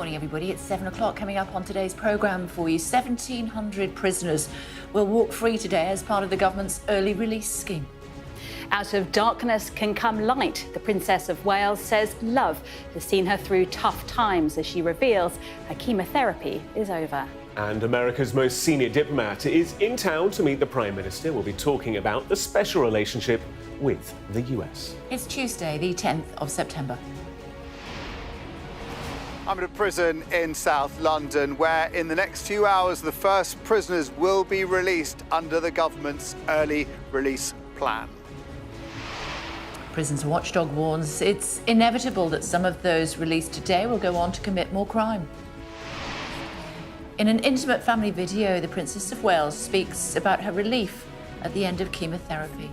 Morning, everybody. It's 7 o'clock. Coming up on today's programme for you, 1,700 prisoners will walk free today as part of the government's early release scheme. Out of darkness can come light. The Princess of Wales says love has seen her through tough times as she reveals her chemotherapy is over. And America's most senior diplomat is in town to meet the Prime Minister. We'll be talking about the special relationship with the US. It's Tuesday, the 10th of September. I'm at a prison in South London where in the next few hours the first prisoners will be released under the government's early release plan. Prisons Watchdog warns it's inevitable that some of those released today will go on to commit more crime. In an intimate family video, the Princess of Wales speaks about her relief at the end of chemotherapy.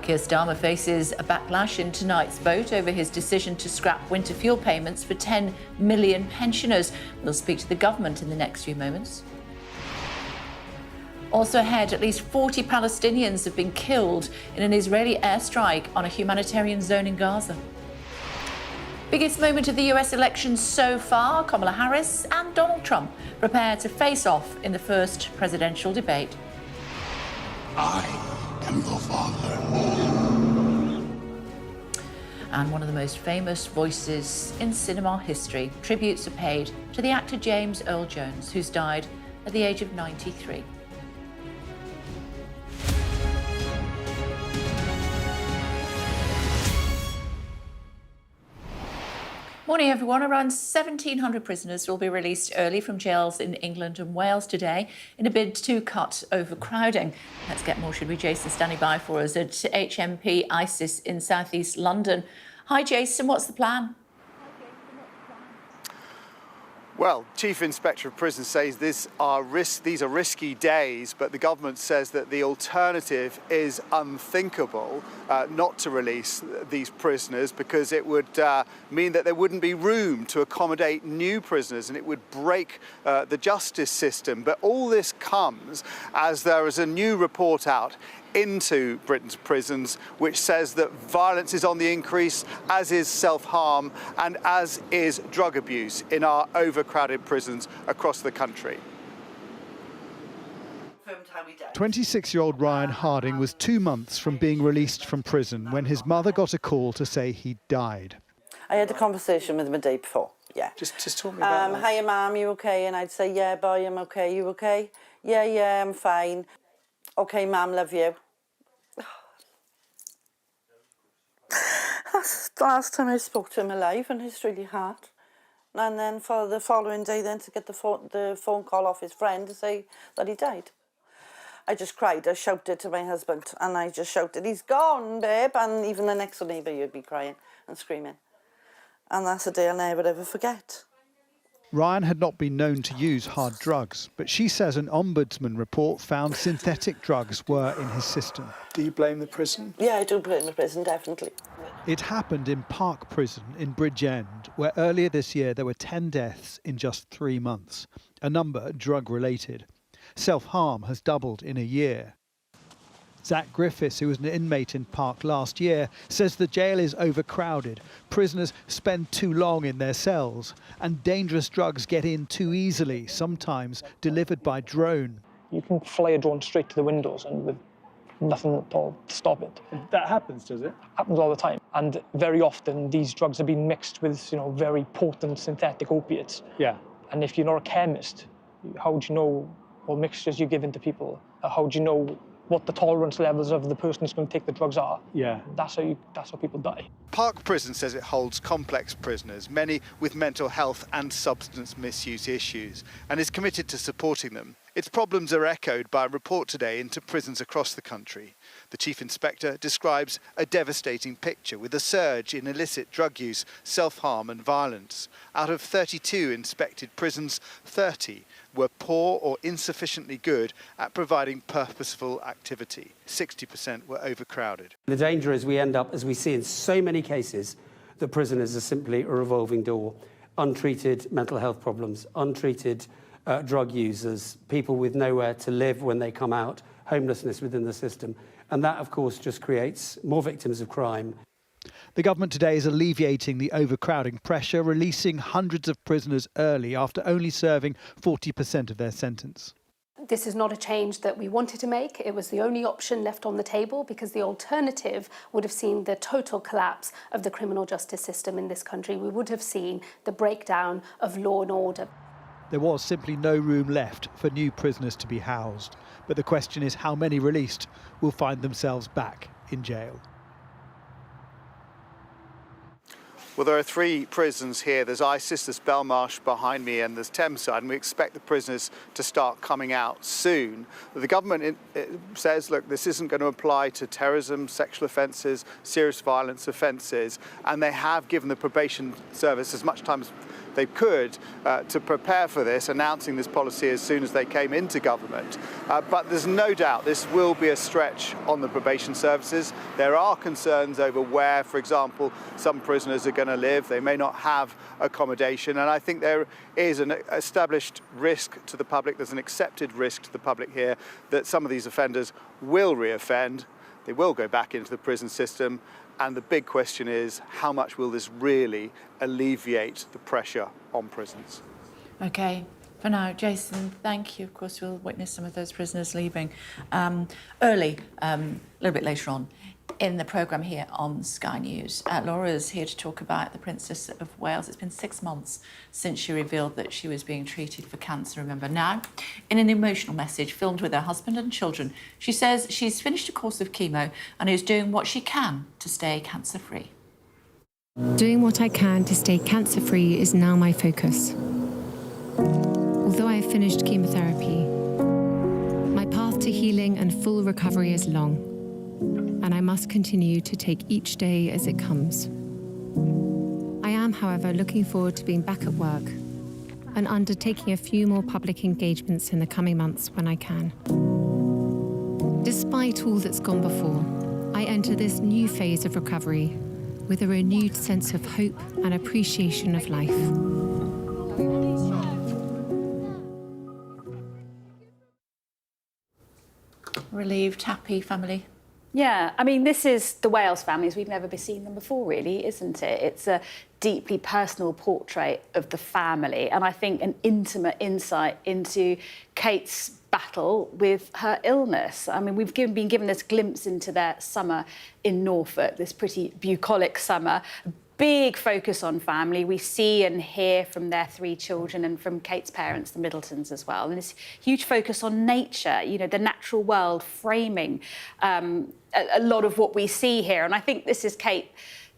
Keir Starmer faces a backlash in tonight's vote over his decision to scrap winter fuel payments for 10 million pensioners. We'll speak to the government in the next few moments. Also ahead, at least 40 Palestinians have been killed in an Israeli airstrike on a humanitarian zone in Gaza. Biggest moment of the US election so far, Kamala Harris and Donald Trump prepare to face off in the first presidential debate. I am the father. And one of the most famous voices in cinema history, tributes are paid to the actor James Earl Jones, who's died at the age of 93. Morning, everyone. Around 1,700 prisoners will be released early from jails in England and Wales today in a bid to cut overcrowding. Let's get more, should we? Jason standing by for us at HMP ISIS in South East London. Hi, Jason. What's the plan? Well, Chief Inspector of Prisons says these are risky days, but the government says that the alternative is unthinkable, not to release these prisoners, because it would mean that there wouldn't be room to accommodate new prisoners and it would break the justice system. But all this comes as there is a new report out into Britain's prisons which says that violence is on the increase, as is self-harm and as is drug abuse in our overcrowded prisons across the country. 26-year-old Ryan Harding was 2 months from being released from prison when his mother got a call to say he died. I had a conversation with him a day before, yeah. Just talk me about that. Hiya, Mum, you okay? And I'd say, yeah, boy, I'm okay. You okay? Yeah, I'm fine. Okay, Mum, love you. That's the last time I spoke to him alive, and it's really hard. And then for the following day then to get the phone call off his friend to say that he died. I just cried. I shouted to my husband, and I just shouted, he's gone, babe. And even the next door neighbour, you'd be crying and screaming. And that's a day I'll never ever forget. Ryan had not been known to use hard drugs, but she says an ombudsman report found synthetic drugs were in his system. Do you blame the prison? Yeah, I do blame the prison, definitely. It happened in Park Prison in Bridgend, where earlier this year there were 10 deaths in just 3 months, a number drug-related. Self-harm has doubled in a year. Zach Griffiths, who was an inmate in Park last year, says the jail is overcrowded. Prisoners spend too long in their cells, and dangerous drugs get in too easily, sometimes delivered by drone. You can fly a drone straight to the windows and with nothing at all to stop it. That happens, does it? Happens all the time. And very often these drugs have been mixed with, very potent synthetic opiates. Yeah. And if you're not a chemist, how do you know what mixtures you give into people? How do you know what the tolerance levels of the person who's going to take the drugs are? Yeah. That's how people die. Park Prison says it holds complex prisoners, many with mental health and substance misuse issues, and is committed to supporting them. Its problems are echoed by a report today into prisons across the country. The Chief Inspector describes a devastating picture with a surge in illicit drug use, self-harm and violence. Out of 32 inspected prisons, 30 were poor or insufficiently good at providing purposeful activity. 60% were overcrowded. The danger is we end up, as we see in so many cases, that prisoners are simply a revolving door. Untreated mental health problems, untreated drug users, people with nowhere to live when they come out, homelessness within the system. And that, of course, just creates more victims of crime. The government today is alleviating the overcrowding pressure, releasing hundreds of prisoners early after only serving 40% of their sentence. This is not a change that we wanted to make. It was the only option left on the table because the alternative would have seen the total collapse of the criminal justice system in this country. We would have seen the breakdown of law and order. There was simply no room left for new prisoners to be housed. But the question is how many released will find themselves back in jail. Well, there are 3 prisons here. There's ISIS, there's Belmarsh behind me, and there's Thameside, and we expect the prisoners to start coming out soon. The government says, look, this isn't going to apply to terrorism, sexual offences, serious violence offences, and they have given the probation service as much time as they could to prepare for this, announcing this policy as soon as they came into government. But there's no doubt this will be a stretch on the probation services. There are concerns over where, for example, some prisoners are going to live. They may not have accommodation, and I think there is an established risk to the public, there's an accepted risk to the public here that some of these offenders will reoffend, they will go back into the prison system. And the big question is, how much will this really alleviate the pressure on prisons? OK, for now, Jason, thank you. Of course, we'll witness some of those prisoners leaving early, a little bit later on in the programme here on Sky News. Laura's here to talk about the Princess of Wales. It's been 6 months since she revealed that she was being treated for cancer, remember. Now, in an emotional message filmed with her husband and children, she says she's finished a course of chemo and is doing what she can to stay cancer-free. Doing what I can to stay cancer-free is now my focus. Although I have finished chemotherapy, my path to healing and full recovery is long. And I must continue to take each day as it comes. I am, however, looking forward to being back at work and undertaking a few more public engagements in the coming months when I can. Despite all that's gone before, I enter this new phase of recovery with a renewed sense of hope and appreciation of life. Relieved, happy family? Yeah, I mean, this is the Wales families. We've never seen them before, really, isn't it? It's a deeply personal portrait of the family, and I think an intimate insight into Kate's battle with her illness. I mean, we've been given this glimpse into their summer in Norfolk, this pretty bucolic summer. Big focus on family. We see and hear from their 3 children and from Kate's parents, the Middletons, as well. And this huge focus on nature, you know, the natural world framing a lot of what we see here. And I think this is Kate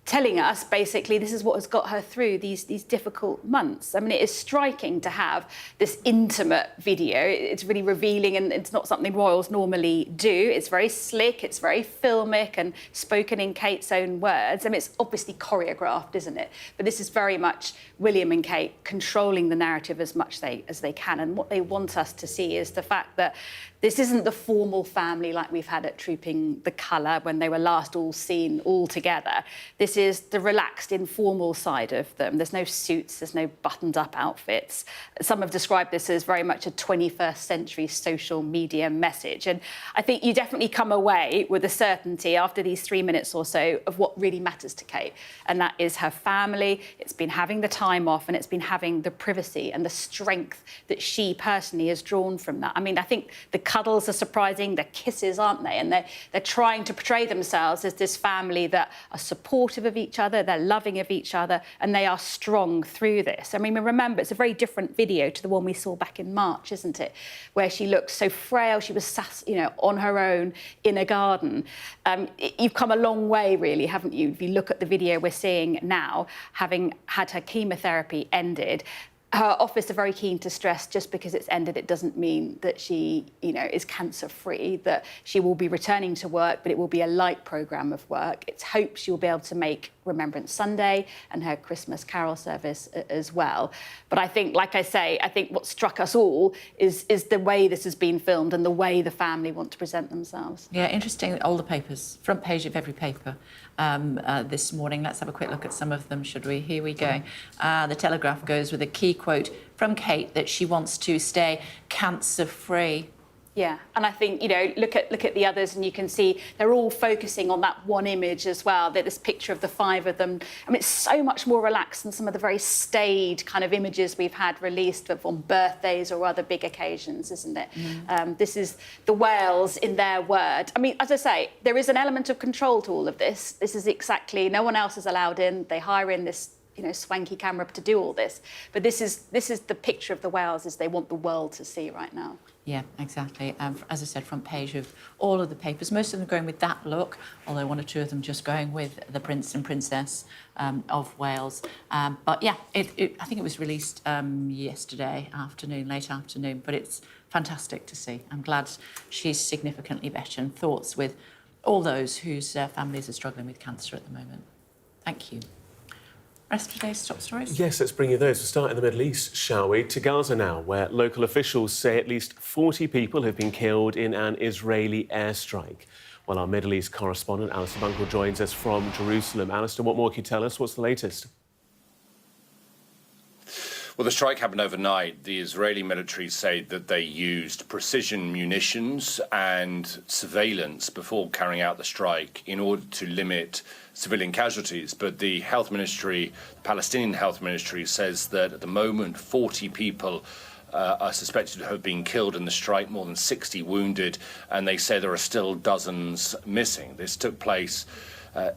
telling us, basically, this is what has got her through these difficult months. I mean, it is striking to have this intimate video. It's really revealing, and it's not something royals normally do. It's very slick, it's very filmic, and spoken in Kate's own words. I mean, it's obviously choreographed, isn't it? But this is very much William and Kate controlling the narrative as much as they can. And what they want us to see is the fact that this isn't the formal family like we've had at Trooping the Colour when they were last all seen all together. This is the relaxed, informal side of them. There's no suits, there's no buttoned-up outfits. Some have described this as very much a 21st century social media message. And I think you definitely come away with a certainty after these 3 minutes or so of what really matters to Kate. And that is her family. It's been having the time off, and it's been having the privacy and the strength that she personally has drawn from that. I mean, I think the cuddles are surprising, the kisses, aren't they? And they're trying to portray themselves as this family that are supportive of each other, they're loving of each other, and they are strong through this. I mean, remember, it's a very different video to the one we saw back in March, isn't it? Where she looked so frail, she was, you know, on her own in a garden. You've come a long way, really, haven't you? If you look at the video we're seeing now, having had her chemotherapy ended. Her office are very keen to stress just because it's ended, it doesn't mean that she, you know, is cancer-free, that she will be returning to work, but it will be a light programme of work. It's hoped she will be able to make Remembrance Sunday and her Christmas Carol service as well. But I think, like I say, I think what struck us all is the way this has been filmed and the way the family want to present themselves. Yeah, interesting. All the papers, front page of every paper this morning. Let's have a quick look at some of them, should we? Here we go. The Telegraph goes with a key quote from Kate that she wants to stay cancer-free. Yeah, and I think, you know, look at the others and you can see they're all focusing on that one image as well. This picture of the 5 of them. I mean, it's so much more relaxed than some of the very staid kind of images we've had released on birthdays or other big occasions, isn't it? This is the whales in their word. I mean, as I say, there is an element of control to all of this. This is exactly, no one else is allowed in. They hire in this, you know, swanky camera to do all this. But this is the picture of the whales as they want the world to see right now. Yeah, exactly. As I said, front page of all of the papers, most of them going with that look, although 1 or 2 of them just going with the Prince and Princess of Wales. But yeah, I think it was released yesterday afternoon, late afternoon, but it's fantastic to see. I'm glad she's significantly better, and thoughts with all those whose families are struggling with cancer at the moment. Thank you. Rest of today's top stories? Yes, let's bring you those. We'll start in the Middle East, shall we? To Gaza now, where local officials say at least 40 people have been killed in an Israeli airstrike. Well, our Middle East correspondent, Alistair Bunkle, joins us from Jerusalem. Alistair, what more can you tell us? What's the latest? Well, the strike happened overnight. The Israeli military say that they used precision munitions and surveillance before carrying out the strike in order to limit civilian casualties. But the health ministry, the Palestinian health ministry, says that at the moment 40 people are suspected to have been killed in the strike, more than 60 wounded, and they say there are still dozens missing. This took place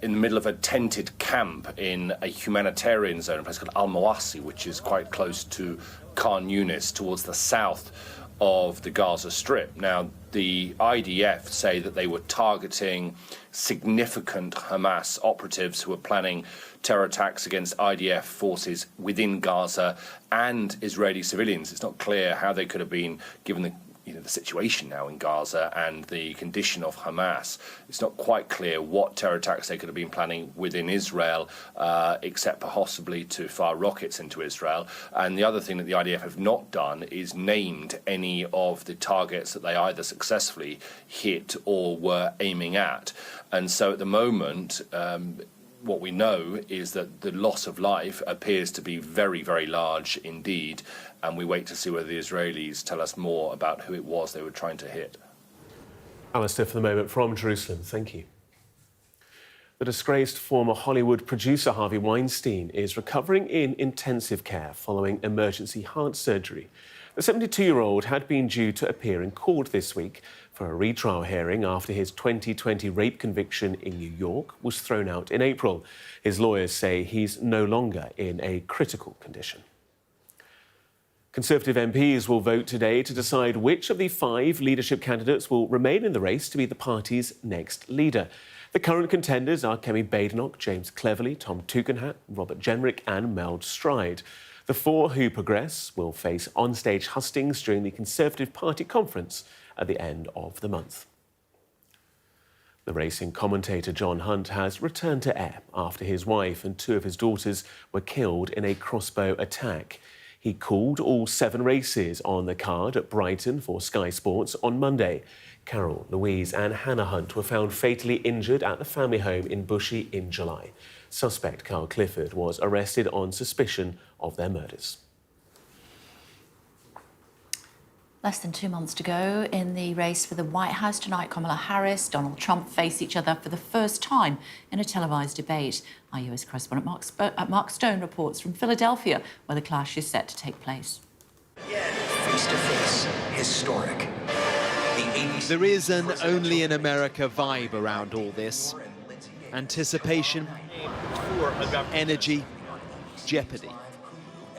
in the middle of a tented camp in a humanitarian zone, a place called Al-Mawasi, which is quite close to Khan Yunis, towards the south of the Gaza Strip. Now, the IDF say that they were targeting significant Hamas operatives who were planning terror attacks against IDF forces within Gaza and Israeli civilians. It's not clear how they could have been, given the situation now in Gaza and the condition of Hamas. It's not quite clear what terror attacks they could have been planning within Israel, except possibly to fire rockets into Israel. And the other thing that the IDF have not done is named any of the targets that they either successfully hit or were aiming at. And so at the moment, what we know is that the loss of life appears to be very, very large indeed, and we wait to see whether the Israelis tell us more about who it was they were trying to hit. Alistair, for the moment, from Jerusalem. Thank you. The disgraced former Hollywood producer Harvey Weinstein is recovering in intensive care following emergency heart surgery. The 72-year-old had been due to appear in court this week for a retrial hearing after his 2020 rape conviction in New York was thrown out in April. His lawyers say he's no longer in a critical condition. Conservative MPs will vote today to decide which of the 5 leadership candidates will remain in the race to be the party's next leader. The current contenders are Kemi Badenoch, James Cleverly, Tom Tugendhat, Robert Jenrick and Mel Stride. The 4 who progress will face onstage hustings during the Conservative Party conference at the end of the month. The racing commentator John Hunt has returned to air after his wife and 2 of his daughters were killed in a crossbow attack. He called all 7 races on the card at Brighton for Sky Sports on Monday. Carol, Louise and Hannah Hunt were found fatally injured at the family home in Bushey in July. Suspect Carl Clifford was arrested on suspicion of their murders. Less than 2 months to go in the race for the White House tonight. Kamala Harris, Donald Trump face each other for the first time in a televised debate. Our US correspondent Mark Stone reports from Philadelphia, where the clash is set to take place. Face-to-face, historic. There is an only in America vibe around all this. Anticipation, energy, jeopardy.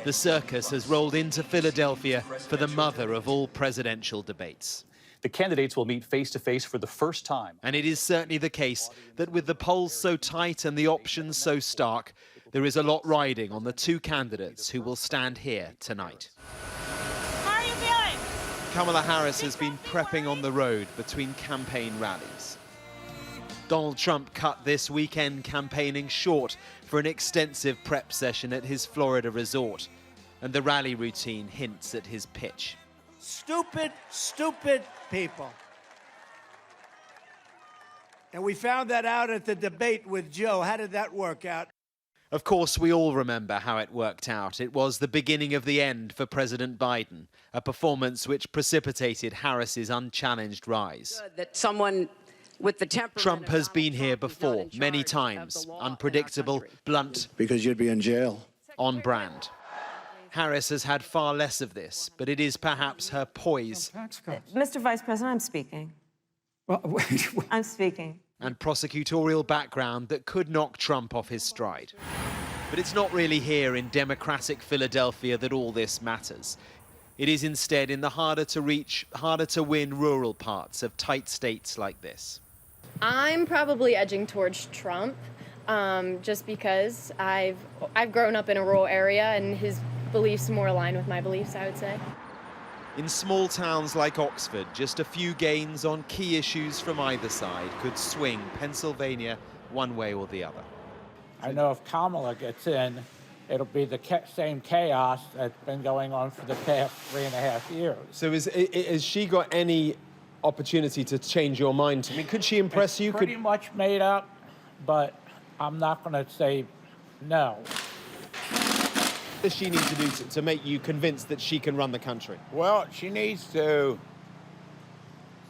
The circus has rolled into Philadelphia for the mother of all presidential debates. The candidates will meet face-to-face for the first time. And it is certainly the case that with the polls so tight and the options so stark, there is a lot riding on the 2 candidates who will stand here tonight. How are you feeling? Kamala Harris has been prepping on the road between campaign rallies. Donald Trump cut this weekend campaigning short for an extensive prep session at his Florida resort, and the rally routine hints at his pitch. Stupid, stupid people. And we found that out at the debate with Joe. How did that work out? Of course, we all remember how it worked out. It was the beginning of the end for President Biden, a performance which precipitated Harris's unchallenged rise. That someone with the temperament Trump has been here before, many times. Unpredictable, blunt. Because you'd be in jail. On brand. Harris has had far less of this, but it is perhaps her poise. Mr. Vice President, I'm speaking. I'm speaking. And prosecutorial background that could knock Trump off his stride. But it's not really here in democratic Philadelphia that all this matters. It is instead in the harder to reach, harder to win rural parts of tight states like this. I'm probably edging towards Trump, just because I've grown up in a rural area and his beliefs more align with my beliefs, I would say. In small towns like Oxford, just a few gains on key issues from either side could swing Pennsylvania one way or the other. I know if Kamala gets in, it'll be the same chaos that's been going on for the past 3.5 years. So has she got any opportunity to change your mind? I mean, could she impress you? Pretty much made up, but I'm not going to say no. What does she need to do to make you convinced that she can run the country? Well, she needs to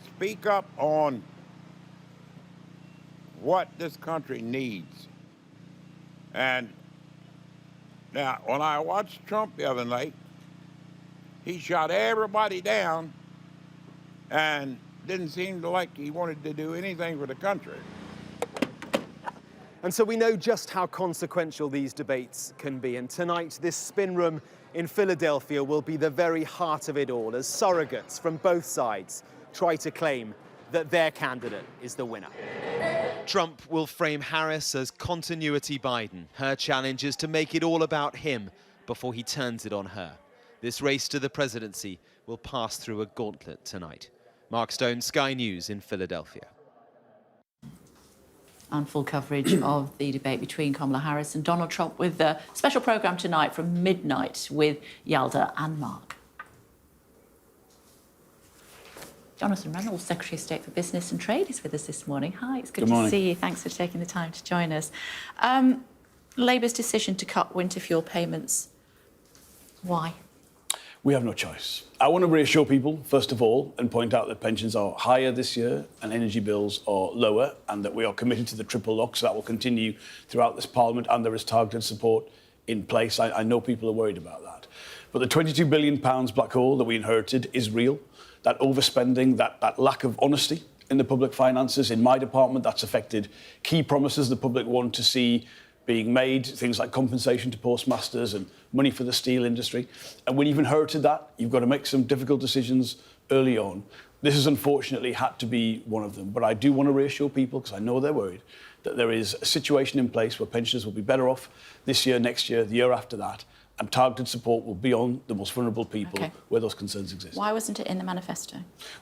speak up on what this country needs. And now, when I watched Trump the other night, he shot everybody down and didn't seem to like he wanted to do anything for the country. And so we know just how consequential these debates can be. And tonight, this spin room in Philadelphia will be the very heart of it all, as surrogates from both sides try to claim that their candidate is the winner. Trump will frame Harris as continuity Biden. Her challenge is to make it all about him before he turns it on her. This race to the presidency will pass through a gauntlet tonight. Mark Stone, Sky News in Philadelphia. And full coverage of the debate between Kamala Harris and Donald Trump with a special programme tonight from midnight with Yalda and Mark. Jonathan Reynolds, Secretary of State for Business and Trade, is with us this morning. Hi, it's good to see you. Thanks for taking the time to join us. Labour's decision to cut winter fuel payments, why? We have no choice. I want to reassure people, first of all, and point out that pensions are higher this year and energy bills are lower, and that we are committed to the triple lock, so that will continue throughout this Parliament, and there is targeted support in place. I know people are worried about that. But the £22 billion black hole that we inherited is real. That overspending, that lack of honesty in the public finances, in my department, that's affected key promises the public want to see being made, things like compensation to postmasters and money for the steel industry. And when you've inherited that, you've got to make some difficult decisions early on. This has unfortunately had to be one of them. But I do want to reassure people, because I know they're worried, that there is a situation in place where pensioners will be better off this year, next year, the year after that, and targeted support will be on the most vulnerable people where those concerns exist. Why wasn't it in the manifesto?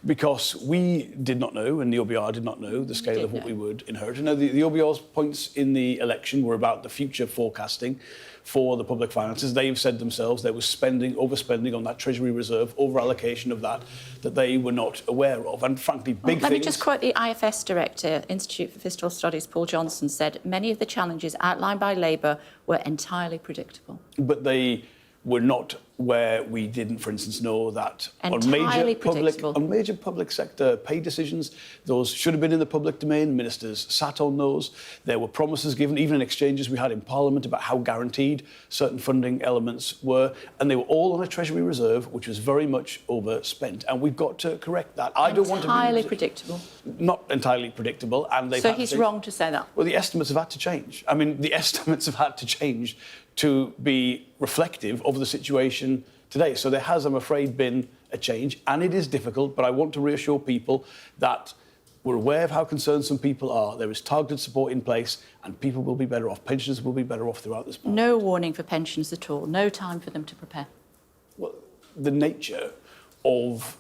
Because we did not know, and the OBR did not know, the scale of what we would inherit. Now, the OBR's points in the election were about the future forecasting for the public finances. They've said themselves there was overspending on that Treasury reserve, over-allocation of that they were not aware of. And frankly, big things... Let me just quote the IFS director, Institute for Fiscal Studies, Paul Johnson, said many of the challenges outlined by Labour were entirely predictable. But they were not where we didn't, for instance, know that on major public sector pay decisions, those should have been in the public domain. Ministers sat on those. There were promises given, even in exchanges we had in Parliament, about how guaranteed certain funding elements were, and they were all on a Treasury reserve, which was very much overspent, and we've got to correct that. I don't want to be entirely predictable. Not entirely predictable, and they've so he's wrong to say that. Well, the estimates have had to change. I mean, the estimates have had to change to be reflective of the situation today. So there has, I'm afraid, been a change, and it is difficult, but I want to reassure people that we're aware of how concerned some people are. There is targeted support in place, and people will be better off. Pensioners will be better off throughout this Parliament. No warning for pensions at all? No time for them to prepare? Well, the nature of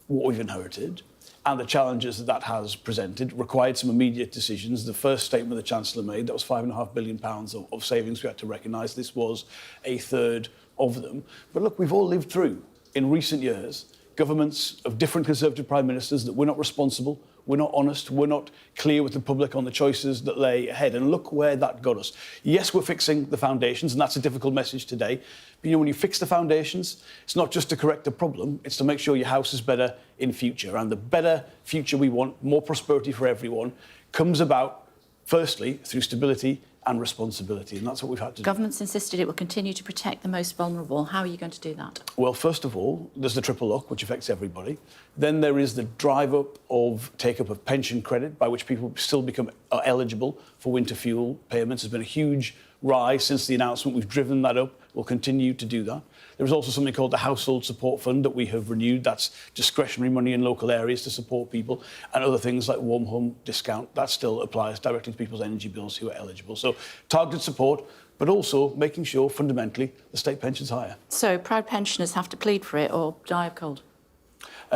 what we've inherited and the challenges that has presented required some immediate decisions. The first statement the Chancellor made, that was £5.5 billion of savings we had to recognise. This was a third of them. But look, we've all lived through, in recent years, governments of different Conservative Prime Ministers that we're not responsible, we're not honest, we're not clear with the public on the choices that lay ahead. And look where that got us. Yes, we're fixing the foundations, and that's a difficult message today. But, you know, when you fix the foundations, it's not just to correct the problem, it's to make sure your house is better in future. And the better future we want, more prosperity for everyone, comes about, firstly, through stability and responsibility, and that's what we've had to do. Government's insisted it will continue to protect the most vulnerable. How are you going to do that? Well, first of all, there's the triple lock, which affects everybody. Then there is the drive-up of take-up of pension credit, by which people still become eligible for winter fuel payments. There's been a huge rise since the announcement. We've driven that up. We'll continue to do that. There is also something called the Household Support Fund that we have renewed. That's discretionary money in local areas to support people, and other things like warm home discount. That still applies directly to people's energy bills who are eligible. So targeted support, but also making sure, fundamentally, the state pension's higher. So proud pensioners have to plead for it or die of cold?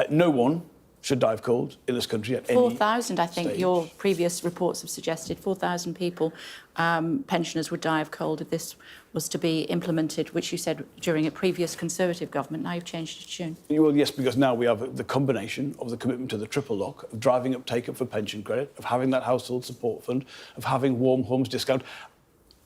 No one should die of cold in this country at any 4,000, I think, stage. your previous reports have suggested 4,000 people, pensioners would die of cold if this was to be implemented, which you said during a previous Conservative government. Now you've changed your tune. Well, yes, because now we have the combination of the commitment to the triple lock, of driving up take-up for pension credit, of having that household support fund, of having warm homes discount.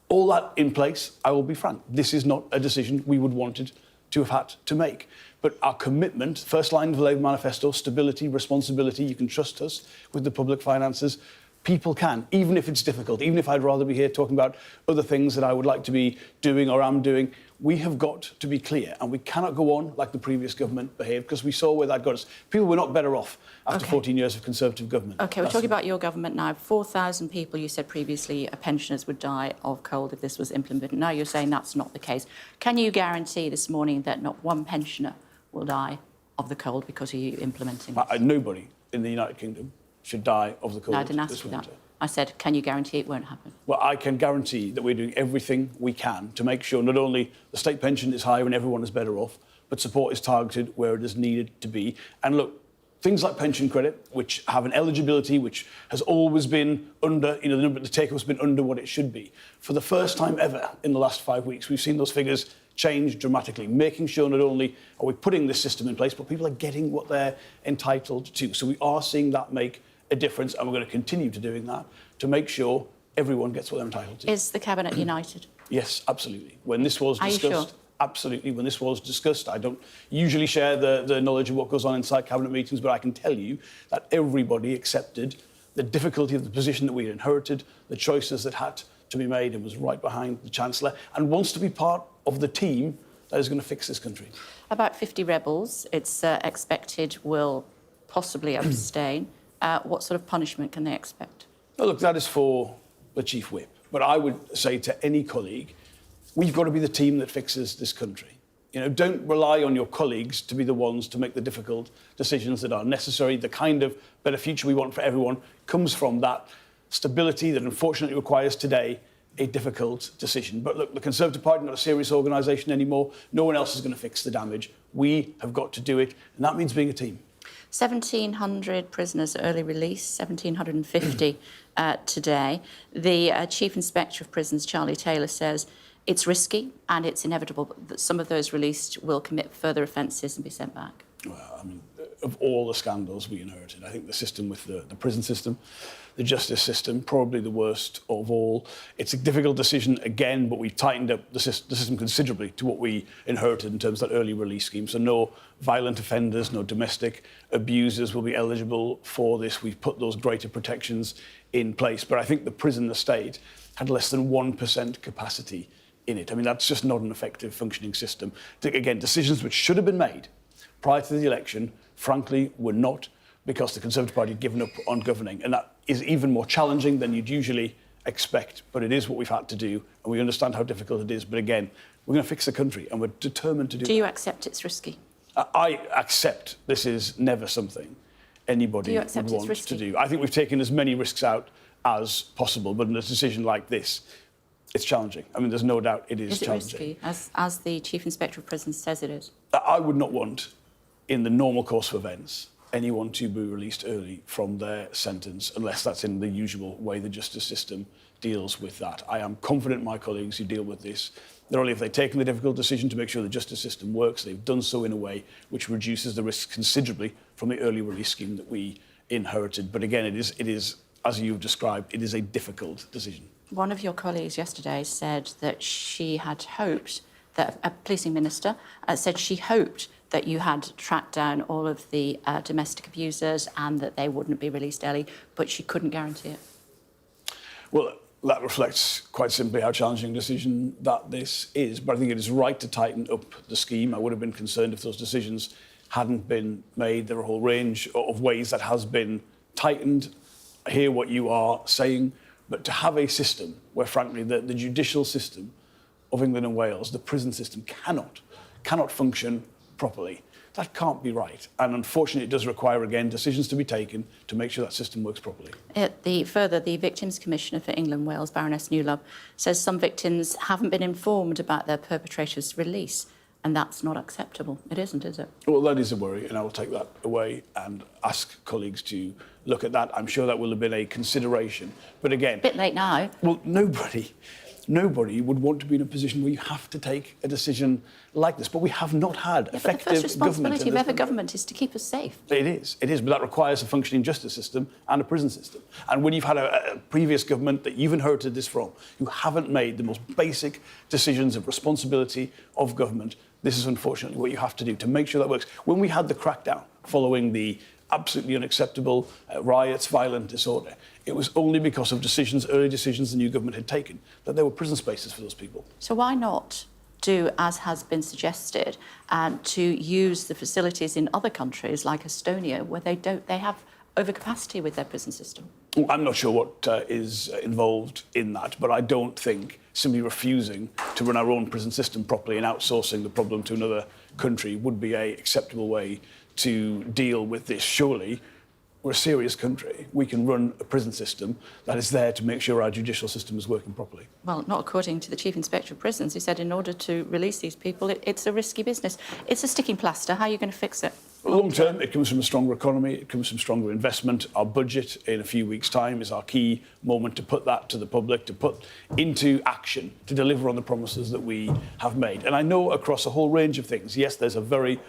All that in place, I will be frank, this is not a decision we would wanted to have had to make. But our commitment, first line of the Labour manifesto, stability, responsibility, you can trust us with the public finances. People can, even if it's difficult, even if I'd rather be here talking about other things that I would like to be doing or am doing. We have got to be clear, and we cannot go on like the previous government behaved, because we saw where that got us. People were not better off after 14 years of Conservative government. OK, we're talking about your government now. 4,000 people, you said previously, pensioners would die of cold if this was implemented. Now you're saying that's not the case. Can you guarantee this morning that not one pensioner will die of the cold because of you implementing this? Nobody in the United Kingdom should die of the cold. No, I didn't ask you that. I said, can you guarantee it won't happen? Well, I can guarantee that we're doing everything we can to make sure not only the state pension is higher and everyone is better off, but support is targeted where it is needed to be. And look, things like pension credit, which have an eligibility which has always been under, you know, the take-up has been under what it should be. For the first time ever in the last 5 weeks, we've seen those figures change dramatically, making sure not only are we putting this system in place, but people are getting what they're entitled to. So we are seeing that make a difference, and we're going to continue to doing that to make sure everyone gets what they're entitled to. Is the Cabinet united? Yes, absolutely. When this was discussed, Are you sure? Absolutely. When this was discussed, I don't usually share the knowledge of what goes on inside Cabinet meetings, but I can tell you that everybody accepted the difficulty of the position that we had inherited, the choices that had to be made, and was right behind the Chancellor, and wants to be part of the team that is going to fix this country. About 50 rebels, it's expected, will possibly abstain. What sort of punishment can they expect? Well, look, that is for the Chief Whip. But I would say to any colleague, we've got to be the team that fixes this country. You know, don't rely on your colleagues to be the ones to make the difficult decisions that are necessary. The kind of better future we want for everyone comes from that stability that unfortunately requires today a difficult decision. But look, the Conservative Party is not a serious organisation anymore. No one else is going to fix the damage. We have got to do it, and that means being a team. 1,700 prisoners early release, 1,750 today. The Chief Inspector of Prisons, Charlie Taylor, says it's risky and it's inevitable that some of those released will commit further offences and be sent back. Well, I mean, of all the scandals we inherited, I think the system with the prison system, the justice system, probably the worst of all. It's a difficult decision again, but we've tightened up the system considerably to what we inherited in terms of that early release scheme. So no violent offenders, no domestic abusers will be eligible for this. We've put those greater protections in place. But I think the prison estate had less than 1% capacity in it. I mean, that's just not an effective functioning system. Again, decisions which should have been made prior to the election, frankly, were not, because the Conservative Party had given up on governing. And that is even more challenging than you'd usually expect. But it is what we've had to do, and we understand how difficult it is. But again, we're going to fix the country, and we're determined to do it. Do you accept it's risky? I accept this is never something anybody would want to do. I think we've taken as many risks out as possible, but in a decision like this, it's challenging. I mean, there's no doubt it is challenging. Is it risky, as the Chief Inspector of Prisons says it is? I would not want, in the normal course of events, anyone to be released early from their sentence unless that's in the usual way the justice system deals with that. I am confident my colleagues who deal with this, not only have they taken the difficult decision to make sure the justice system works, they've done so in a way which reduces the risk considerably from the early release scheme that we inherited. But again, it is, as you've described, it is a difficult decision. One of your colleagues yesterday said that she had hoped that a policing minister said she hoped that you had tracked down all of the domestic abusers and that they wouldn't be released early, but she couldn't guarantee it. Well, that reflects quite simply how challenging a decision that this is. But I think it is right to tighten up the scheme. I would have been concerned if those decisions hadn't been made. There are a whole range of ways that has been tightened. I hear what you are saying, but to have a system where, frankly, the judicial system of England and Wales, the prison system, cannot function properly. That can't be right. And unfortunately, it does require, again, decisions to be taken to make sure that system works properly. The Victims Commissioner for England and Wales, Baroness Newlove, says some victims haven't been informed about their perpetrator's release, and that's not acceptable. It isn't, is it? Well, that is a worry, and I will take that away and ask colleagues to look at that. I'm sure that will have been a consideration. But again... A bit late now. Well, nobody would want to be in a position where you have to take a decision like this. But we have not had effective government. But the first responsibility of every government is to keep us safe. It is, but that requires a functioning justice system and a prison system. And when you've had a previous government that you've inherited this from, who haven't made the most basic decisions of responsibility of government, this is unfortunately what you have to do to make sure that works. When we had the crackdown following the absolutely unacceptable riots, violent disorder, it was only because of early decisions the new government had taken, that there were prison spaces for those people. So why not do, as has been suggested, to use the facilities in other countries like Estonia, where they have overcapacity with their prison system? I'm not sure what is involved in that, but I don't think simply refusing to run our own prison system properly and outsourcing the problem to another country would be an acceptable way to deal with this. Surely, we're a serious country. We can run a prison system that is there to make sure our judicial system is working properly. Well, not according to the Chief Inspector of Prisons, who said in order to release these people, it's a risky business. It's a sticking plaster. How are you going to fix it? Long term, it comes from a stronger economy, it comes from stronger investment. Our budget in a few weeks' time is our key moment to put that to the public, to put into action, to deliver on the promises that we have made. And I know across a whole range of things, yes, there's a very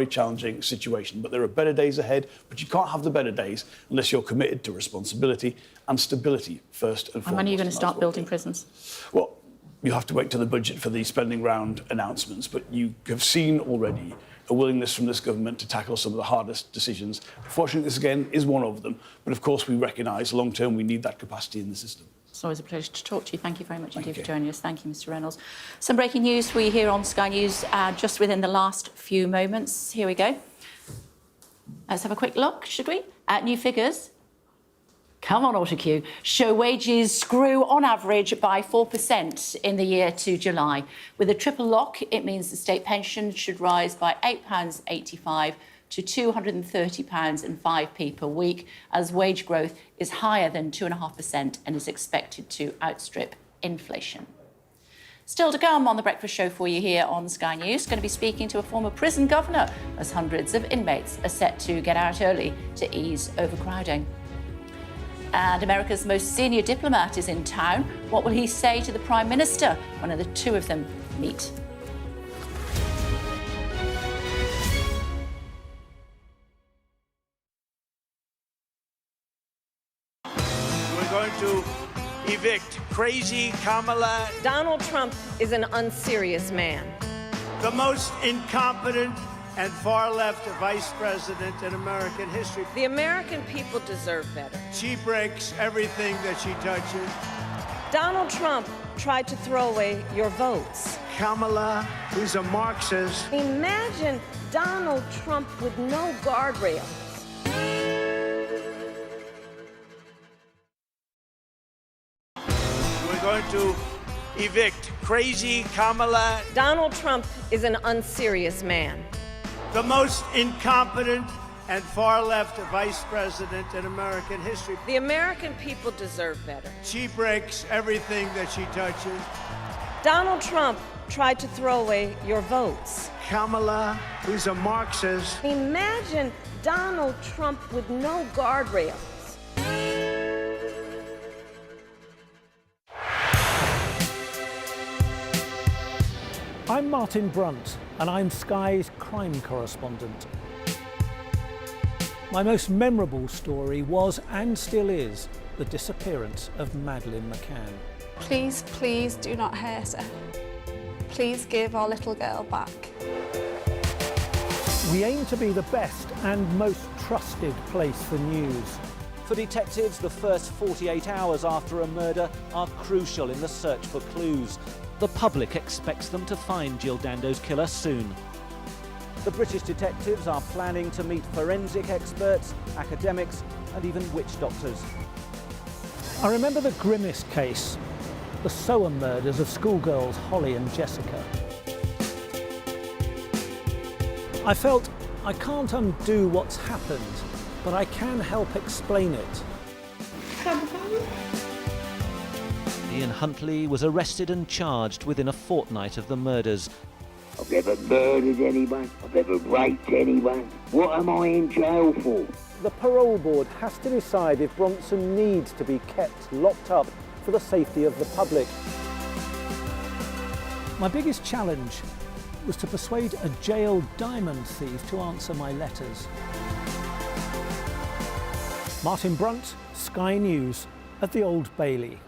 challenging situation, but there are better days ahead. But you can't have the better days unless you're committed to responsibility and stability first and foremost. And when are you going to start building prisons? Well, you have to wait till the budget for the spending round announcements, but you have seen already a willingness from this government to tackle some of the hardest decisions. Fortunately, this again is one of them, but of course we recognise long term we need that capacity in the system. It's always a pleasure to talk to you. Thank you very much indeed for joining us. Thank you, Mr. Reynolds. Some breaking news for you here on Sky News just within the last few moments. Here we go. Let's have a quick look, should we? New figures. Come on, AutoCue. Show wages grew on average by 4% in the year to July. With a triple lock, it means the state pension should rise by £8.85 to £230.05 per week, as wage growth is higher than 2.5% and is expected to outstrip inflation. Still to come on The Breakfast Show for you here on Sky News. Going to be speaking to a former prison governor, as hundreds of inmates are set to get out early to ease overcrowding. And America's most senior diplomat is in town. What will he say to the Prime Minister when the two of them meet? We're going to evict crazy Kamala. Donald Trump is an unserious man. The most incompetent and far-left vice president in American history. The American people deserve better. She breaks everything that she touches. Donald Trump tried to throw away your votes. Kamala, who's a Marxist. Imagine Donald Trump with no guardrails. We're going to evict crazy Kamala. Donald Trump is an unserious man. The most incompetent and far-left vice president in American history. The American people deserve better. She breaks everything that she touches. Donald Trump tried to throw away your votes. Kamala, who's a Marxist. Imagine Donald Trump with no guardrails. I'm Martin Brunt, and I'm Sky's crime correspondent. My most memorable story was, and still is, the disappearance of Madeleine McCann. Please, please do not hurt her. Please give our little girl back. We aim to be the best and most trusted place for news. For detectives, the first 48 hours after a murder are crucial in the search for clues. The public expects them to find Jill Dando's killer soon. The British detectives are planning to meet forensic experts, academics, and even witch doctors. I remember the grimmest case, the Soham murders of schoolgirls Holly and Jessica. I felt I can't undo what's happened, but I can help explain it. Ian Huntley was arrested and charged within a fortnight of the murders. I've never murdered anyone. I've never raped anyone. What am I in jail for? The parole board has to decide if Bronson needs to be kept locked up for the safety of the public. My biggest challenge was to persuade a jailed diamond thief to answer my letters. Martin Brunt, Sky News, at the Old Bailey.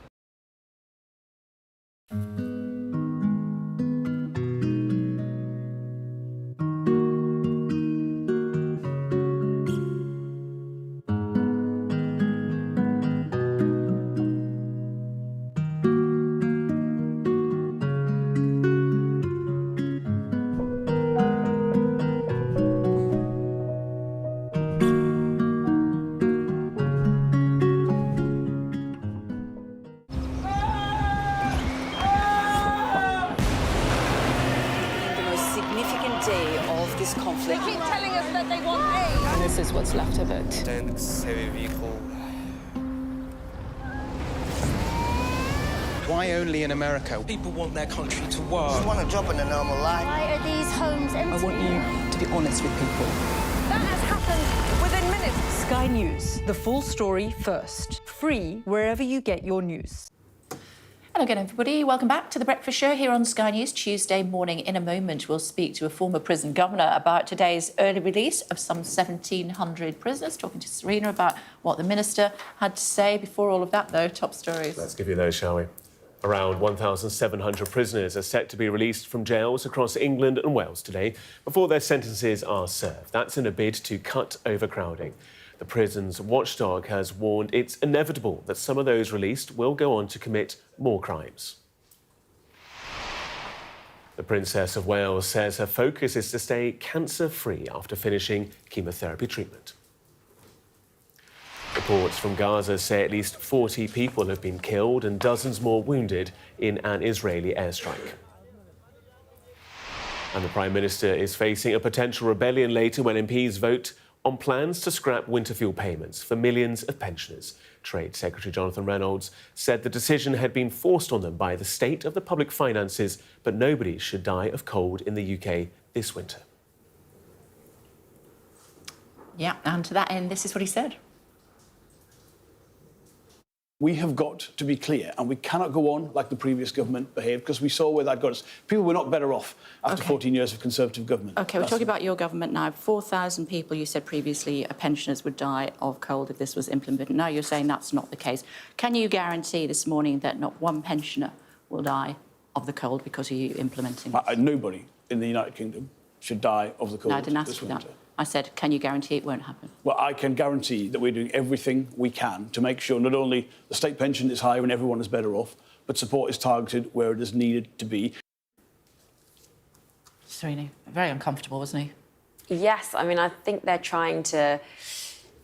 Conflict. They keep telling us that they want aid. And this is what's left of it. Why only in America? People want their country to work. Just want a job in a normal life. Why are these homes empty? I want you to be honest with people. That has happened within minutes. Sky News, the full story first. Free wherever you get your news. Hello again, everybody. Welcome back to The Breakfast Show here on Sky News Tuesday morning. In a moment, we'll speak to a former prison governor about today's early release of some 1,700 prisoners, talking to Serena about what the minister had to say. Before all of that, though, top stories. Let's give you those, shall we? Around 1,700 prisoners are set to be released from jails across England and Wales today before their sentences are served. That's in a bid to cut overcrowding. The prison's watchdog has warned it's inevitable that some of those released will go on to commit more crimes. The Princess of Wales says her focus is to stay cancer-free after finishing chemotherapy treatment. Reports from Gaza say at least 40 people have been killed and dozens more wounded in an Israeli airstrike. And the Prime Minister is facing a potential rebellion later when MPs vote on plans to scrap winter fuel payments for millions of pensioners. Trade Secretary Jonathan Reynolds said the decision had been forced on them by the state of the public finances, but nobody should die of cold in the UK this winter. Yeah, and to that end, this is what he said. We have got to be clear, and we cannot go on like the previous government behaved, because we saw where that got us. People were not better off after 14 years of Conservative government. OK, we're talking about your government now. 4,000 people, you said previously, pensioners would die of cold if this was implemented. Now you're saying that's not the case. Can you guarantee this morning that not one pensioner will die of the cold because of you implementing this? Nobody in the United Kingdom should die of the cold. No, I didn't ask you that. I said, can you guarantee it won't happen? Well, I can guarantee that we're doing everything we can to make sure not only the state pension is higher and everyone is better off, but support is targeted where it is needed to be. Serena, very uncomfortable, wasn't he? Yes, I mean, I think they're trying to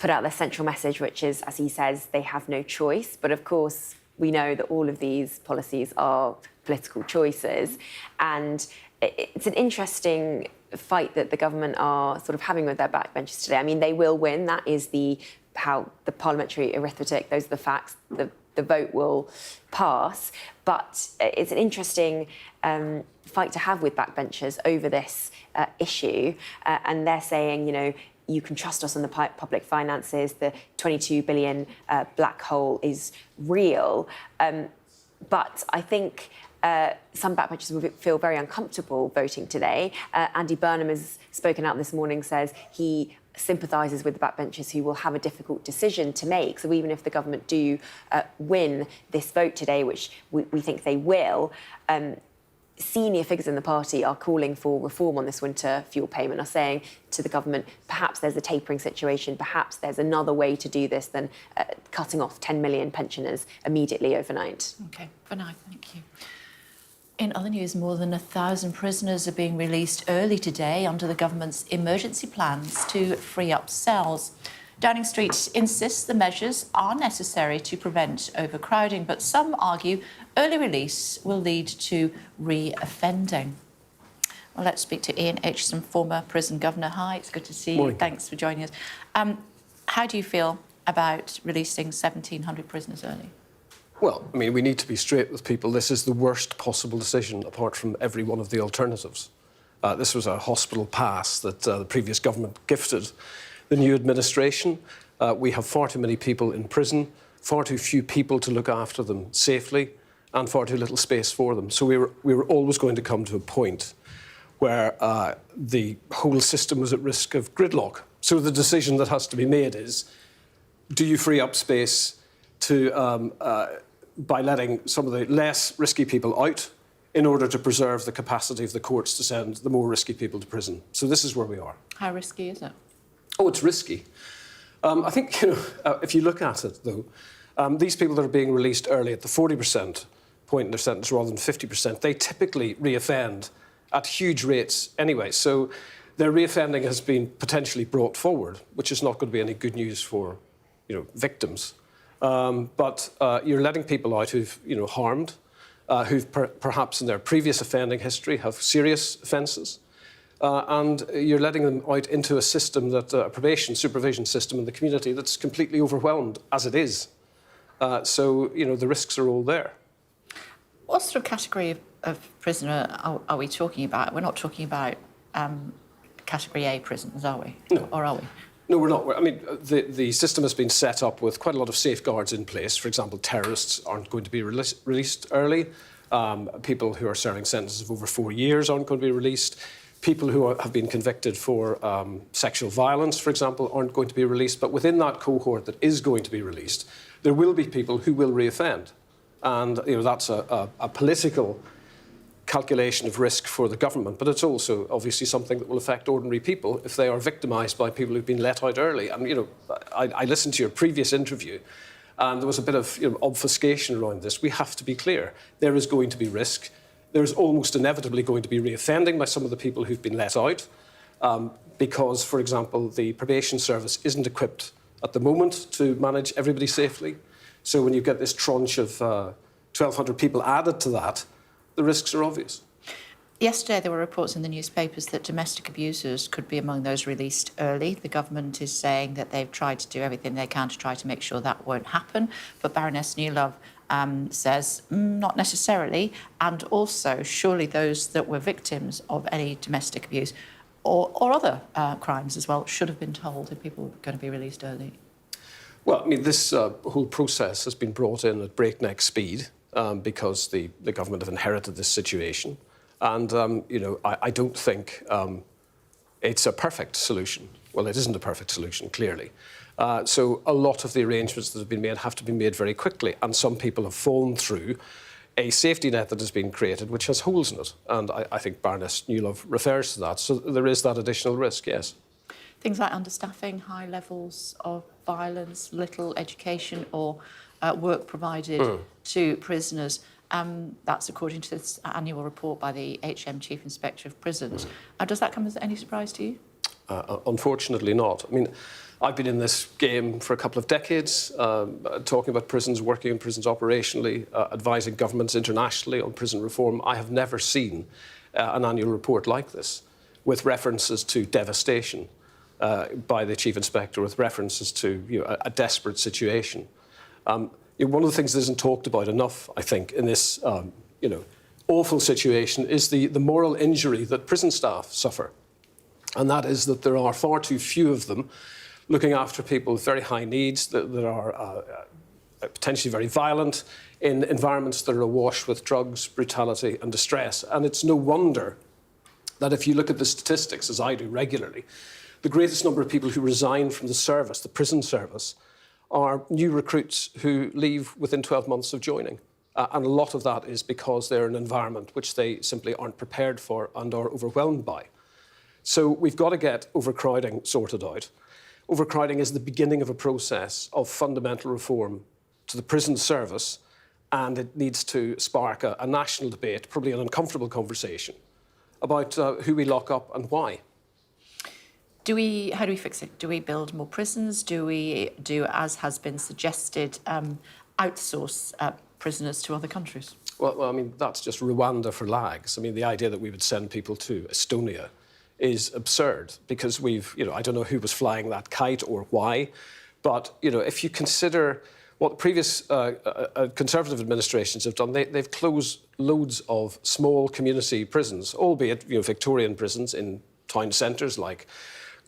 put out their central message, which is, as he says, they have no choice. But of course, we know that all of these policies are political choices. And it's an interesting fight that the government are sort of having with their backbenchers today. I mean, they will win. That is how the parliamentary arithmetic, those are the facts. The the vote will pass. But it's an interesting fight to have with backbenchers over this issue. And they're saying, you know, you can trust us on the public finances. The 22 billion black hole is real. But I think some backbenchers will feel very uncomfortable voting today. Andy Burnham has spoken out this morning, says he sympathises with the backbenchers who will have a difficult decision to make. So even if the government do win this vote today, which we think they will, senior figures in the party are calling for reform on this winter fuel payment, are saying to the government, perhaps there's a tapering situation, perhaps there's another way to do this than cutting off 10 million pensioners immediately overnight. OK, for now, thank you. In other news, more than 1,000 prisoners are being released early today under the government's emergency plans to free up cells. Downing Street insists the measures are necessary to prevent overcrowding, but some argue early release will lead to re-offending. Well, let's speak to Ian Aitchison, former prison governor. Hi, it's good to see you. Thanks for joining us. How do you feel about releasing 1,700 prisoners early? Well, I mean, we need to be straight with people. This is the worst possible decision, apart from every one of the alternatives. This was a hospital pass that the previous government gifted the new administration. We have far too many people in prison, far too few people to look after them safely, and far too little space for them. So we were always going to come to a point where the whole system was at risk of gridlock. So the decision that has to be made is, do you free up space to by letting some of the less risky people out in order to preserve the capacity of the courts to send the more risky people to prison? So this is where we are. How risky is it? Oh, it's risky. I think, you know, if you look at it, though, these people that are being released early at the 40% point in their sentence rather than 50%, they typically reoffend at huge rates anyway. So their reoffending has been potentially brought forward, which is not going to be any good news for, you know, victims. But you're letting people out who've, you know, harmed, who've perhaps in their previous offending history have serious offences. And you're letting them out into a system that, a probation supervision system in the community that's completely overwhelmed as it is. So, you know, the risks are all there. What sort of category of prisoner are we talking about? We're not talking about category A prisoners, are we? No. Or are we? No, we're not. I mean, the system has been set up with quite a lot of safeguards in place. For example, terrorists aren't going to be released early. People who are serving sentences of over 4 years aren't going to be released. People who have been convicted for sexual violence, for example, aren't going to be released. But within that cohort that is going to be released, there will be people who will reoffend. And, you know, that's a political calculation of risk for the government, but it's also obviously something that will affect ordinary people if they are victimised by people who've been let out early. And, you know, I listened to your previous interview, and there was a bit of, you know, obfuscation around this. We have to be clear. There is going to be risk. There's almost inevitably going to be reoffending by some of the people who've been let out because, for example, the probation service isn't equipped at the moment to manage everybody safely. So when you get this tranche of 1,200 people added to that, the risks are obvious. Yesterday, there were reports in the newspapers that domestic abusers could be among those released early. The government is saying that they've tried to do everything they can to try to make sure that won't happen. But Baroness Newlove says not necessarily. And also, surely those that were victims of any domestic abuse or other crimes as well should have been told if people were going to be released early. Well, I mean, this whole process has been brought in at breakneck speed. Because the government have inherited this situation. And, you know, I don't think it's a perfect solution. Well, it isn't a perfect solution, clearly. So a lot of the arrangements that have been made have to be made very quickly. And some people have fallen through a safety net that has been created, which has holes in it. And I think Baroness Newlove refers to that. So there is that additional risk, yes. Things like understaffing, high levels of violence, little education or work provided to prisoners. That's according to this annual report by the HM Chief Inspector of Prisons. Does that come as any surprise to you? Unfortunately not. I mean, I've been in this game for a couple of decades, talking about prisons, working in prisons operationally, advising governments internationally on prison reform. I have never seen an annual report like this, with references to devastation by the Chief Inspector, with references to, you know, a desperate situation. one of the things that isn't talked about enough, I think, in this, awful situation is the moral injury that prison staff suffer. And that is that there are far too few of them looking after people with very high needs that are potentially very violent in environments that are awash with drugs, brutality and distress. And it's no wonder that if you look at the statistics, as I do regularly, the greatest number of people who resign from the service, the prison service, are new recruits who leave within 12 months of joining. And a lot of that is because they're in an environment which they simply aren't prepared for and are overwhelmed by. So we've got to get overcrowding sorted out. Overcrowding is the beginning of a process of fundamental reform to the prison service, and it needs to spark a national debate, probably an uncomfortable conversation, about who we lock up and why. How do we fix it? Do we build more prisons? Do we do, as has been suggested, outsource prisoners to other countries? Well, I mean, that's just Rwanda for lags. I mean, the idea that we would send people to Estonia is absurd because I don't know who was flying that kite or why, but, if you consider what the previous Conservative administrations have done, they've closed loads of small community prisons, albeit, Victorian prisons in town centres like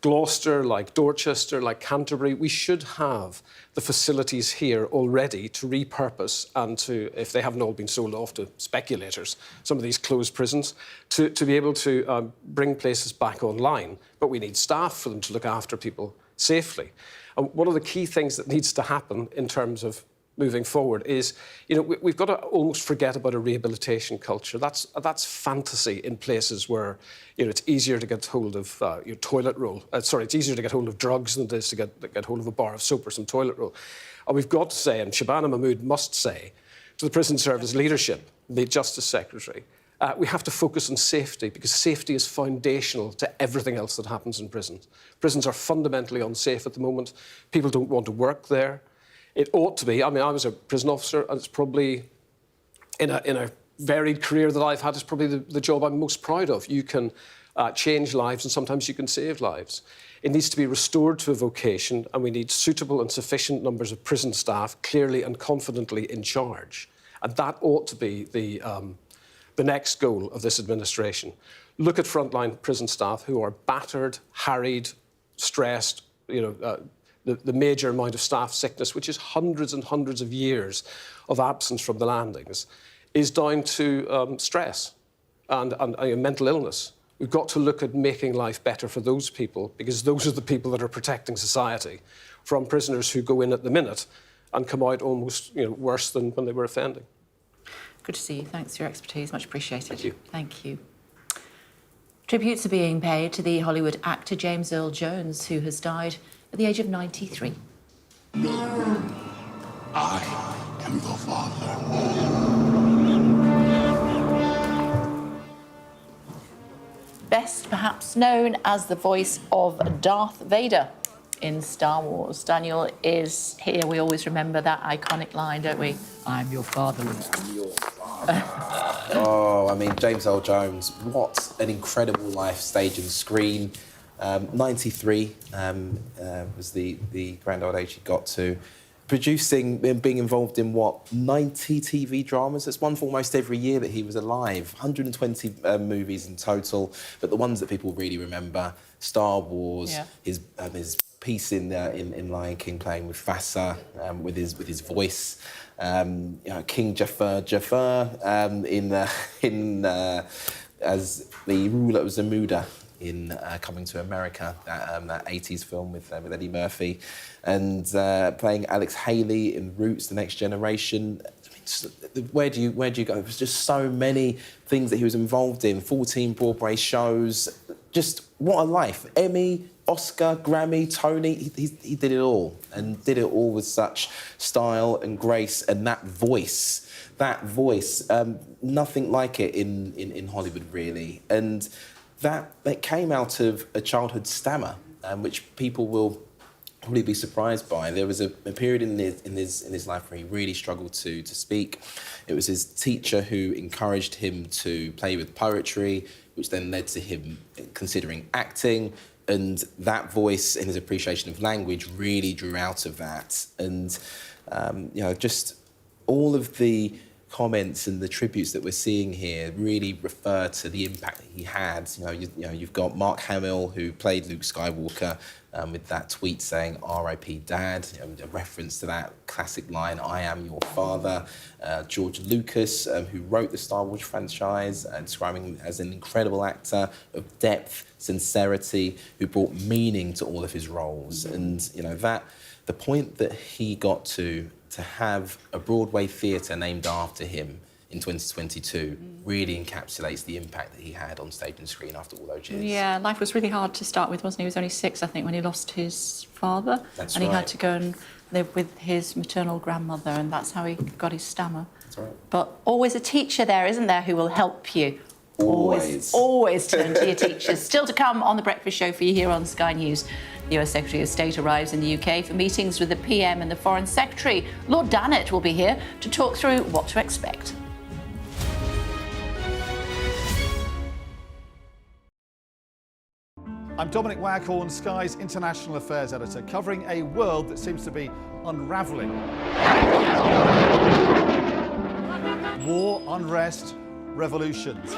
Gloucester, like Dorchester, like Canterbury. We should have the facilities here already to repurpose and to, if they haven't all been sold off to speculators, some of these closed prisons, to be able to bring places back online. But we need staff for them to look after people safely. And one of the key things that needs to happen in terms of moving forward is, we've got to almost forget about a rehabilitation culture. That's fantasy in places where, it's easier to get hold of your toilet roll. It's easier to get hold of drugs than it is to get hold of a bar of soap or some toilet roll. And we've got to say, and Shabana Mahmood must say, to the Prison Service leadership, the Justice Secretary, we have to focus on safety because safety is foundational to everything else that happens in prisons. Prisons are fundamentally unsafe at the moment. People don't want to work there. It ought to be. I mean, I was a prison officer, and it's probably, in a varied career that I've had, it's probably the job I'm most proud of. You can change lives, and sometimes you can save lives. It needs to be restored to a vocation, and we need suitable and sufficient numbers of prison staff clearly and confidently in charge. And that ought to be the next goal of this administration. Look at frontline prison staff who are battered, harried, stressed, the major amount of staff sickness, which is hundreds and hundreds of years of absence from the landings, is down to stress and mental illness. We've got to look at making life better for those people because those are the people that are protecting society from prisoners who go in at the minute and come out almost worse than when they were offending. Good to see you. Thanks for your expertise. Much appreciated. Thank you. Thank you. Tributes are being paid to the Hollywood actor James Earl Jones, who has died at the age of 93. I am your father. Best perhaps known as the voice of Darth Vader in Star Wars. Daniel is here. We always remember that iconic line, don't we? I'm your father. I'm your father. Oh, I mean, James Earl Jones, what an incredible life, stage and screen. 93 was the grand old age he got to. Producing and being involved in, 90 TV dramas? That's one for almost every year that he was alive. 120 movies in total, but the ones that people really remember, Star Wars, his piece in Lion King playing with Fassa, with his voice, King Jafar as the ruler of Zamuda in Coming to America, that 80s film with Eddie Murphy, and playing Alex Haley in Roots, The Next Generation. I mean, where do you go? There's just so many things that he was involved in. 14 Broadway shows. Just what a life. Emmy, Oscar, Grammy, Tony. He did it all, and did it all with such style and grace, and that voice, nothing like it in Hollywood really. And that came out of a childhood stammer, which people will probably be surprised by. There was a period in his life where he really struggled to speak. It was his teacher who encouraged him to play with poetry, which then led to him considering acting. And that voice and his appreciation of language really drew out of that. And Just all of the comments and the tributes that we're seeing here really refer to the impact that he had. You've got Mark Hamill, who played Luke Skywalker, with that tweet saying "R.I.P. Dad," a reference to that classic line, "I am your father." George Lucas, who wrote the Star Wars franchise, describing him as an incredible actor of depth, sincerity, who brought meaning to all of his roles. And the point that he got to have a Broadway theatre named after him in 2022 really encapsulates the impact that he had on stage and screen after all those years. Yeah, life was really hard to start with, wasn't he? He was only 6, I think, when he lost his father. That's and he right. had to go and live with his maternal grandmother, and that's how he got his stammer. That's right. But always a teacher there, isn't there, who will help you? Always. Always turn to your teachers. Still to come on The Breakfast Show for you here on Sky News. The US Secretary of State arrives in the UK for meetings with the PM and the Foreign Secretary. Lord Dannatt will be here to talk through what to expect. I'm Dominic Waghorn, Sky's International Affairs Editor, covering a world that seems to be unravelling. War, unrest, revolutions.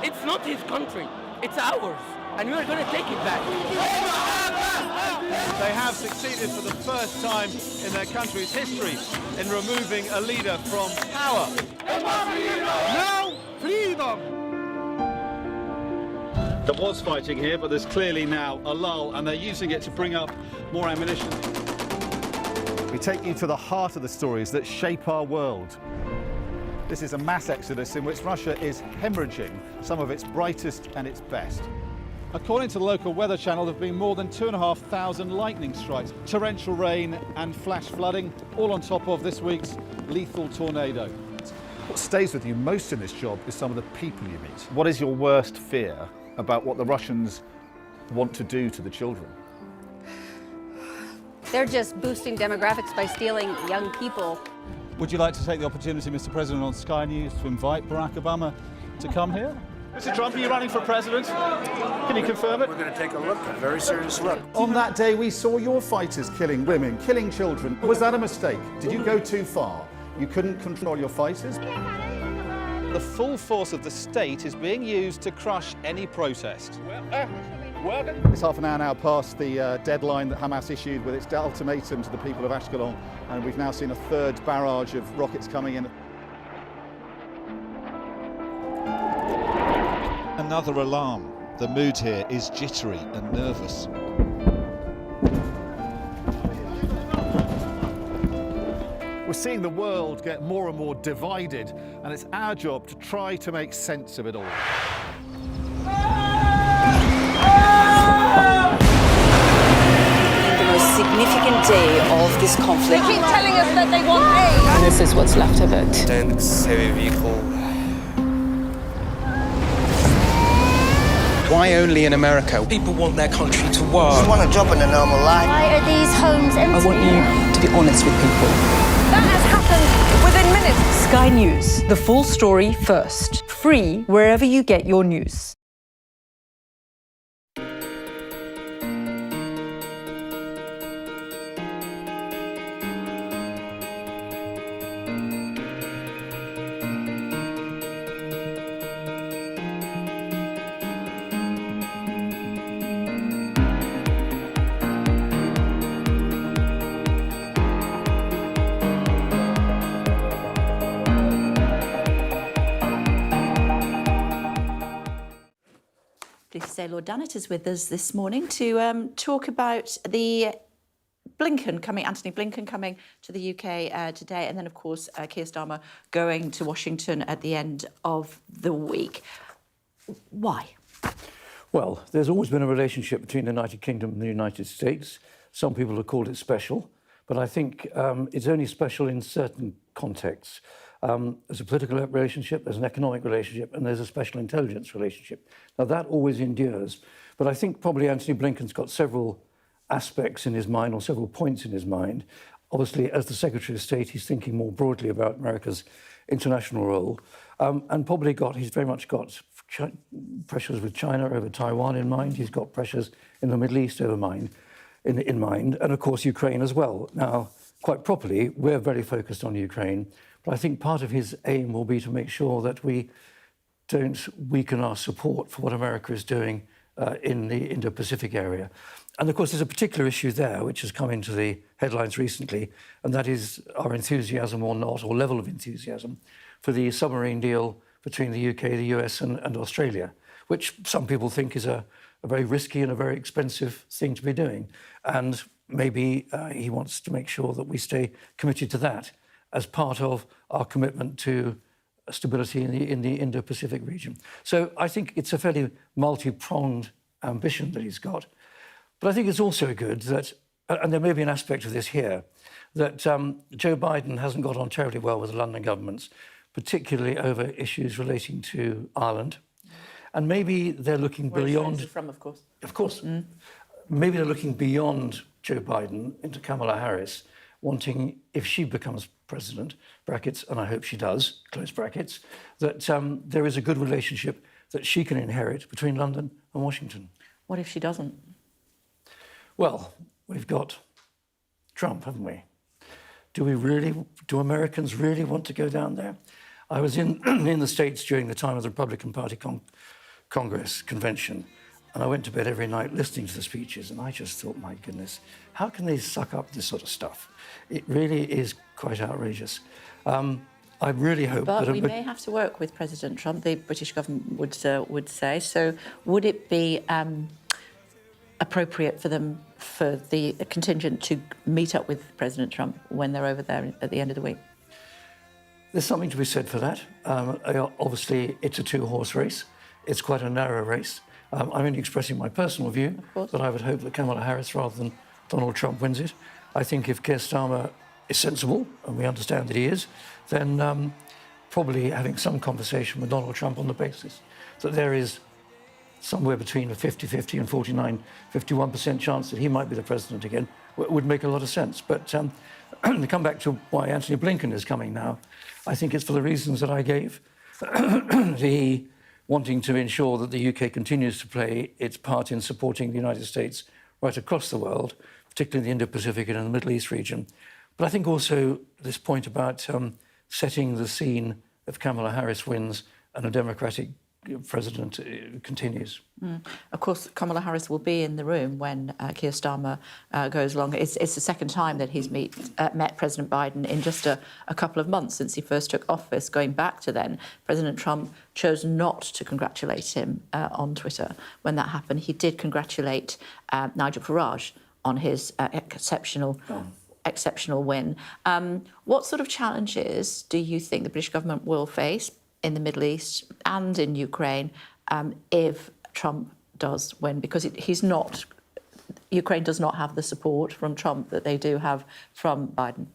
It's not his country, it's ours, and we're going to take it back. They have succeeded for the first time in their country's history in removing a leader from power. Now, freedom! There was fighting here, but there's clearly now a lull, and they're using it to bring up more ammunition. We take you to the heart of the stories that shape our world. This is a mass exodus in which Russia is hemorrhaging some of its brightest and its best. According to the local weather channel, there have been more than 2,500 lightning strikes, torrential rain and flash flooding, all on top of this week's lethal tornado. What stays with you most in this job is some of the people you meet. What is your worst fear about what the Russians want to do to the children? They're just boosting demographics by stealing young people. Would you like to take the opportunity, Mr. President, on Sky News to invite Barack Obama to come here? Mr. Trump, are you running for president? Can you confirm it? We're going to take a look, a very serious look. On that day, we saw your fighters killing women, killing children. Was that a mistake? Did you go too far? You couldn't control your fighters? The full force of the state is being used to crush any protest. It's half an hour now past the deadline that Hamas issued with its ultimatum to the people of Ashkelon, and we've now seen a third barrage of rockets coming in. Another alarm. The mood here is jittery and nervous. We're seeing the world get more and more divided, and it's our job to try to make sense of it all. The most significant day of this conflict. They keep telling us that they want aid. And this is what's left of it. Tanks, heavy vehicle. Why only in America? People want their country to work. Just want to jump in a normal life. Why are these homes empty? I want you to be honest with people. That has happened within minutes. Sky News, the full story first. Free wherever you get your news. Pleased to say Lord Dannatt is with us this morning to talk about the Anthony Blinken coming to the UK today, and then, of course, Keir Starmer going to Washington at the end of the week. Why? Well, there's always been a relationship between the United Kingdom and the United States. Some people have called it special, but I think it's only special in certain contexts. There's a political relationship, there's an economic relationship, and there's a special intelligence relationship. Now, that always endures. But I think probably Anthony Blinken's got several aspects in his mind, or several points in his mind. Obviously, as the Secretary of State, he's thinking more broadly about America's international role, and probably he's very much got pressures with China over Taiwan in mind. He's got pressures in the Middle East over mind. in mind, and of course Ukraine as well. Now, quite properly, we're very focused on Ukraine, but I think part of his aim will be to make sure that we don't weaken our support for what America is doing in the Indo-Pacific area. And of course, there's a particular issue there which has come into the headlines recently, and that is our enthusiasm or not, or level of enthusiasm, for the submarine deal between the UK, the US and Australia, which some people think is a very risky and a very expensive thing to be doing. And maybe he wants to make sure that we stay committed to that as part of our commitment to stability in the Indo-Pacific region. So I think it's a fairly multi-pronged ambition that he's got. But I think it's also good that, and there may be an aspect of this here, that Joe Biden hasn't got on terribly well with the London governments, particularly over issues relating to Ireland. And maybe they're looking beyond... Where from, of course. Of course. Maybe they're looking beyond Joe Biden into Kamala Harris, wanting, if she becomes president, brackets, and I hope she does, close brackets, that there is a good relationship that she can inherit between London and Washington. What if she doesn't? Well, we've got Trump, haven't we? Do Americans really want to go down there? I was in the States during the time of the Republican Party Congress convention, and I went to bed every night listening to the speeches, and I just thought, my goodness, how can they suck up this sort of stuff? It really is quite outrageous. I really hope but that... we may have to work with President Trump, the British government would say. So would it be appropriate for the contingent to meet up with President Trump when they're over there at the end of the week? There's something to be said for that. Obviously, it's a two-horse race. It's quite a narrow race. I'm only expressing my personal view, but I would hope that Kamala Harris rather than Donald Trump wins it. I think if Keir Starmer is sensible, and we understand that he is, then probably having some conversation with Donald Trump on the basis that there is somewhere between a 50-50 and 49-51% chance that he might be the president again would make a lot of sense. But to come back to why Anthony Blinken is coming now, I think it's for the reasons that I gave. The wanting to ensure that the UK continues to play its part in supporting the United States right across the world, particularly in the Indo-Pacific and in the Middle East region. But I think also this point about setting the scene if Kamala Harris wins and a Democratic president continues. Of course, Kamala Harris will be in the room when Keir Starmer goes along. It's the second time that he's met President Biden in just a couple of months since he first took office. Going back to then, President Trump chose not to congratulate him on Twitter when that happened. He did congratulate Nigel Farage on his exceptional win. What sort of challenges do you think the British government will face in the Middle East and in Ukraine if Trump does win? Because Ukraine does not have the support from Trump that they do have from Biden.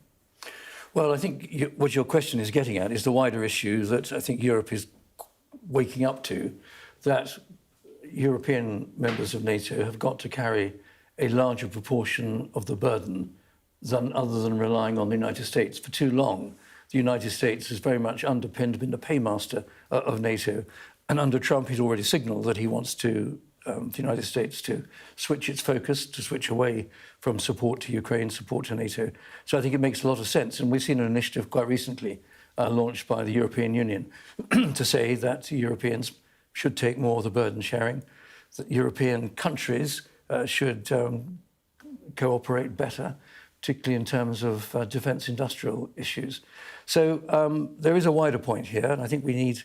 Well, I think what your question is getting at is the wider issue that I think Europe is waking up to, that European members of NATO have got to carry a larger proportion of the burden other than relying on the United States. For too long, the United States has very much underpinned, been the paymaster of NATO. And under Trump, he's already signalled that he wants the United States to switch its focus, to switch away from support to Ukraine, support to NATO. So I think it makes a lot of sense. And we've seen an initiative quite recently launched by the European Union to say that Europeans should take more of the burden sharing, that European countries should cooperate better, particularly in terms of defence industrial issues. So there is a wider point here, and I think we need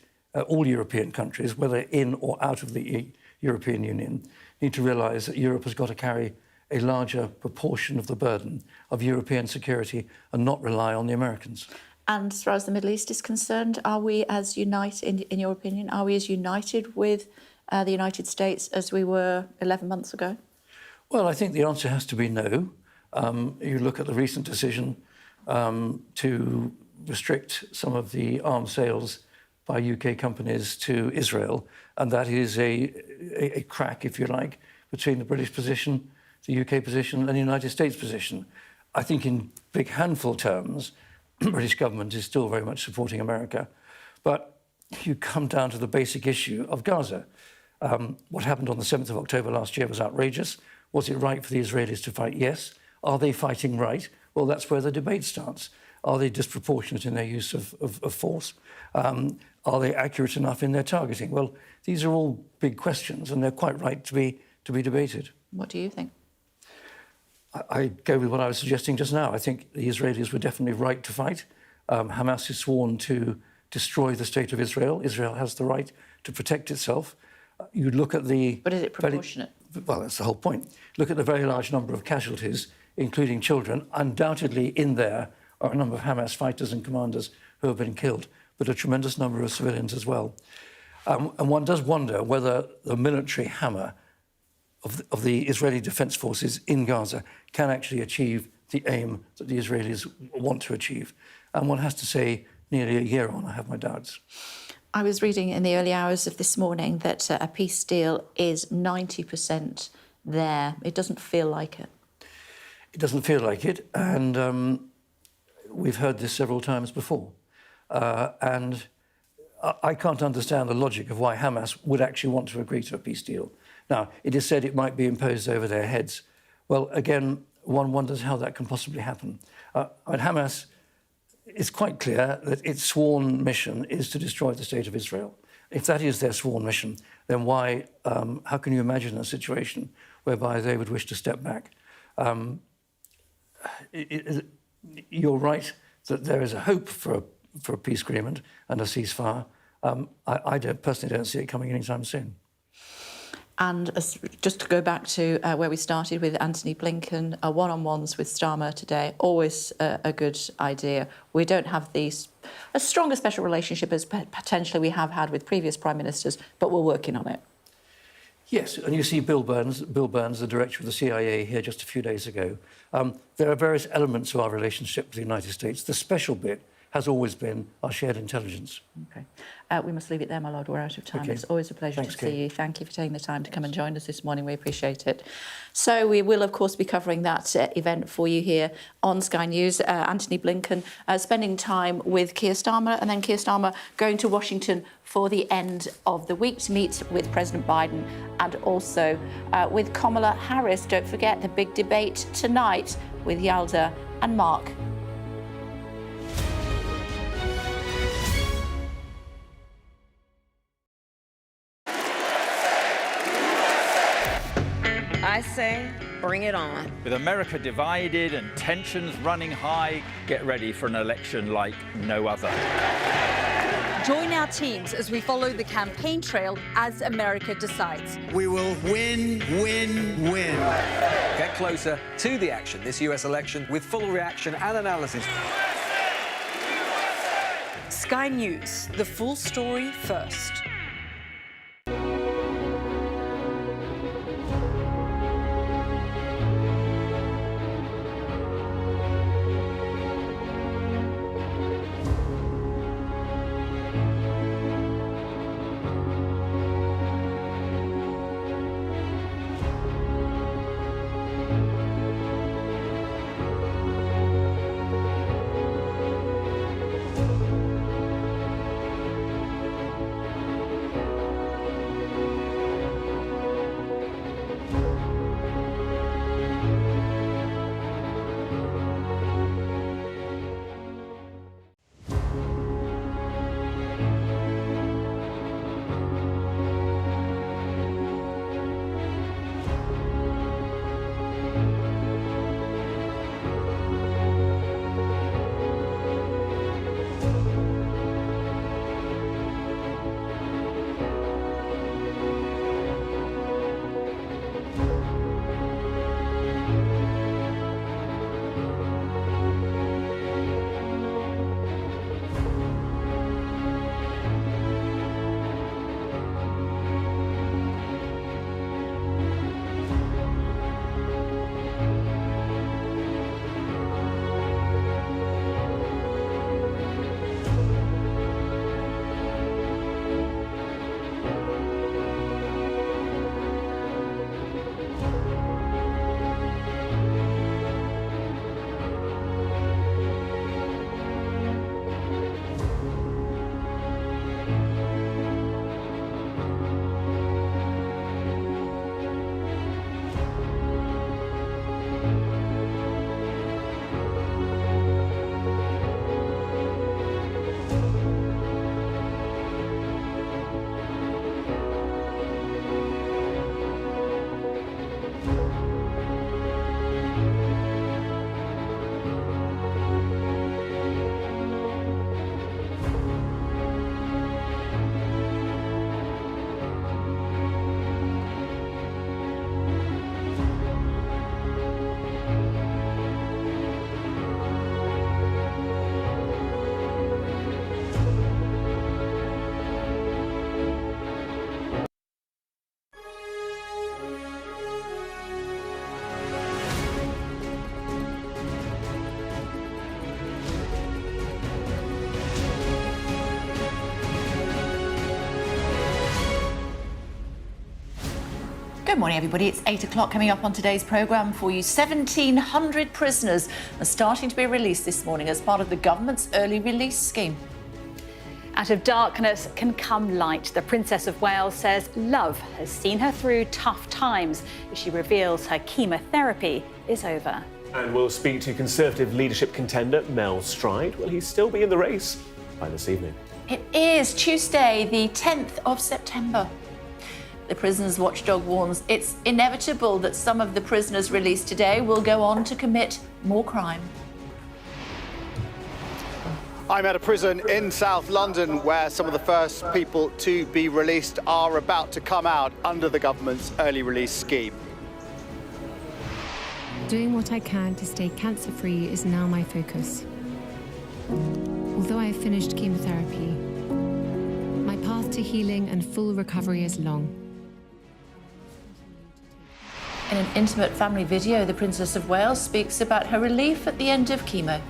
all European countries, whether in or out of the European Union, need to realise that Europe has got to carry a larger proportion of the burden of European security and not rely on the Americans. And as far as the Middle East is concerned, are we as united, in your opinion, are we as united with the United States as we were 11 months ago? Well, I think the answer has to be no. You look at the recent decision to restrict some of the arms sales by UK companies to Israel, and that is a crack, if you like, between the British position, the UK position and the United States position. I think in big handful terms, the British government is still very much supporting America. But you come down to the basic issue of Gaza. What happened on the 7th of October last year was outrageous. Was it right for the Israelis to fight? Yes. Are they fighting right? Well, that's where the debate starts. Are they disproportionate in their use of force? Are they accurate enough in their targeting? Well, these are all big questions, and they're quite right to be debated. What do you think? I go with what I was suggesting just now. I think the Israelis were definitely right to fight. Hamas is sworn to destroy the state of Israel. Israel has the right to protect itself. You look at the... But is it proportionate? Well, that's the whole point. Look at the very large number of casualties, including children. Undoubtedly in there are a number of Hamas fighters and commanders who have been killed, but a tremendous number of civilians as well. And one does wonder whether the military hammer of the Israeli Defence Forces in Gaza can actually achieve the aim that the Israelis want to achieve. And one has to say, nearly a year on, I have my doubts. I was reading in the early hours of this morning that a peace deal is 90% there. It doesn't feel like it. It doesn't feel like it, and we've heard this several times before. And I can't understand the logic of why Hamas would actually want to agree to a peace deal. Now, it is said it might be imposed over their heads. Well, again, one wonders how that can possibly happen. And Hamas, it's quite clear that its sworn mission is to destroy the state of Israel. If that is their sworn mission, then why, how can you imagine a situation whereby they would wish to step back? You're right that there is a hope for a peace agreement and a ceasefire. I personally don't see it coming anytime soon. And just to go back to where we started with Anthony Blinken, one-on-ones with Starmer today, always a good idea. We don't have as strong a special relationship as potentially we have had with previous prime ministers, but we're working on it. Yes, and you see Bill Burns, the director of the CIA, here just a few days ago. There are various elements of our relationship with the United States. The special bit has always been our shared intelligence. OK. We must leave it there, my lord. We're out of time. Okay. It's always a pleasure Thanks, to see Kate. you. Thank you for taking the time to come and join us this morning. We appreciate it. So we will, of course, be covering that event for you here on Sky News. Anthony Blinken spending time with Keir Starmer, and then Keir Starmer going to Washington for the end of the week to meet with President Biden and also with Kamala Harris. Don't forget the big debate tonight with Yalda and Mark. I say, bring it on. With America divided and tensions running high, get ready for an election like no other. Join our teams as we follow the campaign trail as America decides. We will win, win, win. Get closer to the action this US election with full reaction and analysis. Sky News, the full story first. Good morning, everybody. It's 8 o'clock. Coming up on today's programme for you, 1,700 prisoners are starting to be released this morning as part of the government's early release scheme. Out of darkness can come light. The Princess of Wales says love has seen her through tough times as she reveals her chemotherapy is over. And we'll speak to Conservative leadership contender Mel Stride. Will he still be in the race by this evening? It is Tuesday, the 10th of September. The prisoners' watchdog warns it's inevitable that some of the prisoners released today will go on to commit more crime. I'm at a prison in South London where some of the first people to be released are about to come out under the government's early release scheme. Doing what I can to stay cancer-free is now my focus. Although I have finished chemotherapy, my path to healing and full recovery is long. In an intimate family video, the Princess of Wales speaks about her relief at the end of chemo.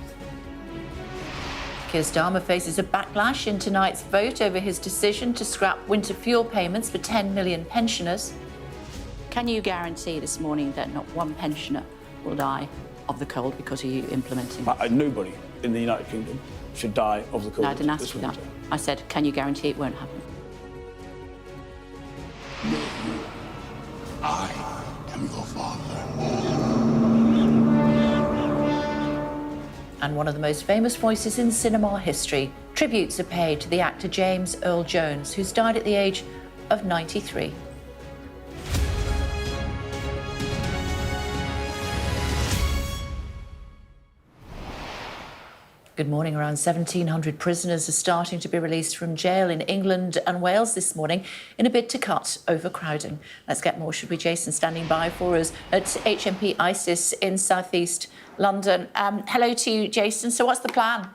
Keir Starmer faces a backlash in tonight's vote over his decision to scrap winter fuel payments for 10 million pensioners. Can you guarantee this morning that not one pensioner will die of the cold because of you implementing it? Nobody in the United Kingdom should die of the cold. No, I didn't ask you that. I said, can you guarantee it won't happen? I am your father. And one of the most famous voices in cinema history. Tributes are paid to the actor James Earl Jones, who's died at the age of 93. Good morning. Around 1,700 prisoners are starting to be released from jail in England and Wales this morning in a bid to cut overcrowding. Let's get more, should we? Jason standing by for us at HMP ISIS in South East London. Hello to you, Jason. So what's the plan?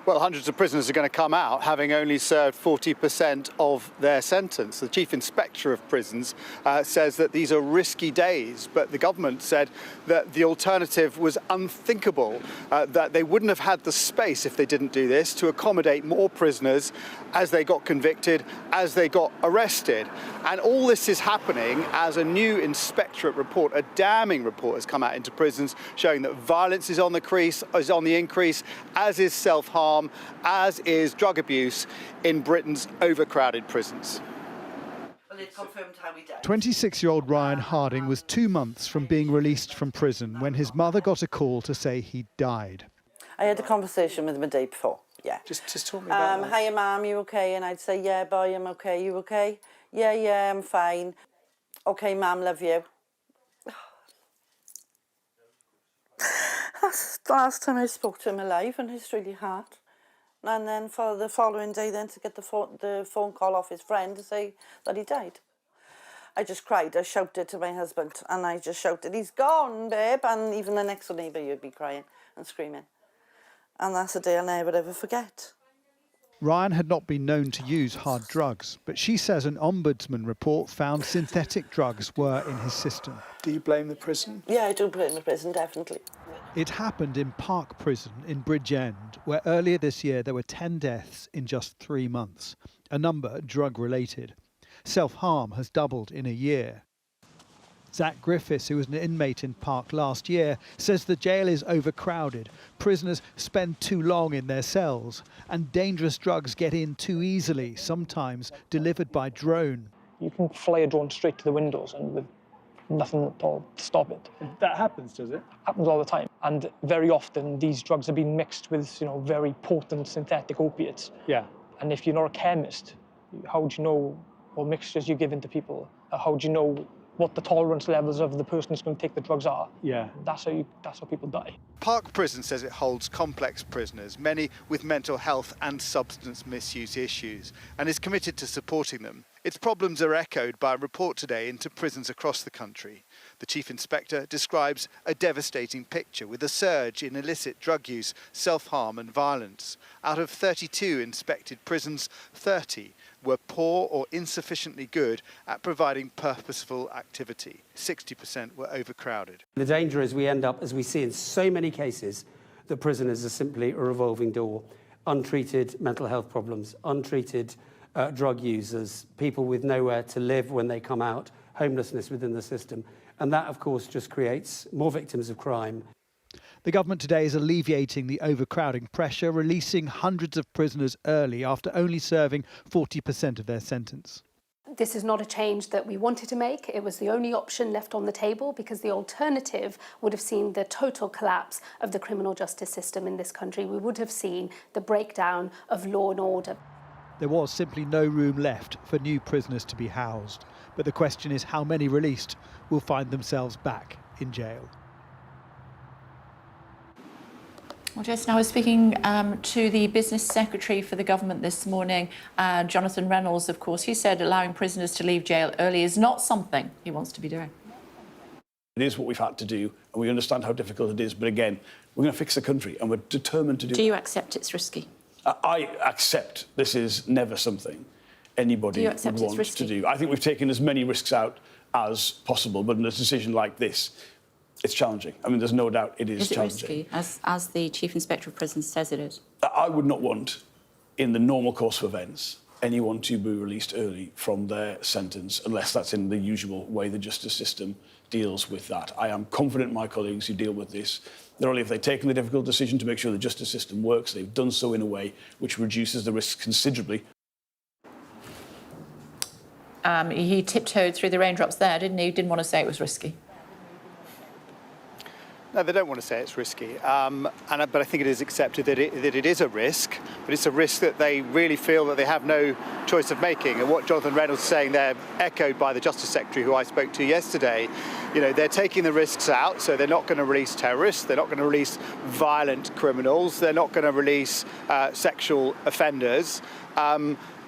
Well, hundreds of prisoners are going to come out having only served 40% of their sentence. The Chief Inspector of Prisons says that these are risky days, but the government said that the alternative was unthinkable, that they wouldn't have had the space if they didn't do this to accommodate more prisoners as they got convicted, as they got arrested. And all this is happening as a new inspectorate report, a damning report, has come out into prisons showing that violence is on the increase, as is self-harm, as is drug abuse in Britain's overcrowded prisons. 26-year-old Ryan Harding was 2 months from being released from prison when his mother got a call to say he died. I had a conversation with him a day before, yeah. Just talk me about that. Hiya, Mum, you okay? And I'd say, yeah, boy, I'm okay. You okay? Yeah, I'm fine. Okay, Mum, love you. That's the last time I spoke to him alive, and it's really hard. And then for the following day then to get the phone call off his friend to say that he died. I just cried. I shouted to my husband, and I just shouted, he's gone, babe. And even the next door neighbour, you'd be crying and screaming. And that's a day I'll never ever forget. Ryan had not been known to use hard drugs, but she says an ombudsman report found synthetic drugs were in his system. Do you blame the prison? Yeah, I do blame the prison, definitely. It happened in Park Prison in Bridgend, where earlier this year there were 10 deaths in just 3 months, a number drug-related. Self-harm has doubled in a year. Zach Griffiths, who was an inmate in Park last year, says the jail is overcrowded. Prisoners spend too long in their cells, and dangerous drugs get in too easily, sometimes delivered by drone. You can fly a drone straight to the windows and with nothing at all to stop it. That happens, does it? Happens all the time. And very often these drugs are being mixed with, very potent synthetic opiates. Yeah. And if you're not a chemist, how do you know what mixtures you're giving to people? How do you know what the tolerance levels of the person who's going to take the drugs are? Yeah. That's how people die. Park Prison says it holds complex prisoners, many with mental health and substance misuse issues, and is committed to supporting them. Its problems are echoed by a report today into prisons across the country. The Chief Inspector describes a devastating picture with a surge in illicit drug use, self-harm and violence. Out of 32 inspected prisons, 30 were poor or insufficiently good at providing purposeful activity. 60% were overcrowded. The danger is we end up, as we see in so many cases, that prisoners are simply a revolving door. Untreated mental health problems, untreated drug users, people with nowhere to live when they come out, homelessness within the system. And that, of course, just creates more victims of crime. The government today is alleviating the overcrowding pressure, releasing hundreds of prisoners early after only serving 40% of their sentence. This is not a change that we wanted to make. It was the only option left on the table because the alternative would have seen the total collapse of the criminal justice system in this country. We would have seen the breakdown of law and order. There was simply no room left for new prisoners to be housed. But the question is how many released will find themselves back in jail. Well, Jason, I was speaking to the business secretary for the government this morning, Jonathan Reynolds, of course. He said allowing prisoners to leave jail early is not something he wants to be doing. It is what we've had to do, and we understand how difficult it is. But again, we're going to fix the country, and we're determined to do it. Do you accept it's risky? I accept this is never something anybody would want to do. I think we've taken as many risks out as possible, but in a decision like this, it's challenging. I mean, there's no doubt it is challenging. Risky, as the Chief Inspector of Prisons says it is? I would not want, in the normal course of events, anyone to be released early from their sentence, unless that's in the usual way the justice system deals with that. I am confident my colleagues who deal with this, not only have they taken the difficult decision to make sure the justice system works, they've done so in a way which reduces the risks considerably. He tiptoed through the raindrops there, didn't he? Didn't want to say it was risky. No, they don't want to say it's risky, but I think it is accepted that it is a risk, but it's a risk that they really feel that they have no choice of making. And what Jonathan Reynolds is saying there, echoed by the Justice Secretary who I spoke to yesterday, you know, they're taking the risks out, so they're not going to release terrorists, they're not going to release violent criminals, they're not going to release sexual offenders.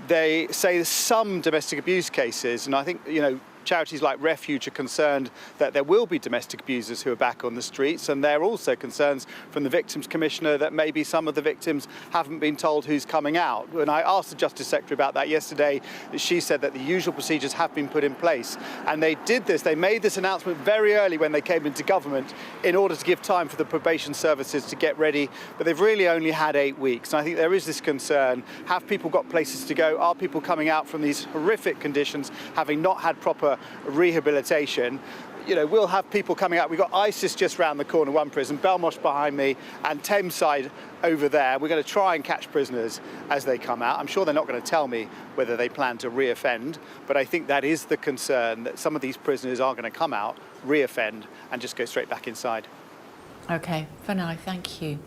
They say there's some domestic abuse cases, and I think, you know, charities like Refuge are concerned that there will be domestic abusers who are back on the streets, and there are also concerns from the Victims Commissioner that maybe some of the victims haven't been told who's coming out. When I asked the Justice Secretary about that yesterday, she said that the usual procedures have been put in place, and they made this announcement very early when they came into government in order to give time for the probation services to get ready, but they've really only had 8 weeks. And I think there is this concern, have people got places to go? Are people coming out from these horrific conditions having not had proper rehabilitation? You know, we'll have people coming out. We've got ISIS just round the corner, one prison, Belmarsh behind me, and Thameside over there. We're going to try and catch prisoners as they come out. I'm sure they're not going to tell me whether they plan to re-offend, but I think that is the concern, that some of these prisoners are going to come out, re-offend, and just go straight back inside. OK, for now, thank you.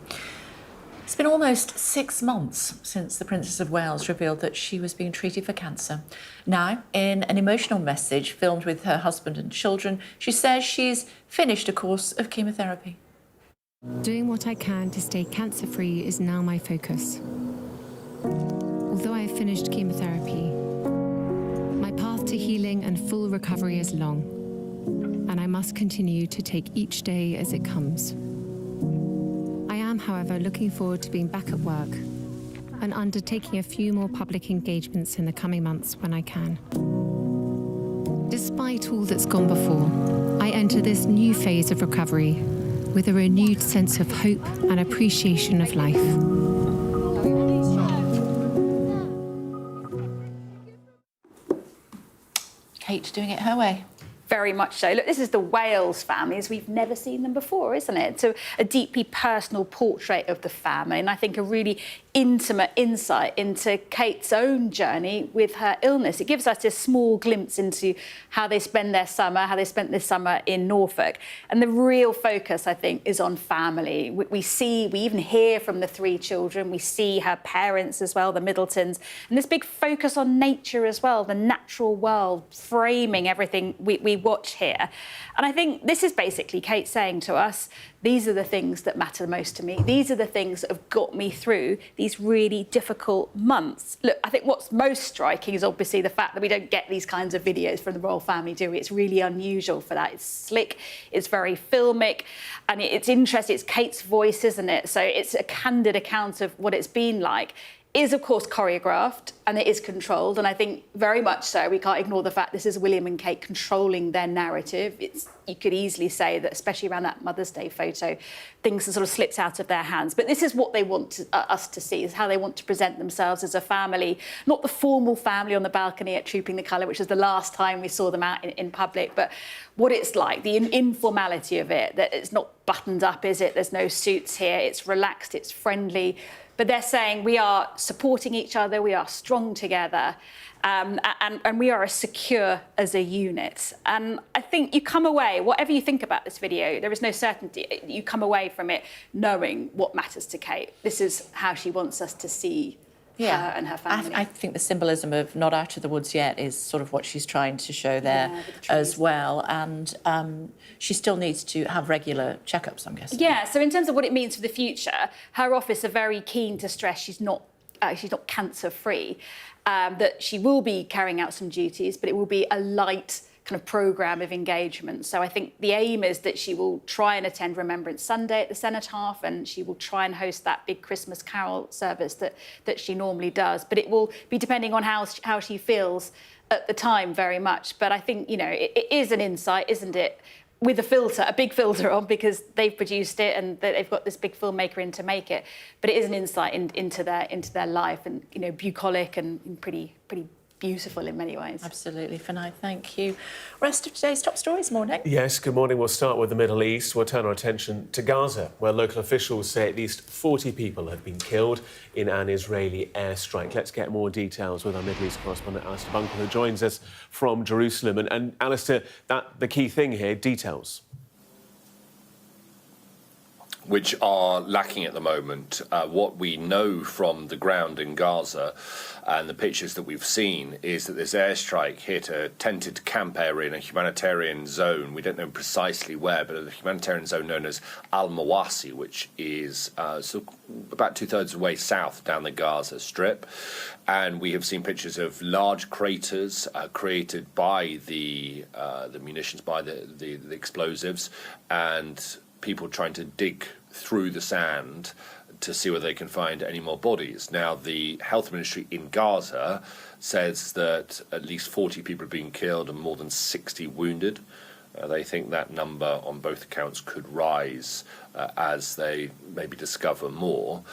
It's been almost 6 months since the Princess of Wales revealed that she was being treated for cancer. Now, in an emotional message filmed with her husband and children, she says she's finished a course of chemotherapy. Doing what I can to stay cancer-free is now my focus. Although I have finished chemotherapy, my path to healing and full recovery is long, and I must continue to take each day as it comes. I am, however, looking forward to being back at work and undertaking a few more public engagements in the coming months when I can. Despite all that's gone before, I enter this new phase of recovery with a renewed sense of hope and appreciation of life. Kate doing it her way. Very much so. Look, this is the Wales family as we've never seen them before, isn't it? So a deeply personal portrait of the family, and I think a really intimate insight into Kate's own journey with her illness. It gives us a small glimpse into how they spend their summer, how they spent this summer in Norfolk. And the real focus, I think, is on family. We even hear from the 3 children, we see her parents as well, the Middletons, and this big focus on nature as well, the natural world, framing everything we watch here. And I think this is basically Kate saying to us, these are the things that matter most to me. These are the things that have got me through these really difficult months. Look, I think what's most striking is obviously the fact that we don't get these kinds of videos from the royal family, do we? It's really unusual for that. It's slick, it's very filmic, and it's interesting. It's Kate's voice, isn't it? So it's a candid account of what it's been like. is, of course, choreographed and it is controlled. And I think very much so. We can't ignore the fact this is William and Kate controlling their narrative. You could easily say that, especially around that Mother's Day photo, things have sort of slipped out of their hands. But this is what they want us to see, is how they want to present themselves as a family, not the formal family on the balcony at Trooping the Colour, which is the last time we saw them out in public, but what it's like, the informality of it, that it's not buttoned up, is it? There's no suits here. It's relaxed, it's friendly. But they're saying we are supporting each other, we are strong together, and we are as secure as a unit. And I think you come away, whatever you think about this video, there is no certainty. You come away from it knowing what matters to Kate. This is how she wants us to see her and her family. I think the symbolism of not out of the woods yet is sort of what she's trying to show there as well. And she still needs to have regular checkups, I'm guessing. Yeah, so in terms of what it means for the future, her office are very keen to stress she's not cancer-free, that she will be carrying out some duties, but it will be a light kind of programme of engagement. So I think the aim is that she will try and attend Remembrance Sunday at the Cenotaph, and she will try and host that big Christmas carol service that she normally does. But it will be depending on how she feels at the time very much. But I think, you know, it is an insight, isn't it? With a big filter on, because they've produced it and they've got this big filmmaker in to make it. But it is an insight into their life, and, you know, bucolic and pretty beautiful in many ways. Absolutely, Fanai, thank you. Rest of today's top stories, morning. Yes, good morning. We'll start with the Middle East. We'll turn our attention to Gaza, where local officials say at least 40 people have been killed in an Israeli airstrike. Let's get more details with our Middle East correspondent, Alistair Bunkle, who joins us from Jerusalem. And Alistair, the key thing here, details. Which are lacking at the moment. What we know from the ground in Gaza and the pictures that we've seen is that this airstrike hit a tented camp area in a humanitarian zone. We don't know precisely where, but a humanitarian zone known as Al-Mawasi, which is about 2/3 of the way south down the Gaza Strip. And we have seen pictures of large craters created by the munitions, by the explosives, and people trying to dig through the sand to see whether they can find any more bodies. Now, the health ministry in Gaza says that at least 40 people have been killed and more than 60 wounded. They think that number on both accounts could rise as they maybe discover more.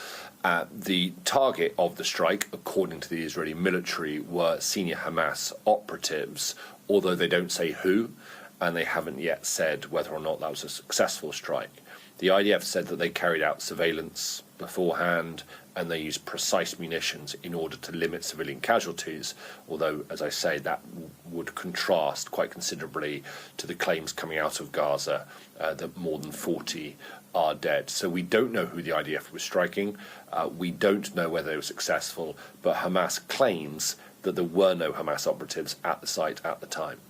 The target of the strike, according to the Israeli military, were senior Hamas operatives, although they don't say who, and they haven't yet said whether or not that was a successful strike. The IDF said that they carried out surveillance beforehand and they used precise munitions in order to limit civilian casualties, although, as I say, that would contrast quite considerably to the claims coming out of Gaza that more than 40 are dead. So we don't know who the IDF was striking. We don't know whether they were successful, but Hamas claims that there were no Hamas operatives at the site at the time.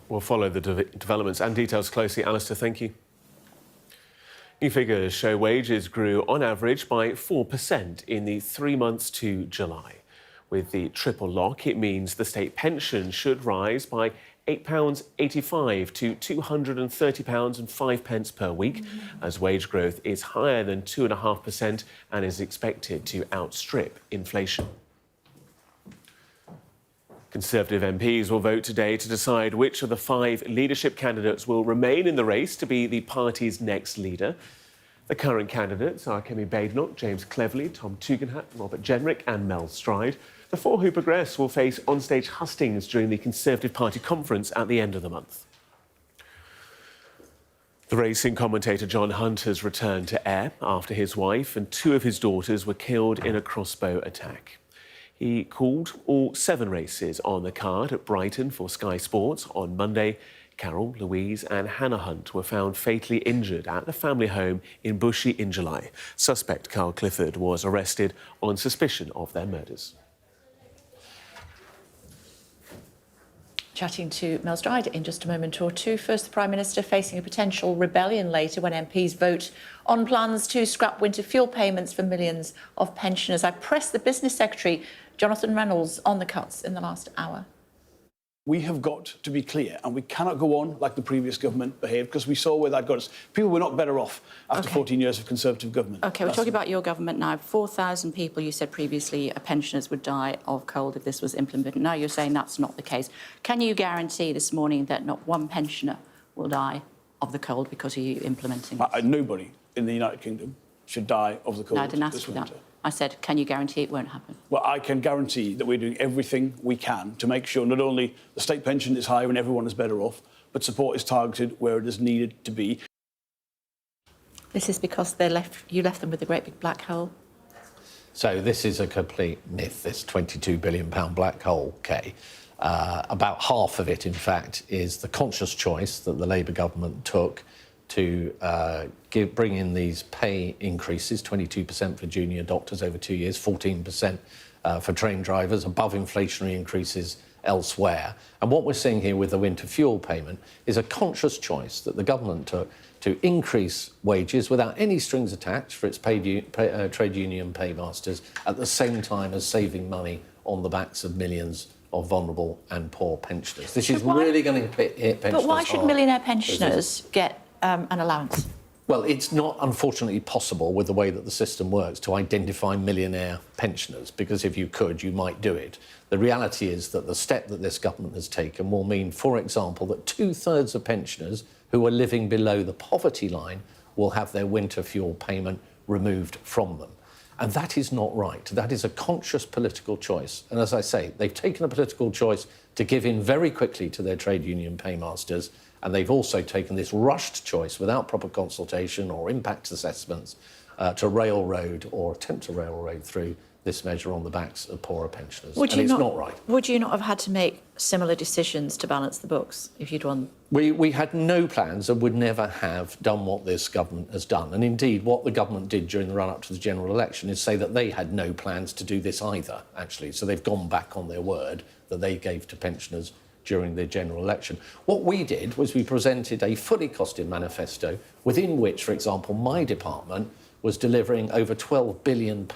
We'll follow the developments and details closely. Alistair, thank you. New figures show wages grew on average by 4% in the 3 months to July. With the triple lock, it means the state pension should rise by £8.85 to £230.05 per week, as wage growth is higher than 2.5% and is expected to outstrip inflation. Conservative MPs will vote today to decide which of the 5 leadership candidates will remain in the race to be the party's next leader. The current candidates are Kemi Badenoch, James Cleverly, Tom Tugendhat, Robert Jenrick and Mel Stride. The 4 who progress will face onstage hustings during the Conservative Party conference at the end of the month. The racing commentator John Hunt has returned to air after his wife and 2 of his daughters were killed in a crossbow attack. He called all 7 races on the card at Brighton for Sky Sports on Monday. Carol, Louise and Hannah Hunt were found fatally injured at the family home in Bushey in July. Suspect Carl Clifford was arrested on suspicion of their murders. Chatting to Mel Stride in just a moment or two. First, the Prime Minister facing a potential rebellion later when MPs vote on plans to scrap winter fuel payments for millions of pensioners. I pressed the Business Secretary, Jonathan Reynolds, on the cuts in the last hour. We have got to be clear, and we cannot go on like the previous government behaved, because we saw where that got us. People were not better off after 14 years of Conservative government. OK, we're talking about your government now. 4,000 people, you said previously, pensioners would die of cold if this was implemented. Now you're saying that's not the case. Can you guarantee this morning that not one pensioner will die of the cold because of you implementing this? Nobody in the United Kingdom should die of the cold. No, I didn't ask you that. I said, can you guarantee it won't happen? Well, I can guarantee that we're doing everything we can to make sure not only the state pension is higher and everyone is better off, but support is targeted where it is needed to be. This is because you left them with a great big black hole? So this is a complete myth, this £22 billion black hole, Kay. About half of it, in fact, is the conscious choice that the Labour government took to bring in these pay increases, 22% for junior doctors over 2 years, 14% for trained drivers, above inflationary increases elsewhere. And what we're seeing here with the winter fuel payment is a conscious choice that the government took to increase wages without any strings attached for its trade union paymasters, at the same time as saving money on the backs of millions of vulnerable and poor pensioners. This is really going to hit pensioners. But why should millionaire pensioners get an allowance? Well, it's not, unfortunately, possible with the way that the system works to identify millionaire pensioners, because if you could, you might do it. The reality is that the step that this government has taken will mean, for example, that 2/3 of pensioners who are living below the poverty line will have their winter fuel payment removed from them. And that is not right. That is a conscious political choice. And as I say, they've taken a political choice to give in very quickly to their trade union paymasters, and they've also taken this rushed choice without proper consultation or impact assessments to railroad or attempt to railroad through this measure on the backs of poorer pensioners. And it's not right. Would you not have had to make similar decisions to balance the books if you'd won? We had no plans and would never have done what this government has done. And indeed, what the government did during the run-up to the general election is say that they had no plans to do this either, actually. So they've gone back on their word that they gave to pensioners during the general election. What we did was we presented a fully costed manifesto within which, for example, my department was delivering over £12 billion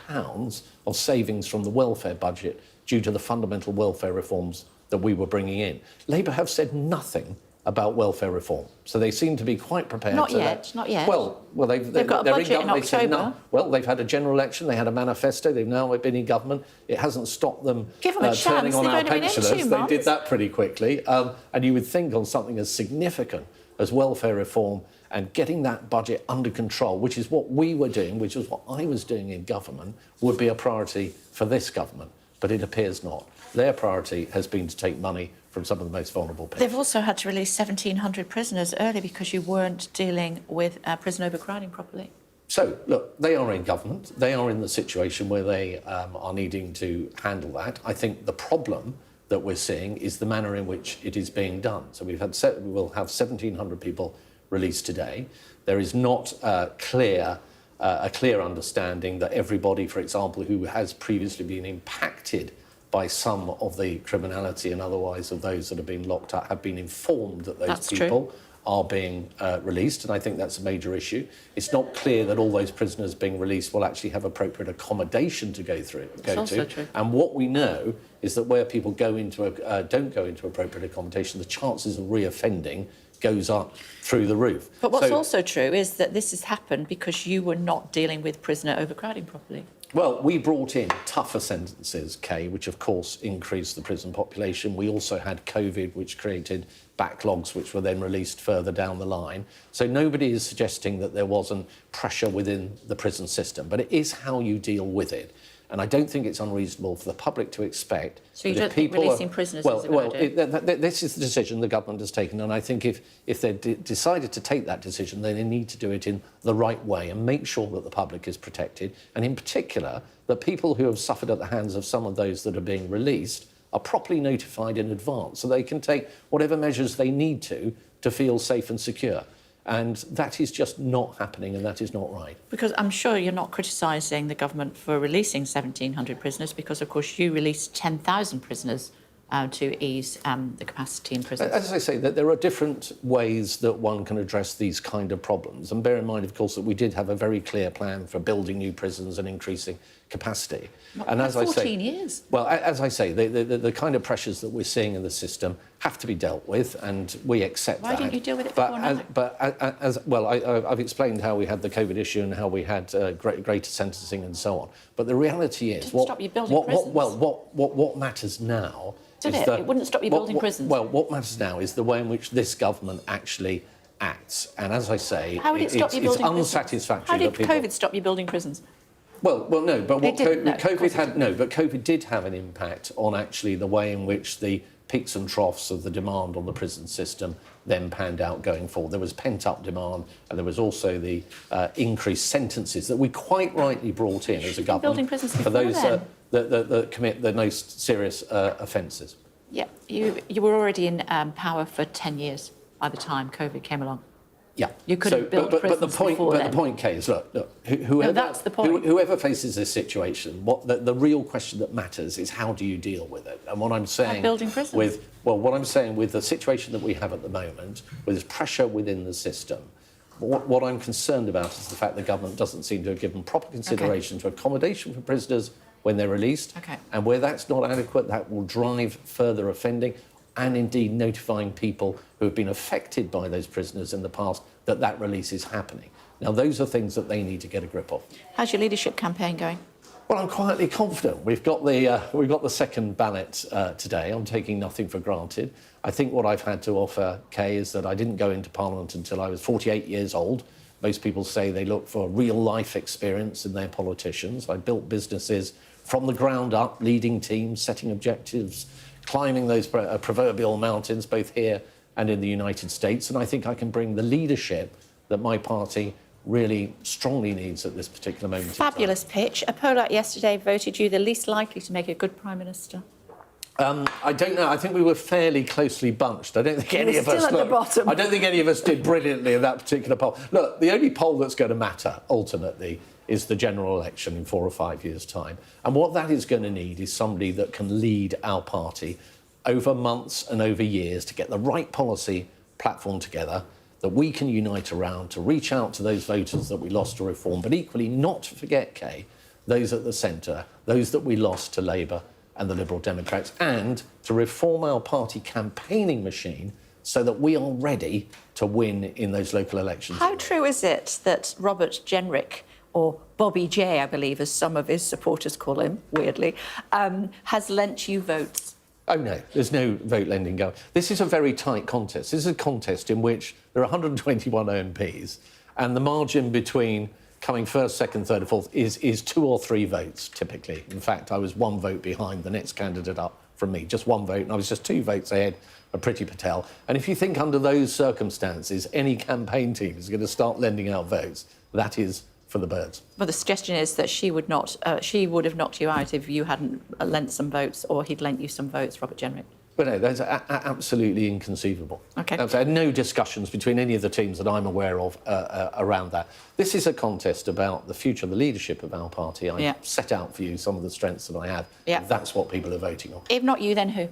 of savings from the welfare budget due to the fundamental welfare reforms that we were bringing in. Labour have said nothing about welfare reform, so they seem to be quite prepared. Not yet. Well, they've got a budget in October. Well, they've had a general election, they had a manifesto, they've now been in government. It hasn't stopped them turning on our pensioners. They did that pretty quickly. And you would think on something as significant as welfare reform and getting that budget under control, which is what we were doing, which is what I was doing in government, would be a priority for this government. But it appears not. Their priority has been to take money from some of the most vulnerable people. They've also had to release 1,700 prisoners early because you weren't dealing with prison overcrowding properly. So, look, they are in government. They are in the situation where they are needing to handle that. I think the problem that we're seeing is the manner in which it is being done. So we will have 1,700 people released today. There is not a clear understanding that everybody, for example, who has previously been impacted by some of the criminality and otherwise of those that have been locked up have been informed that those people are being released, and I think that's a major issue. It's not clear that all those prisoners being released will actually have appropriate accommodation to go to. And what we know is that where people don't go into appropriate accommodation, the chances of reoffending goes up through the roof. But what's also true is that this has happened because you were not dealing with prisoner overcrowding properly. Well, we brought in tougher sentences, Kay, which of course increased the prison population. We also had COVID, which created backlogs, which were then released further down the line. So nobody is suggesting that there wasn't pressure within the prison system, but it is how you deal with it. And I don't think it's unreasonable for the public to expect. So you don't think releasing prisoners is a good idea? This is the decision the government has taken, and I think if they decided to take that decision, then they need to do it in the right way and make sure that the public is protected, and in particular, that people who have suffered at the hands of some of those that are being released are properly notified in advance so they can take whatever measures they need to feel safe and secure. And that is just not happening, and that is not right. Because I'm sure you're not criticising the government for releasing 1,700 prisoners, because, of course, you released 10,000 prisoners to ease the capacity in prisons. As I say, that there are different ways that one can address these kind of problems. And bear in mind, of course, that we did have a very clear plan for building new prisons and increasing capacity. And as 14 years. Well, as I say, the kind of pressures that we're seeing in the system have to be dealt with, and we accept that. Why didn't you deal with it before now? I've explained how we had the COVID issue and how we had greater sentencing and so on. But the reality is, stop you building prisons. what matters now Did is it? that It wouldn't stop you building prisons. Well, what matters now is the way in which this government actually acts. And as I say, How would it stop you building prisons? it's unsatisfactory. How did that people... COVID stop you building prisons? Well, no, but what COVID did have an impact on actually the way in which the peaks and troughs of the demand on the prison system then panned out going forward. There was pent-up demand, and there was also the increased sentences that we quite rightly brought in as a government for those that commit the most serious offences. Yeah, you were already in power for 10 years by the time COVID came along. Yeah, you could have built prisons before then. The point, Kay, is look, whoever, that's the point. Whoever faces this situation, the real question that matters is how do you deal with it? And what I'm saying building prisons. with the situation that we have at the moment, with this pressure within the system, what I'm concerned about is the fact the government doesn't seem to have given proper consideration to accommodation for prisoners when they're released, and where that's not adequate, that will drive further offending. And indeed notifying people who have been affected by those prisoners in the past that release is happening. Now, those are things that they need to get a grip of. How's your leadership campaign going? Well, I'm quietly confident. We've got the second ballot today. I'm taking nothing for granted. I think what I've had to offer, Kay, is that I didn't go into Parliament until I was 48 years old. Most people say they look for real-life experience in their politicians. I built businesses from the ground up, leading teams, setting objectives, climbing those proverbial mountains, both here and in the United States. And I think I can bring the leadership that my party really strongly needs at this particular moment. Fabulous pitch. A poll out yesterday voted you the least likely to make a good Prime Minister. I don't know. I think we were fairly closely bunched. I don't think any of us... Still at the bottom. I don't think any of us did brilliantly in that particular poll. Look, the only poll that's going to matter, ultimately, is the general election in 4 or 5 years' time. And what that is going to need is somebody that can lead our party over months and over years to get the right policy platform together that we can unite around, to reach out to those voters that we lost to Reform, but equally not to forget, Kay, those at the centre, those that we lost to Labour and the Liberal Democrats, and to reform our party campaigning machine so that we are ready to win in those local elections. How true is it that Robert Jenrick, or Bobby J, I believe, as some of his supporters call him, weirdly, has lent you votes? Oh, no, there's no vote lending going. This is a very tight contest. This is a contest in which there are 121 MPs, and the margin between coming first, second, third and fourth is 2 or 3 votes, typically. In fact, I was 1 vote behind the next candidate up from me, just 1 vote, and I was just 2 votes ahead of Priti Patel. And if you think under those circumstances, any campaign team is going to start lending out votes, that is for the birds. Well, the suggestion is that she would have knocked you out if you hadn't lent some votes, or he'd lent you some votes, Robert Jenrick. But no, that's absolutely inconceivable. OK. I've had no discussions between any of the teams that I'm aware of around that. This is a contest about the future, the leadership of our party. I set out for you some of the strengths that I have. Yeah. That's what people are voting on. If not you, then who?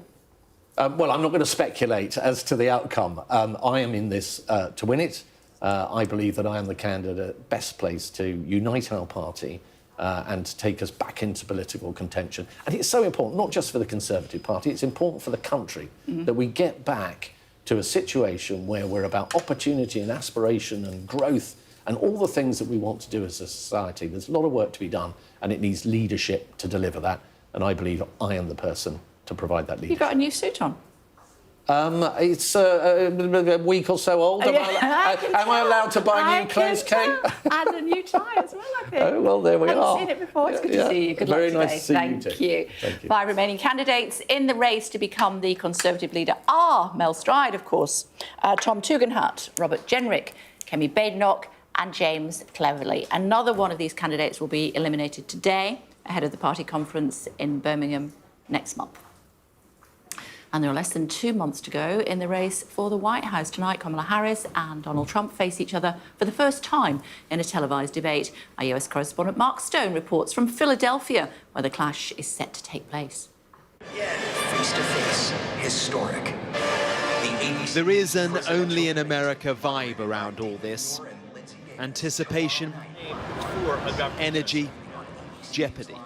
Well, I'm not going to speculate as to the outcome. I am in this to win it. I believe that I am the candidate best placed to unite our party and to take us back into political contention. And it's so important, not just for the Conservative Party, it's important for the country that we get back to a situation where we're about opportunity and aspiration and growth and all the things that we want to do as a society. There's a lot of work to be done, and it needs leadership to deliver that. And I believe I am the person to provide that leadership. You've got a new suit on. It's a week or so old. Am I allowed to buy new clothes, Kate? And a new tie as well, I think. Oh, well, there we I are. haven't seen it before. It's good to see you. Good luck Very today. nice to see you too. Thank you. 5 remaining candidates in the race to become the Conservative leader are Mel Stride, of course, Tom Tugendhat, Robert Jenrick, Kemi Badenoch and James Cleverly. Another one of these candidates will be eliminated today ahead of the party conference in Birmingham next month. And there are less than 2 months to go in the race for the White House. Tonight, Kamala Harris and Donald Trump face each other for the first time in a televised debate. Our US correspondent Mark Stone reports from Philadelphia, where the clash is set to take place. Face-to-face, historic. There is an only in America vibe around all this. Anticipation, energy, jeopardy.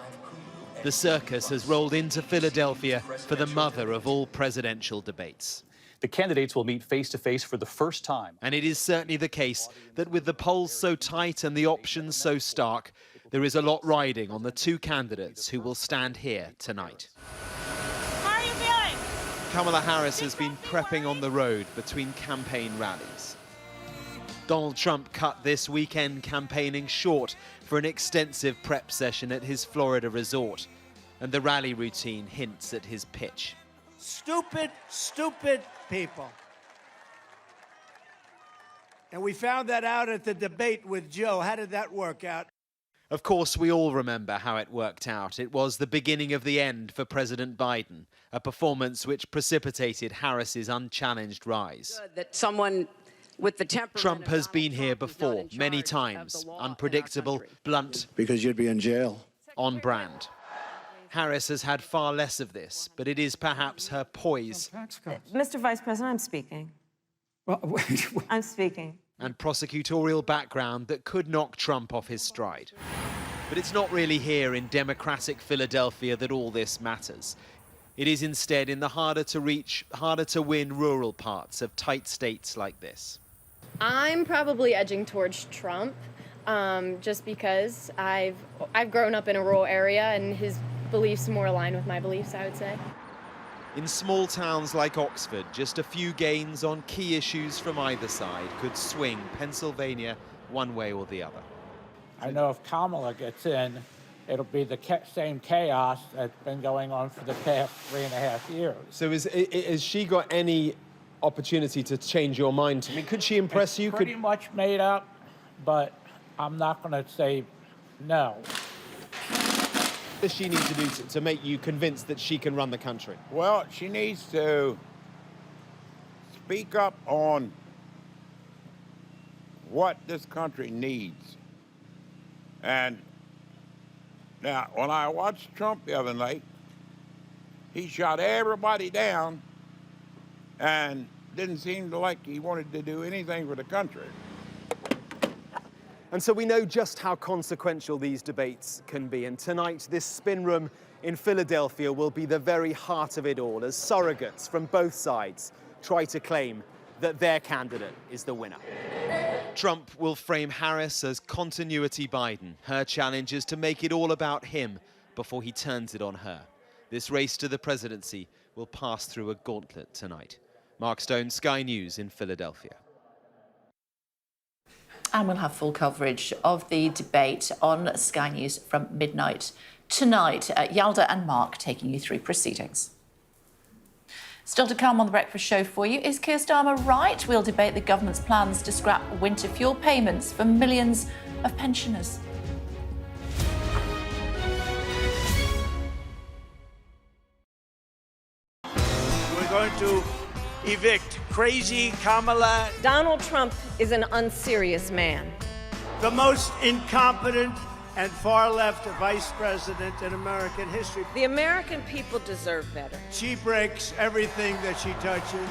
The circus has rolled into Philadelphia for the mother of all presidential debates. The candidates will meet face-to-face for the first time. And it is certainly the case that with the polls so tight and the options so stark, there is a lot riding on the two candidates who will stand here tonight. How are you feeling? Kamala Harris has been prepping on the road between campaign rallies. Donald Trump cut this weekend campaigning short for an extensive prep session at his Florida resort, and the rally routine hints at his pitch. Stupid, stupid people. And we found that out at the debate with Joe. How did that work out? Of course, we all remember how it worked out. It was the beginning of the end for President Biden, a performance which precipitated Harris's unchallenged rise. That someone with the temperament Trump has been here before, many times. Unpredictable, blunt. Because you'd be in jail. On brand. Harris has had far less of this, but it is perhaps her poise. Mr. Vice President, I'm speaking. I'm speaking. And prosecutorial background that could knock Trump off his stride. But it's not really here in democratic Philadelphia that all this matters. It is instead in the harder to reach, harder to win rural parts of tight states like this. I'm probably edging towards Trump, just because I've grown up in a rural area and his beliefs more align with my beliefs, I would say. In small towns like Oxford, just a few gains on key issues from either side could swing Pennsylvania one way or the other. I know if Kamala gets in, it'll be the same chaos that's been going on for the past 3.5 years. So has she got any opportunity to change your mind? I mean, could she impress you? Pretty much made up, but I'm not going to say no. What does she need to do to make you convinced that she can run the country? Well, she needs to speak up on what this country needs. And now, when I watched Trump the other night, he shot everybody down and didn't seem like he wanted to do anything for the country. And so we know just how consequential these debates can be. And tonight, this spin room in Philadelphia will be the very heart of it all, as surrogates from both sides try to claim that their candidate is the winner. Trump will frame Harris as continuity Biden. Her challenge is to make it all about him before he turns it on her. This race to the presidency will pass through a gauntlet tonight. Mark Stone, Sky News in Philadelphia. And we'll have full coverage of the debate on Sky News from midnight tonight. Yalda and Mark taking you through proceedings. Still to come on The Breakfast Show for you, is Keir Starmer right? We'll debate the government's plans to scrap winter fuel payments for millions of pensioners. We're going to evict crazy Kamala. Donald Trump is an unserious man. The most incompetent and far-left vice president in American history. The American people deserve better. She breaks everything that she touches.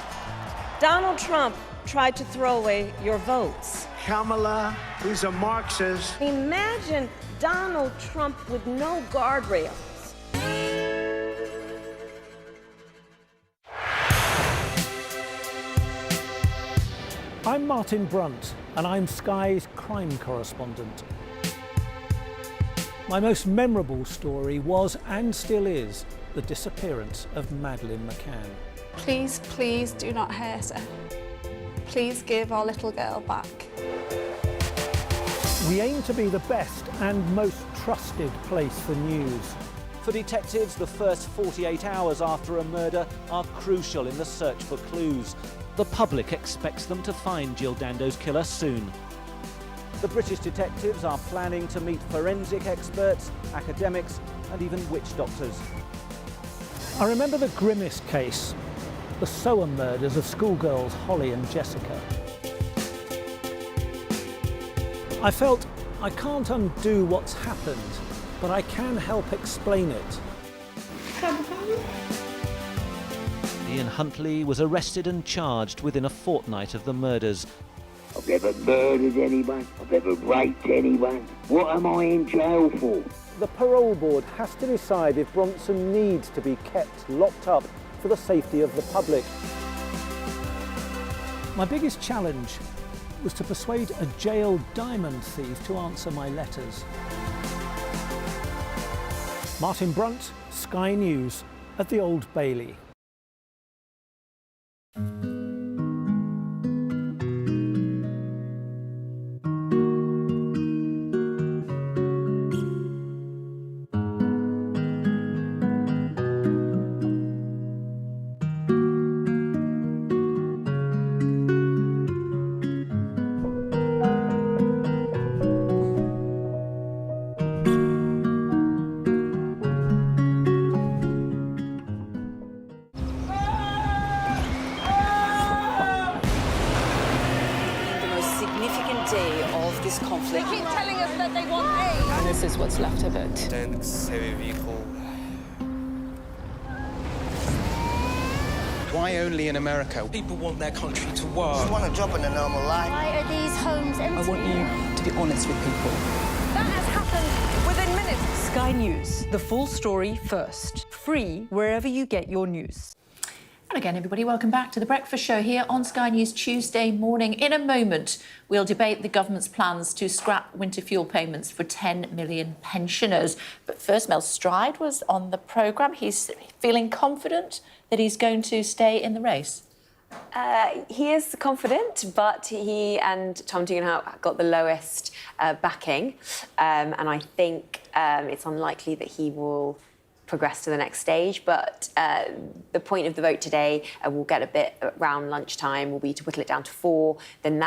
Donald Trump tried to throw away your votes. Kamala, who's a Marxist. Imagine Donald Trump with no guardrails. I'm Martin Brunt, and I'm Sky's crime correspondent. My most memorable story was, and still is, the disappearance of Madeleine McCann. Please, please do not hurt her. Please give our little girl back. We aim to be the best and most trusted place for news. For detectives, the first 48 hours after a murder are crucial in the search for clues. The public expects them to find Jill Dando's killer soon. The British detectives are planning to meet forensic experts, academics, and even witch doctors. I remember the grimmest case, the Soham murders of schoolgirls Holly and Jessica. I felt I can't undo what's happened, but I can help explain it. Ian Huntley was arrested and charged within a fortnight of the murders. I've never murdered anyone. I've never raped anyone. What am I in jail for? The parole board has to decide if Bronson needs to be kept locked up for the safety of the public. My biggest challenge was to persuade a jailed diamond thief to answer my letters. Martin Brunt, Sky News, at the Old Bailey. They keep telling us that they want aid. And this is what's left of it. Heavy vehicle. Why only in America? People want their country to work. Just want a job in a normal life. Why are these homes empty? I want you to be honest with people. That has happened within minutes. Sky News, the full story first. Free wherever you get your news. And again, everybody, welcome back to The Breakfast Show here on Sky News Tuesday morning. In a moment, we'll debate the government's plans to scrap winter fuel payments for 10 million pensioners. But first, Mel Stride was on the programme. He's feeling confident that he's going to stay in the race. He is confident, but he and Tom Tugendhat got the lowest backing. And I think it's unlikely that he will progress to the next stage, but the point of the vote today, we'll get a bit around lunchtime, will be to whittle it down to 4, then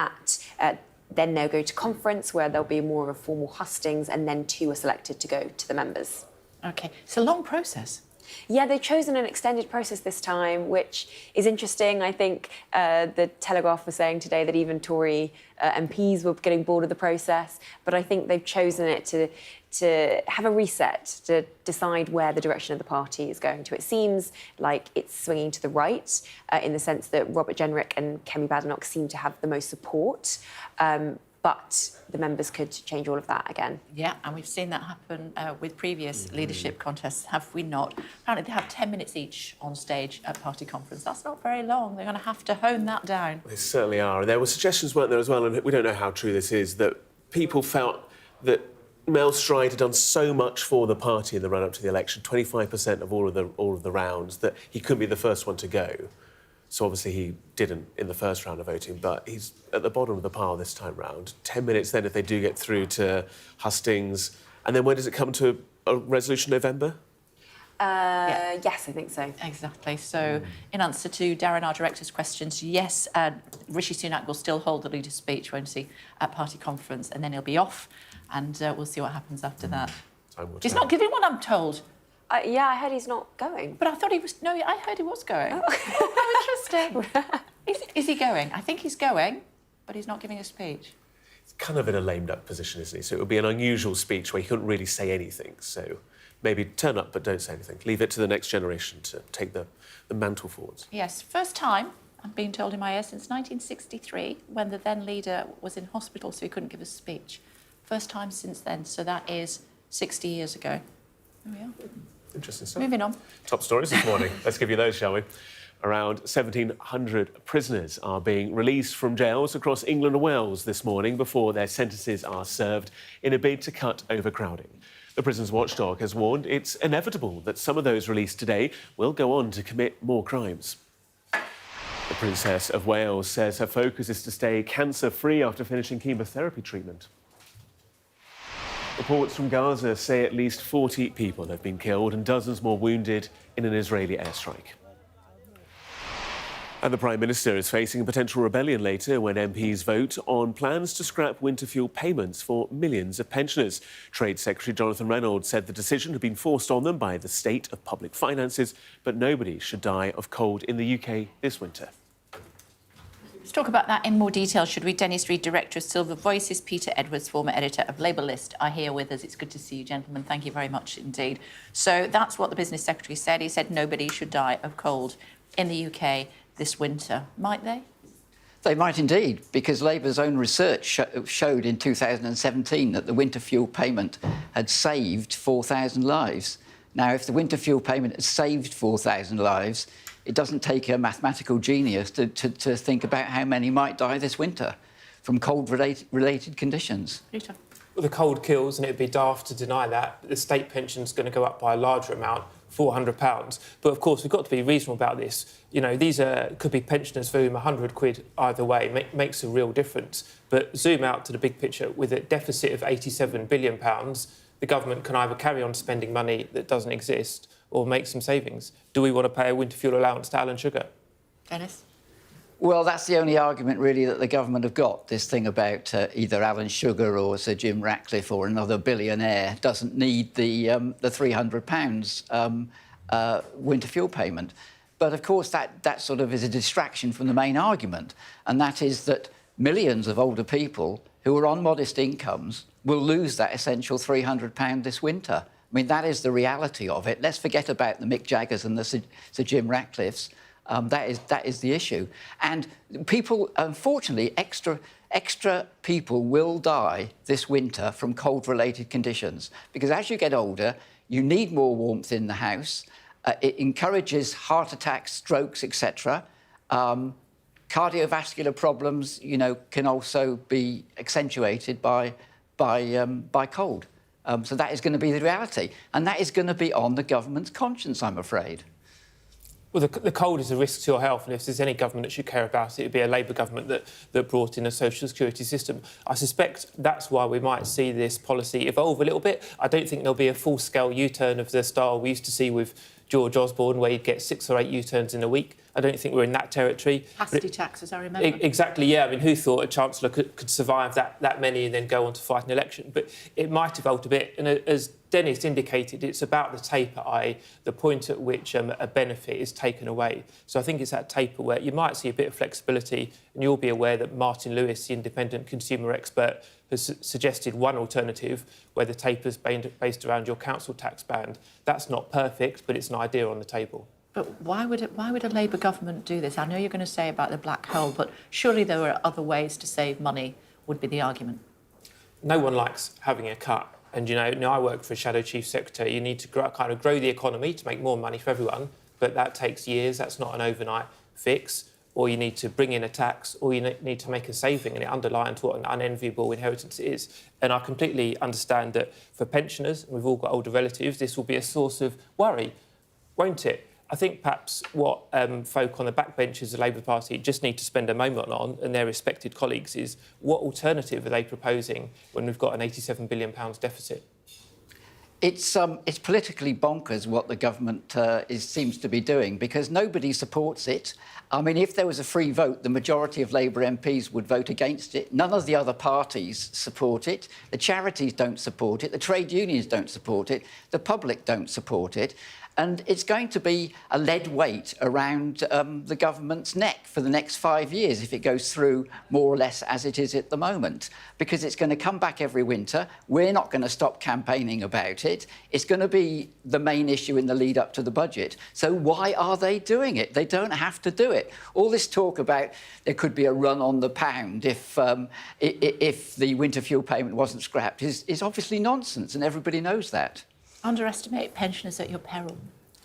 they'll go to conference where there'll be more of a formal hustings, and then 2 are selected to go to the members. OK, it's a long process. Yeah, they've chosen an extended process this time, which is interesting. I think the Telegraph was saying today that even Tory MPs were getting bored of the process, but I think they've chosen it to have a reset, to decide where the direction of the party is going to. It seems like it's swinging to the right in the sense that Robert Jenrick and Kemi Badenoch seem to have the most support, but the members could change all of that again. Yeah, and we've seen that happen with previous leadership contests, have we not? Apparently they have 10 minutes each on stage at party conference. That's not very long. They're going to have to hone that down. They certainly are. There were suggestions, weren't there, as well, and we don't know how true this is, that people felt that Mel Stride had done so much for the party in the run-up to the election, 25% of all of the rounds, that he couldn't be the first one to go. So obviously he didn't in the first round of voting, but he's at the bottom of the pile this time round. 10 minutes then if they do get through to hustings. And then when does it come to a resolution, November? Yes, I think so. Exactly. So in answer to Darren, our director's questions, yes, Rishi Sunak will still hold the leader's speech, won't he, at party conference, and then he'll be off, and we'll see what happens after that. He's not giving one, I'm told. Yeah, I heard he's not going. But I thought he was... No, I heard he was going. Oh, interesting. Is he going? I think he's going, but he's not giving a speech. He's kind of in a lame-duck position, isn't he? So it would be an unusual speech where he couldn't really say anything. So maybe turn up but don't say anything. Leave it to the next generation to take the mantle forwards. Yes, first time, I've been told in my ear, since 1963, when the then leader was in hospital, so he couldn't give a speech. First time since then, so that is 60 years ago. There we are. Interesting stuff. Moving on. Top stories this morning. Let's give you those, shall we? Around 1,700 prisoners are being released from jails across England and Wales this morning before their sentences are served in a bid to cut overcrowding. The prison's watchdog has warned it's inevitable that some of those released today will go on to commit more crimes. The Princess of Wales says her focus is to stay cancer-free after finishing chemotherapy treatment. Reports from Gaza say at least 40 people have been killed and dozens more wounded in an Israeli airstrike. And the Prime Minister is facing a potential rebellion later when MPs vote on plans to scrap winter fuel payments for millions of pensioners. Trade Secretary Jonathan Reynolds said the decision had been forced on them by the state of public finances, but nobody should die of cold in the UK this winter. Let's talk about that in more detail, should we? Dennis Reid, Director of Silver Voices, Peter Edwards, former editor of Labour List, are here with us. It's good to see you, gentlemen. Thank you very much indeed. So that's what the Business Secretary said. He said nobody should die of cold in the UK this winter. Might they? They might indeed, because Labour's own research showed in 2017 that the winter fuel payment had saved 4,000 lives. Now, if the winter fuel payment has saved 4,000 lives, it doesn't take a mathematical genius to think about how many might die this winter from cold-related conditions. Rita. Well, the cold kills, and it'd be daft to deny that. The state pension's going to go up by a larger amount, £400. But, of course, we've got to be reasonable about this. You know, these could be pensioners for whom £100 either way makes a real difference. But zoom out to the big picture. With a deficit of £87 billion, the government can either carry on spending money that doesn't exist or make some savings. Do we want to pay a winter fuel allowance to Alan Sugar? Dennis? Well, that's the only argument, really, that the government have got, this thing about either Alan Sugar or Sir Jim Ratcliffe or another billionaire doesn't need the £300 winter fuel payment. But, of course, that sort of is a distraction from the main argument, and that is that millions of older people who are on modest incomes will lose that essential £300 this winter. I mean, that is the reality of it. Let's forget about the Mick Jaggers and the Sir Jim Ratcliffes. That is the issue. And people, unfortunately, extra people will die this winter from cold-related conditions, because as you get older, you need more warmth in the house. It encourages heart attacks, strokes, etc. Cardiovascular problems, you know, can also be accentuated by cold. So that is going to be the reality, and that is going to be on the government's conscience, I'm afraid. Well, the cold is a risk to your health, and if there's any government that should care about it, it would be a Labour government that brought in a social security system. I suspect that's why we might see this policy evolve a little bit. I don't think there'll be a full-scale U-turn of the style we used to see with George Osborne, where you'd get 6 or 8 U-turns in a week. I don't think we're in that territory. Pasty taxes, I remember. Exactly, yeah. I mean, who thought a chancellor could survive that many and then go on to fight an election? But it might evolve a bit. And as Dennis indicated, it's about the taper, i.e. the point at which a benefit is taken away. So I think it's that taper where you might see a bit of flexibility, and you'll be aware that Martin Lewis, the independent consumer expert, has suggested one alternative where the taper's based around your council tax band. That's not perfect, but it's an idea on the table. But why would a Labour government do this? I know you're going to say about the black hole, but surely there are other ways to save money, would be the argument. No one likes having a cut. And, you know, I work for a shadow chief secretary. You need to grow the economy to make more money for everyone, but that takes years. That's not an overnight fix. Or you need to bring in a tax, or you need to make a saving, and it underlines what an unenviable inheritance it is. And I completely understand that for pensioners, and we've all got older relatives, this will be a source of worry, won't it? I think perhaps what folk on the backbenches of the Labour Party just need to spend a moment on, and their respected colleagues, is what alternative are they proposing when we've got an £87 billion deficit? It's politically bonkers what the government seems to be doing, because nobody supports it. I mean, if there was a free vote, the majority of Labour MPs would vote against it. None of the other parties support it. The charities don't support it. The trade unions don't support it. The public don't support it. And it's going to be a lead weight around the government's neck for the next 5 years if it goes through more or less as it is at the moment, because it's going to come back every winter. We're not going to stop campaigning about it. It's going to be the main issue in the lead up to the budget. So why are they doing it? They don't have to do it. All this talk about there could be a run on the pound if the winter fuel payment wasn't scrapped is obviously nonsense, and everybody knows that. Underestimate pensioners at your peril.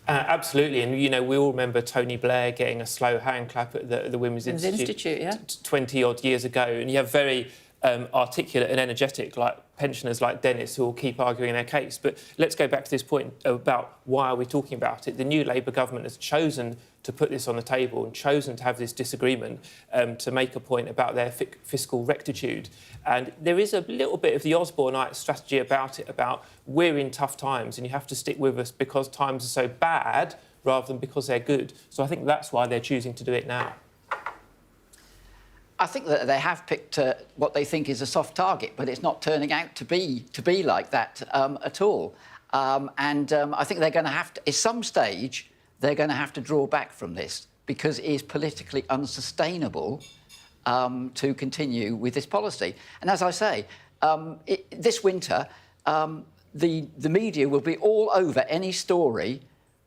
Absolutely, and you know we all remember Tony Blair getting a slow hand clap at the Women's Institute, yeah, 20 odd years ago, and you have very articulate and energetic pensioners like Dennis who will keep arguing their case. But let's go back to this point about why are we talking about it. The new Labour government has chosen to put this on the table and chosen to have this disagreement to make a point about their fiscal rectitude. And there is a little bit of the Osborneite strategy about it, about we're in tough times and you have to stick with us because times are so bad rather than because they're good. So I think that's why they're choosing to do it now. I think that they have picked what they think is a soft target, but it's not turning out to be like that at all. I think they're going to have to, at some stage, they're going to have to draw back from this because it is politically unsustainable to continue with this policy. And as I say, this winter, the media will be all over any story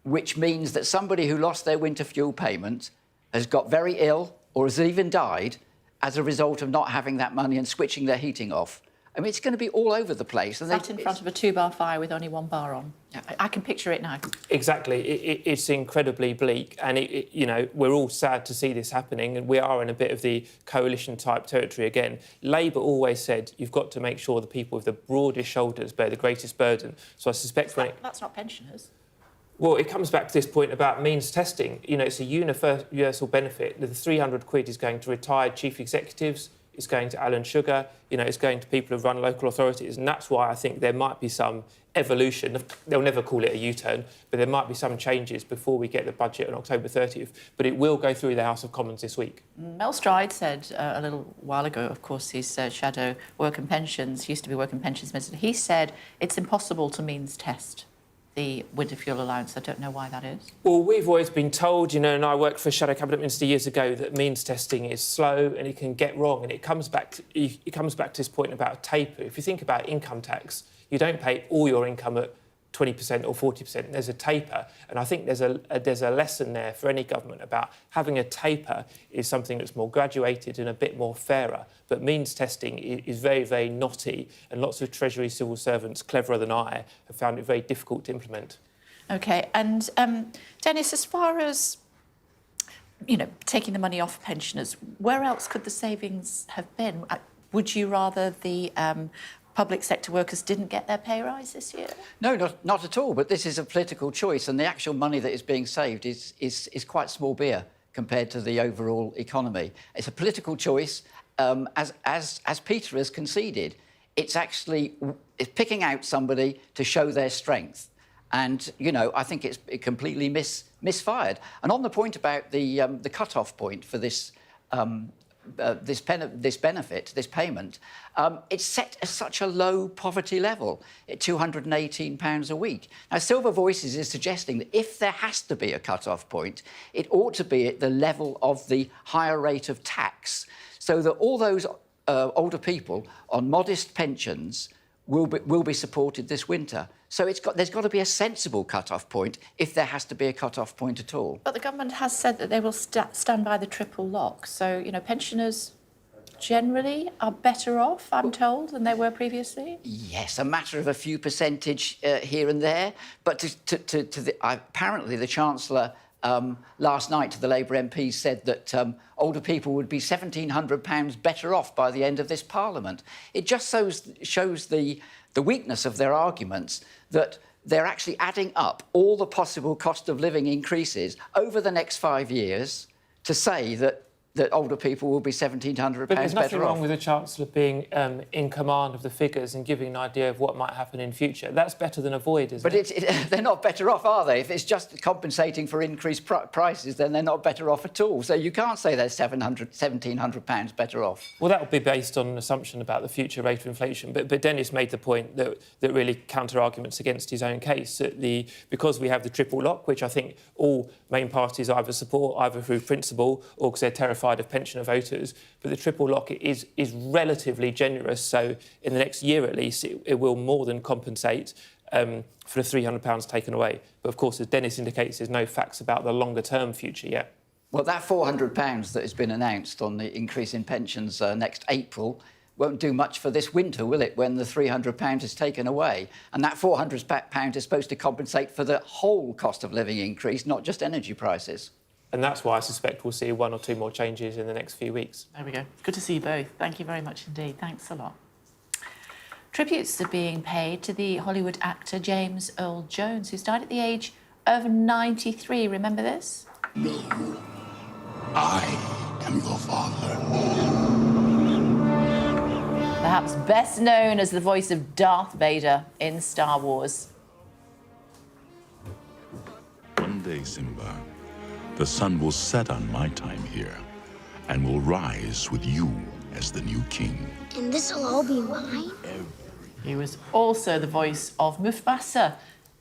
which means that somebody who lost their winter fuel payment has got very ill or has even died as a result of not having that money and switching their heating off. I mean, it's going to be all over the place. And in front of a 2-bar fire with only 1 bar on. I can picture it now. Exactly. It's incredibly bleak, and you know, we're all sad to see this happening, and we are in a bit of the coalition-type territory again. Labour always said you've got to make sure the people with the broadest shoulders bear the greatest burden. So I suspect That's not pensioners. Well, it comes back to this point about means testing. You know, it's a universal benefit. The 300 quid is going to retired chief executives. It's going to Alan Sugar, you know, it's going to people who run local authorities, and that's why I think there might be some evolution. They'll never call it a U-turn, but there might be some changes before we get the budget on October 30th. But it will go through the House of Commons this week. Mel Stride said a little while ago, of course, he's shadow work and pensions, used to be work and pensions minister. He said it's impossible to means test the winter fuel allowance. I don't know why that is. Well, we've always been told, you know, and I worked for a Shadow Cabinet Minister years ago, that means testing is slow and it can get wrong. And it comes back to this point about a taper. If you think about income tax, you don't pay all your income at 20% or 40%. There's a taper. And I think there's a lesson there for any government about having a taper is something that's more graduated and a bit more fairer. But means testing is very, very knotty, and lots of Treasury civil servants, cleverer than I, have found it very difficult to implement. OK, and Dennis, as far as, you know, taking the money off pensioners, where else could the savings have been? Would you rather the public sector workers didn't get their pay rise this year? No, not at all. But this is a political choice, and the actual money that is being saved is quite small beer compared to the overall economy. It's a political choice, as Peter has conceded. It's picking out somebody to show their strength, and you know, I think it's completely misfired. And on the point about the cut-off point for this. This benefit, this payment, it's set at such a low poverty level, at £218 a week. Now, Silver Voices is suggesting that if there has to be a cut-off point, it ought to be at the level of the higher rate of tax, so that all those older people on modest pensions will be supported this winter. So there's got to be a sensible cut-off point if there has to be a cut-off point at all. But the government has said that they will stand by the triple lock. So, you know, pensioners generally are better off, I'm told, than they were previously? Yes, a matter of a few percentage here and there. But apparently the Chancellor last night to the Labour MPs said that older people would be £1,700 better off by the end of this Parliament. It just shows the weakness of their arguments, that they're actually adding up all the possible cost of living increases over the next 5 years to say that older people will be £1,700 better off. But there's nothing wrong with the Chancellor being in command of the figures and giving an idea of what might happen in future. That's better than avoid, isn't it? But they're not better off, are they? If it's just compensating for increased prices, then they're not better off at all. So you can't say they're £1,700 better off. Well, that would be based on an assumption about the future rate of inflation. But Dennis made the point that really counter-arguments against his own case. That because we have the triple lock, which I think all main parties either support, either through principle or because they're terrified of pensioner voters, but the triple lock is relatively generous. So in the next year at least, it will more than compensate for the £300 taken away. But of course, as Dennis indicates, there's no facts about the longer-term future yet. Well, that £400 that has been announced on the increase in pensions next April won't do much for this winter, will it, when the £300 is taken away? And that £400 is supposed to compensate for the whole cost of living increase, not just energy prices. And that's why I suspect we'll see 1 or 2 more changes in the next few weeks. There we go. Good to see you both. Thank you very much indeed. Thanks a lot. Tributes are being paid to the Hollywood actor James Earl Jones, who's died at the age of 93. Remember this? No, I am your father. Perhaps best known as the voice of Darth Vader in Star Wars. One day, Simba, the sun will set on my time here and will rise with you as the new king. And this'll all be mine? He was also the voice of Mufasa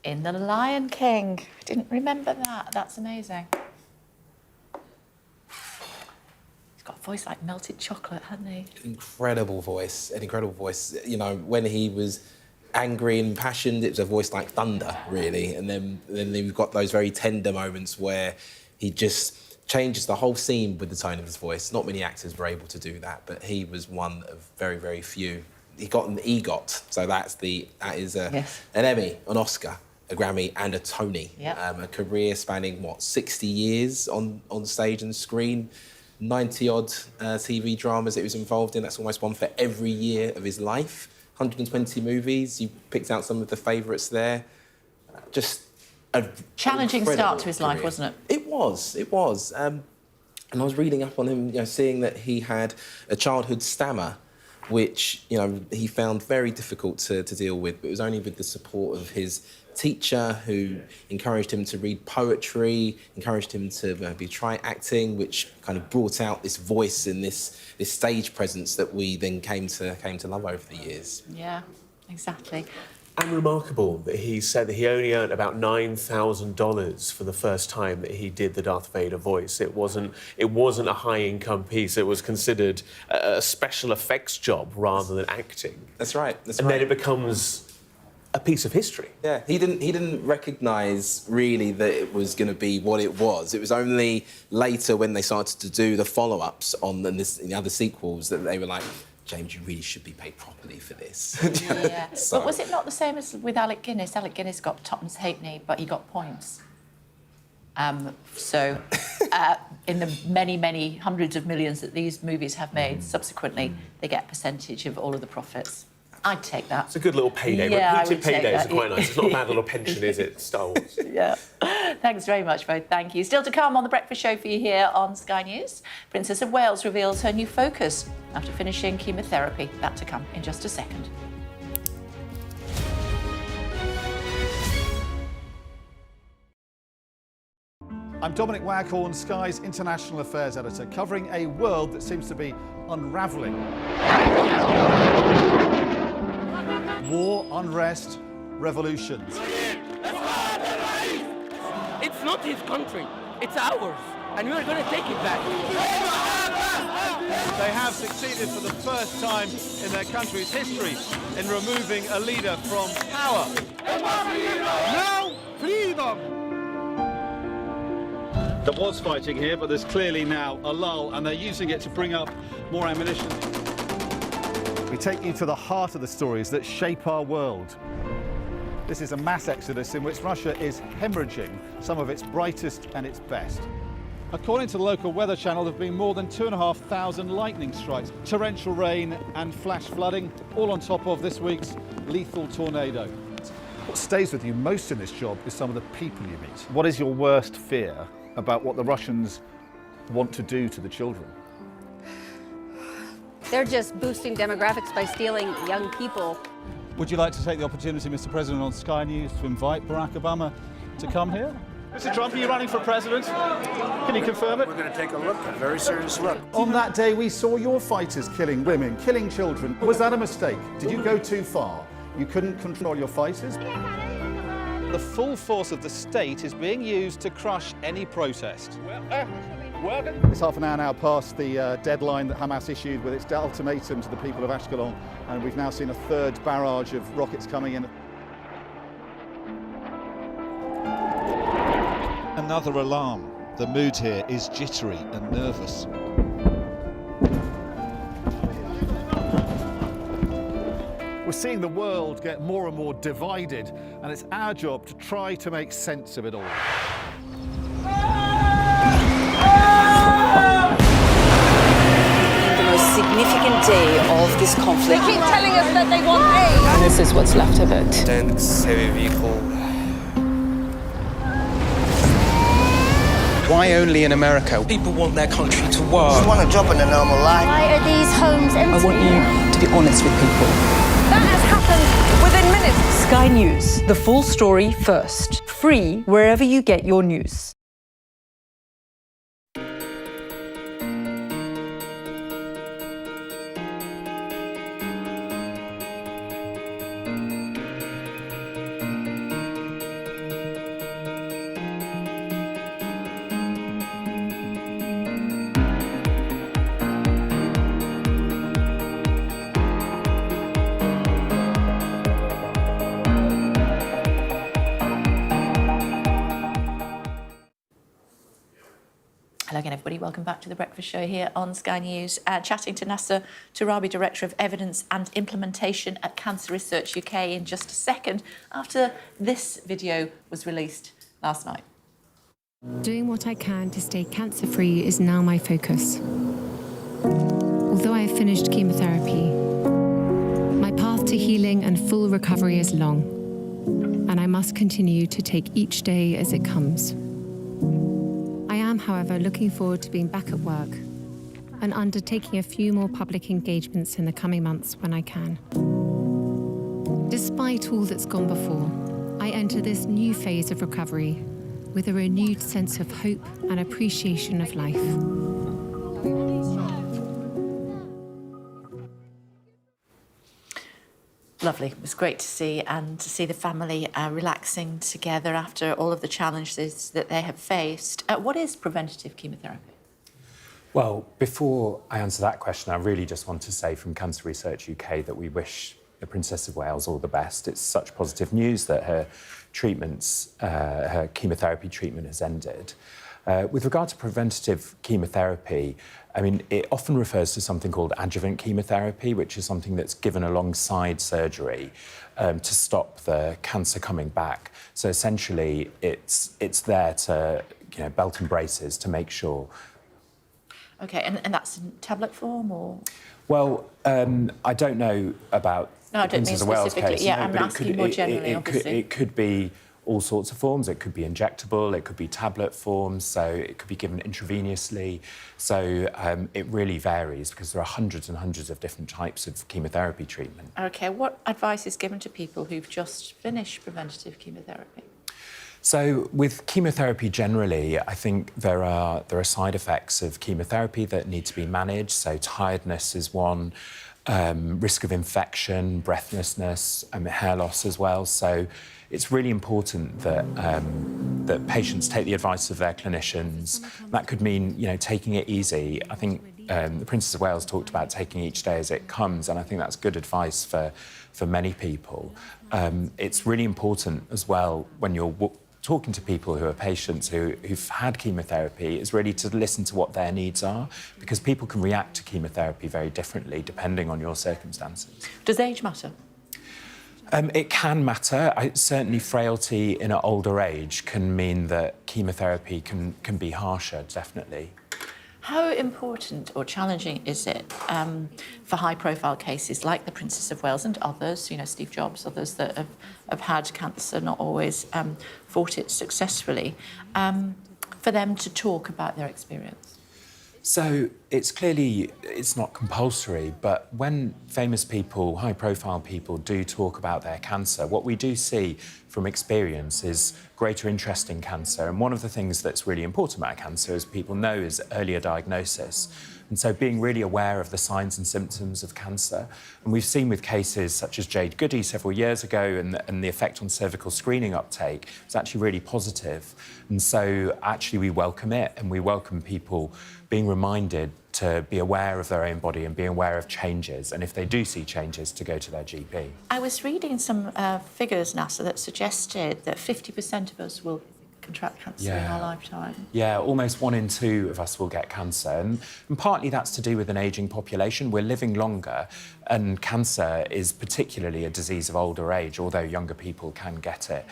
in The Lion King. I didn't remember that. That's amazing. He's got a voice like melted chocolate, hasn't he? Incredible voice, an incredible voice. You know, when he was angry and impassioned, it was a voice like thunder, really. And then we've got those very tender moments where he just changes the whole scene with the tone of his voice. Not many actors were able to do that, but he was one of very, very few. he got an EGOT, so that is an Emmy, an Oscar, a Grammy and a Tony. A career spanning, 60 years on stage and screen, 90-odd TV dramas it was involved in. That's almost one for every year of his life. 120 movies. You picked out some of the favourites there. Just a challenging start to his life, career. wasn't it? It was. And I was reading up on him, seeing that he had a childhood stammer, which, he found very difficult to deal with. But it was only with the support of his teacher, who encouraged him to read poetry, encouraged him to try acting, which kind of brought out this voice and this stage presence that we then came to love over the years. Yeah, exactly. And remarkable that he said that he only earned about $9,000 for the first time that he did the Darth Vader voice. It wasn't a high-income piece. It was considered a special effects job rather than acting. That's right. And then it becomes a piece of history. Yeah, he didn't recognise really that it was going to be what it was. It was only later when they started to do the follow-ups on the other sequels that they were like, James, you really should be paid properly for this. Yeah. But was it not the same as with Alec Guinness? Alec Guinness got Tottenham's halfpenny, but he got points. In the many, many hundreds of millions that these movies have made, subsequently, they get a percentage of all of the profits. I'd take that. It's a good little payday. Yeah, Repeated paydays are quite nice. It's not a bad little pension, is it, Star Wars? Yeah. Thanks very much, both. Thank you. Still to come on The Breakfast Show for you here on Sky News. Princess of Wales reveals her new focus after finishing chemotherapy. That to come in just a second. I'm Dominic Waghorn, Sky's International Affairs Editor, covering a world that seems to be unravelling. War, unrest, revolutions. It's not his country, it's ours, and we're going to take it back. They have succeeded for the first time in their country's history in removing a leader from power. Now, freedom! There was fighting here, but there's clearly now a lull, and they're using it to bring up more ammunition. We take you to the heart of the stories that shape our world. This is a mass exodus in which Russia is hemorrhaging some of its brightest and its best. According to the local weather channel, there have been more than 2,500 lightning strikes, torrential rain and flash flooding, all on top of this week's lethal tornado. What stays with you most in this job is some of the people you meet. What is your worst fear about what the Russians want to do to the children? They're just boosting demographics by stealing young people. Would you like to take the opportunity, Mr. President, on Sky News to invite Barack Obama to come here? Mr. Trump, are you running for president? Can you confirm it? We're going to take a look, a very serious look. On that day, we saw your fighters killing women, killing children. Was that a mistake? Did you go too far? You couldn't control your fighters? The full force of the state is being used to crush any protest. It's half an hour now past the deadline that Hamas issued with its ultimatum to the people of Ashkelon, and we've now seen a third barrage of rockets coming in. Another alarm. The mood here is jittery and nervous. We're seeing the world get more and more divided, and it's our job to try to make sense of it all. The most significant day of this conflict. They keep telling us that they want aid. And this is what's left of it. Tanks, heavy vehicle. Why only in America? People want their country to work. Just want a job in a normal life. Why are these homes empty? I want you to be honest with people. That has happened within minutes. Sky News, the full story first. Free wherever you get your news. Hello again, everybody. Welcome back to The Breakfast Show here on Sky News. Chatting to Nasser Turabi, Director of Evidence and Implementation at Cancer Research UK, in just a second, after this video was released last night. Doing what I can to stay cancer-free is now my focus. Although I have finished chemotherapy, my path to healing and full recovery is long, and I must continue to take each day as it comes. I am, however, looking forward to being back at work and undertaking a few more public engagements in the coming months when I can. Despite all that's gone before, I enter this new phase of recovery with a renewed sense of hope and appreciation of life. Lovely. It was great to see, and to see the family relaxing together after all of the challenges that they have faced. What is preventative chemotherapy? Well, before I answer that question, I really just want to say from Cancer Research UK that we wish the Princess of Wales all the best. It's such positive news that her treatments, her chemotherapy treatment has ended. With regard to preventative chemotherapy, I mean, it often refers to something called adjuvant chemotherapy, which is something that's given alongside surgery to stop the cancer coming back. So essentially, it's there to, belt and braces to make sure. OK, and that's in tablet form, or? Well, I don't know about no, I don't mean specifically. Yeah, I'm asking more generally, obviously. It could be all sorts of forms. It could be injectable, it could be tablet forms, so it could be given intravenously. So it really varies because there are hundreds and hundreds of different types of chemotherapy treatment. OK, what advice is given to people who've just finished preventative chemotherapy? So with chemotherapy generally, I think there are side effects of chemotherapy that need to be managed. So tiredness is one, risk of infection, breathlessness, hair loss as well. So it's really important that that patients take the advice of their clinicians. That could mean, taking it easy. I think the Princess of Wales talked about taking each day as it comes, and I think that's good advice for many people. It's really important as well when you're talking to people who are patients who've had chemotherapy, is really to listen to what their needs are, because people can react to chemotherapy very differently depending on your circumstances. Does age matter? It can matter. Certainly frailty in an older age can mean that chemotherapy can be harsher, definitely. How important or challenging is it for high-profile cases like the Princess of Wales and others, Steve Jobs, others that have had cancer, not always fought it successfully, for them to talk about their experience? So it's not compulsory, but when famous people, high-profile people do talk about their cancer, what we do see from experience is greater interest in cancer. And one of the things that's really important about cancer, as people know, is earlier diagnosis. And so being really aware of the signs and symptoms of cancer. And we've seen with cases such as Jade Goody several years ago, and the effect on cervical screening uptake was actually really positive. And so actually we welcome it, and we welcome people being reminded to be aware of their own body and being aware of changes, and if they do see changes, to go to their GP. I was reading some figures, Nasser, that suggested that 50% of us will contract cancer in our lifetime. Yeah, almost 1 in 2 of us will get cancer, and partly that's to do with an ageing population. We're living longer, and cancer is particularly a disease of older age, although younger people can get it.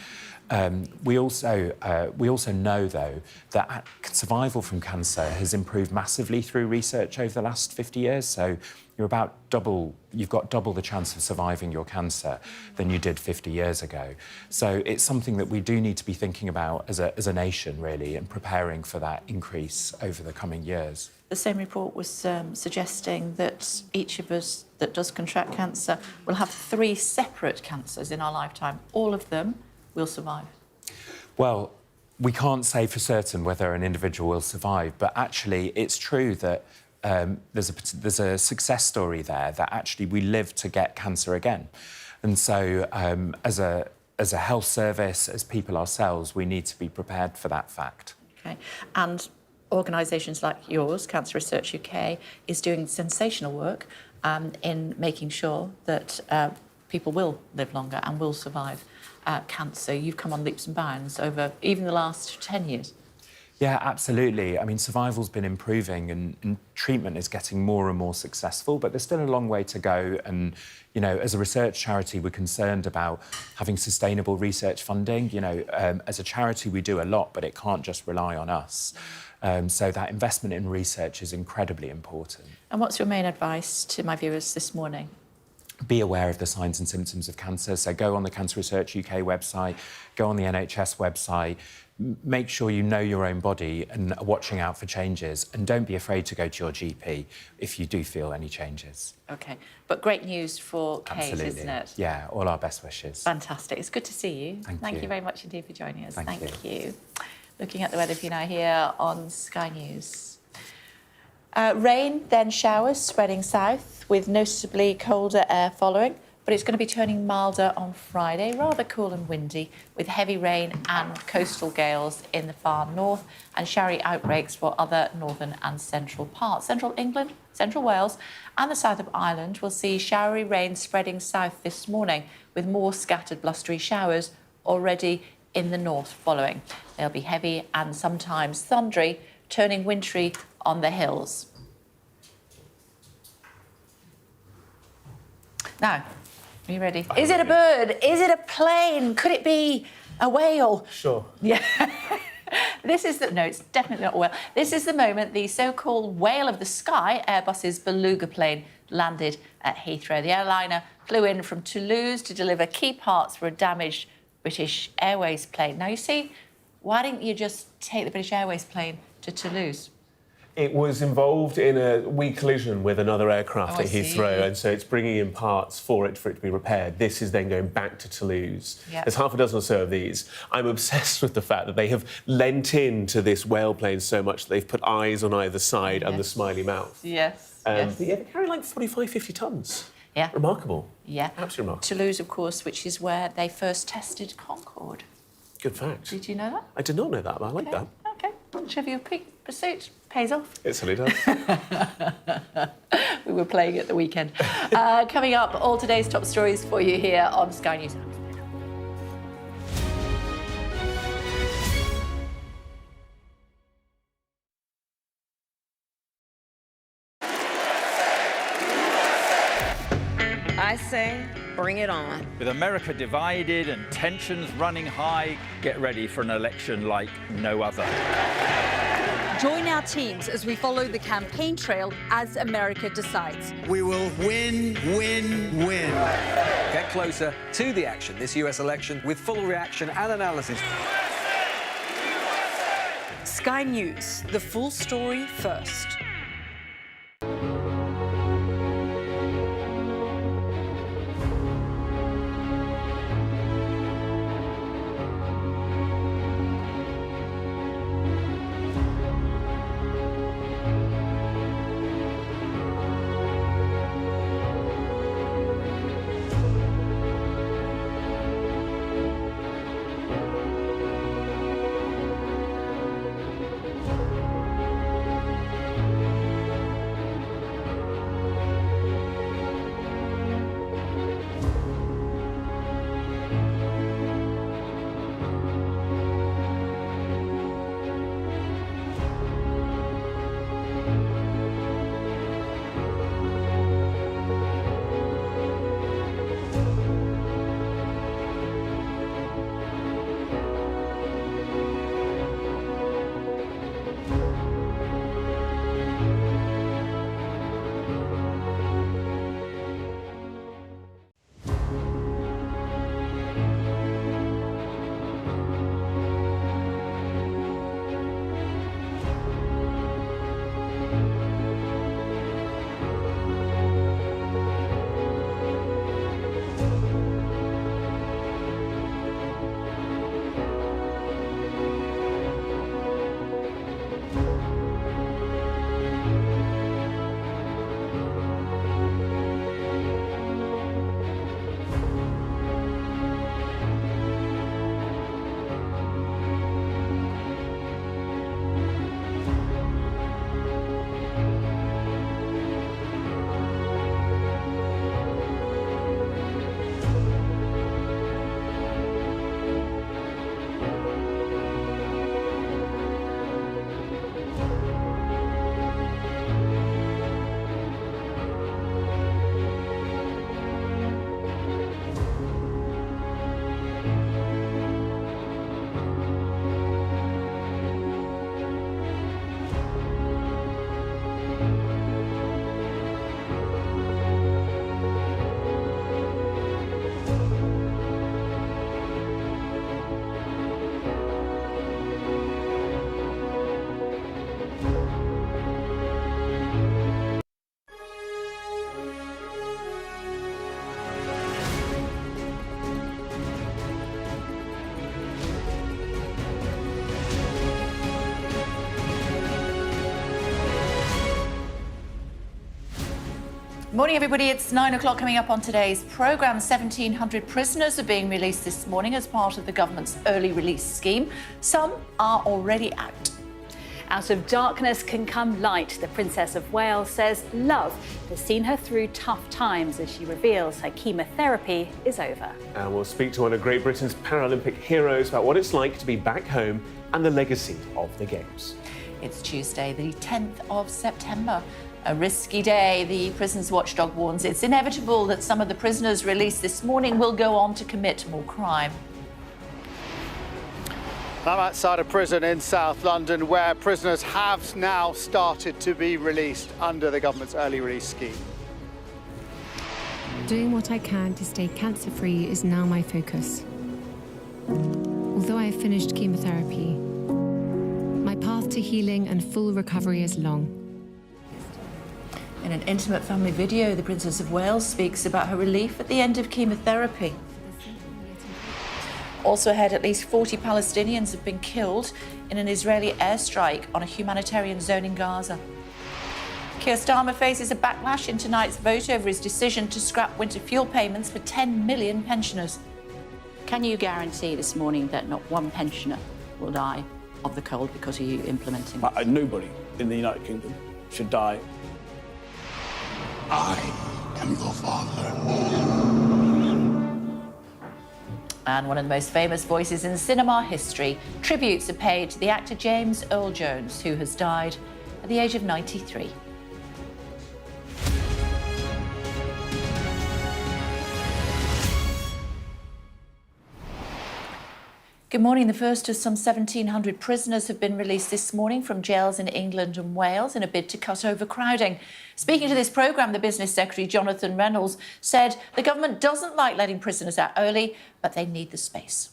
We also know, though, that survival from cancer has improved massively through research over the last 50 years. So you've got double the chance of surviving your cancer than you did 50 years ago. So it's something that we do need to be thinking about as a nation, really, and preparing for that increase over the coming years. The same report was suggesting that each of us that does contract cancer will have 3 separate cancers in our lifetime. All of them will survive. Well, we can't say for certain whether an individual will survive, but actually it's true that there's a success story there, that actually we live to get cancer again. And so as a health service, as people ourselves, we need to be prepared for that fact. Okay. And organisations like yours, Cancer Research UK, is doing sensational work in making sure that people will live longer and will survive cancer. You've come on leaps and bounds over even the last 10 years. Yeah, absolutely. I mean, survival's been improving and treatment is getting more and more successful, but there's still a long way to go. And, you know, as a research charity, we're concerned about having sustainable research funding. You know, as a charity, we do a lot, but it can't just rely on us. So that investment in research is incredibly important. And what's your main advice to my viewers this morning? Be aware of the signs and symptoms of cancer. So go on the Cancer Research UK website, go on the NHS website, make sure you know your own body and are watching out for changes. And don't be afraid to go to your GP if you do feel any changes. OK, but great news for Kate, Absolutely. isn't it? Yeah, all our best wishes. Fantastic. It's good to see you. Thank you very much indeed for joining us. Thank you. Looking at the weather for you now here on Sky News. Rain, then showers spreading south with noticeably colder air following, but it's going to be turning milder on Friday, rather cool and windy, with heavy rain and coastal gales in the far north and showery outbreaks for other northern and central parts. Central England, central Wales and the south of Ireland will see showery rain spreading south this morning, with more scattered blustery showers already in the north following. They'll be heavy and sometimes thundery, turning wintry on the hills. Now, are you ready? Is it a bird? Is it a plane? Could it be a whale? Sure. Yeah. No, it's definitely not a whale. This is the moment the so-called whale of the sky, Airbus's Beluga plane, landed at Heathrow. The airliner flew in from Toulouse to deliver key parts for a damaged British Airways plane. Now, you see, why didn't you just take the British Airways plane to Toulouse? It was involved in a wee collision with another aircraft Oh, at Heathrow, and so it's bringing in parts for it to be repaired. This is then going back to Toulouse. Yep. There's half a dozen or so of these. I'm obsessed with the fact that they have lent into this whale plane so much that they've put eyes on either side and the smiley mouth. Yes. But yeah, they carry like 45, 50 tonnes. Yeah. Remarkable. Yeah. Absolutely remarkable. Toulouse, of course, which is where they first tested Concorde. Good fact. Did you know that? I did not know that, but I like that. OK. Trivial pursuit pays off. It certainly does. We were playing at the weekend. Coming up, all today's top stories for you here on Sky News. I say, bring it on. With America divided and tensions running high, get ready for an election like no other. Join our teams as we follow the campaign trail as America decides. We will win, win, win. Get closer to the action this US election with full reaction and analysis. Sky News, the full story first. Morning, everybody. It's 9 o'clock coming up on today's programme. 1,700 prisoners are being released this morning as part of the government's early release scheme. Some are already out. Out of darkness can come light. The Princess of Wales says love has seen her through tough times as she reveals her chemotherapy is over. And we'll speak to one of Great Britain's Paralympic heroes about what it's like to be back home and the legacy of the Games. It's Tuesday, the 10th of September. A risky day, the prisons watchdog warns. It's inevitable that some of the prisoners released this morning will go on to commit more crime. I'm outside a prison in South London where prisoners have now started to be released under the government's early release scheme. Doing what I can to stay cancer-free is now my focus. Although I have finished chemotherapy, my path to healing and full recovery is long. In an intimate family video, the Princess of Wales speaks about her relief at the end of chemotherapy. Also ahead, at least 40 Palestinians have been killed in an Israeli airstrike on a humanitarian zone in Gaza. Keir Starmer faces a backlash in tonight's vote over his decision to scrap winter fuel payments for 10 million pensioners. Can you guarantee this morning that not one pensioner will die of the cold because of you implementing this? Nobody in the United Kingdom should die. I am your father. And one of the most famous voices in cinema history, tributes are paid to the actor James Earl Jones, who has died at the age of 93. Good morning. The first of some 1,700 prisoners have been released this morning from jails in England and Wales in a bid to cut overcrowding. Speaking to this programme, the Business Secretary, Jonathan Reynolds, said the government doesn't like letting prisoners out early, but they need the space.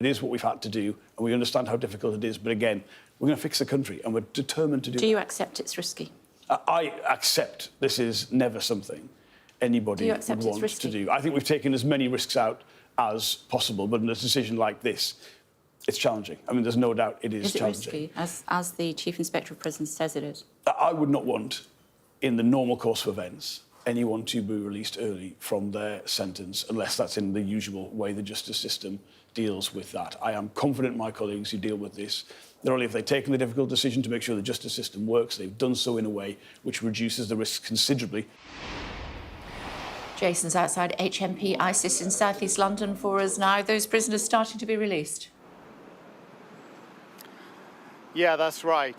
It is what we've had to do, and we understand how difficult it is. But again, we're going to fix the country, and we're determined to do it. Do you accept it's risky? I accept this is never something anybody would want to do. I think we've taken as many risks out as possible, but in a decision like this, it's challenging. I mean, there's no doubt it is challenging. Is it risky, as the Chief Inspector of Prisons says it is? I would not want, in the normal course of events, anyone to be released early from their sentence, unless that's in the usual way the justice system deals with that. I am confident my colleagues who deal with this, not only have they taken the difficult decision to make sure the justice system works, they've done so in a way which reduces the risks considerably. Jason's outside HMP ISIS in South East London for us now. Those prisoners starting to be released. Yeah, that's right.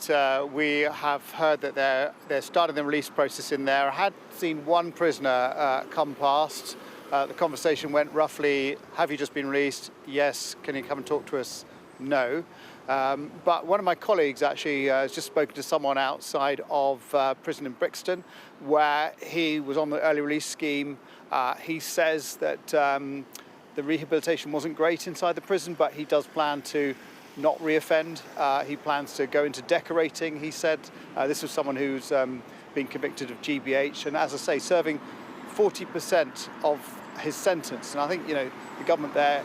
We have heard that they're starting the release process in there. I had seen one prisoner come past. The conversation went roughly, have you just been released? Yes. Can you come and talk to us? No. But one of my colleagues actually has just spoken to someone outside of prison in Brixton, where he was on the early release scheme. He says that the rehabilitation wasn't great inside the prison, but he does plan to not reoffend. He plans to go into decorating, he said. This was someone who's been convicted of GBH, and as I say, serving 40% of his sentence. And I think, the government there,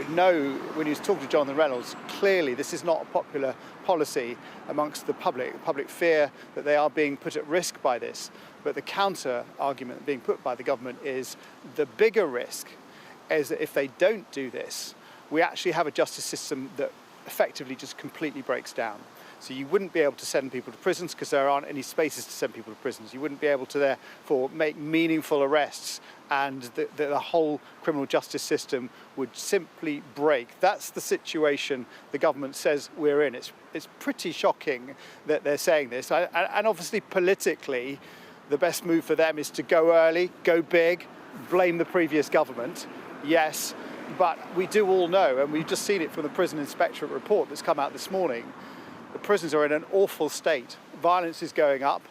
know when he was talking to Jonathan Reynolds, clearly this is not a popular policy amongst the public fear that they are being put at risk by this. But the counter argument being put by the government is the bigger risk is that if they don't do this, we actually have a justice system that effectively just completely breaks down. So you wouldn't be able to send people to prisons because there aren't any spaces to send people to prisons. You wouldn't be able to therefore make meaningful arrests, and the whole criminal justice system would simply break. That's the situation the government says we're in. It's pretty shocking that they're saying this. And obviously politically, the best move for them is to go early, go big, blame the previous government. Yes, but we do all know, and we've just seen it from the prison inspectorate report that's come out this morning, the prisons are in an awful state. Violence is going up,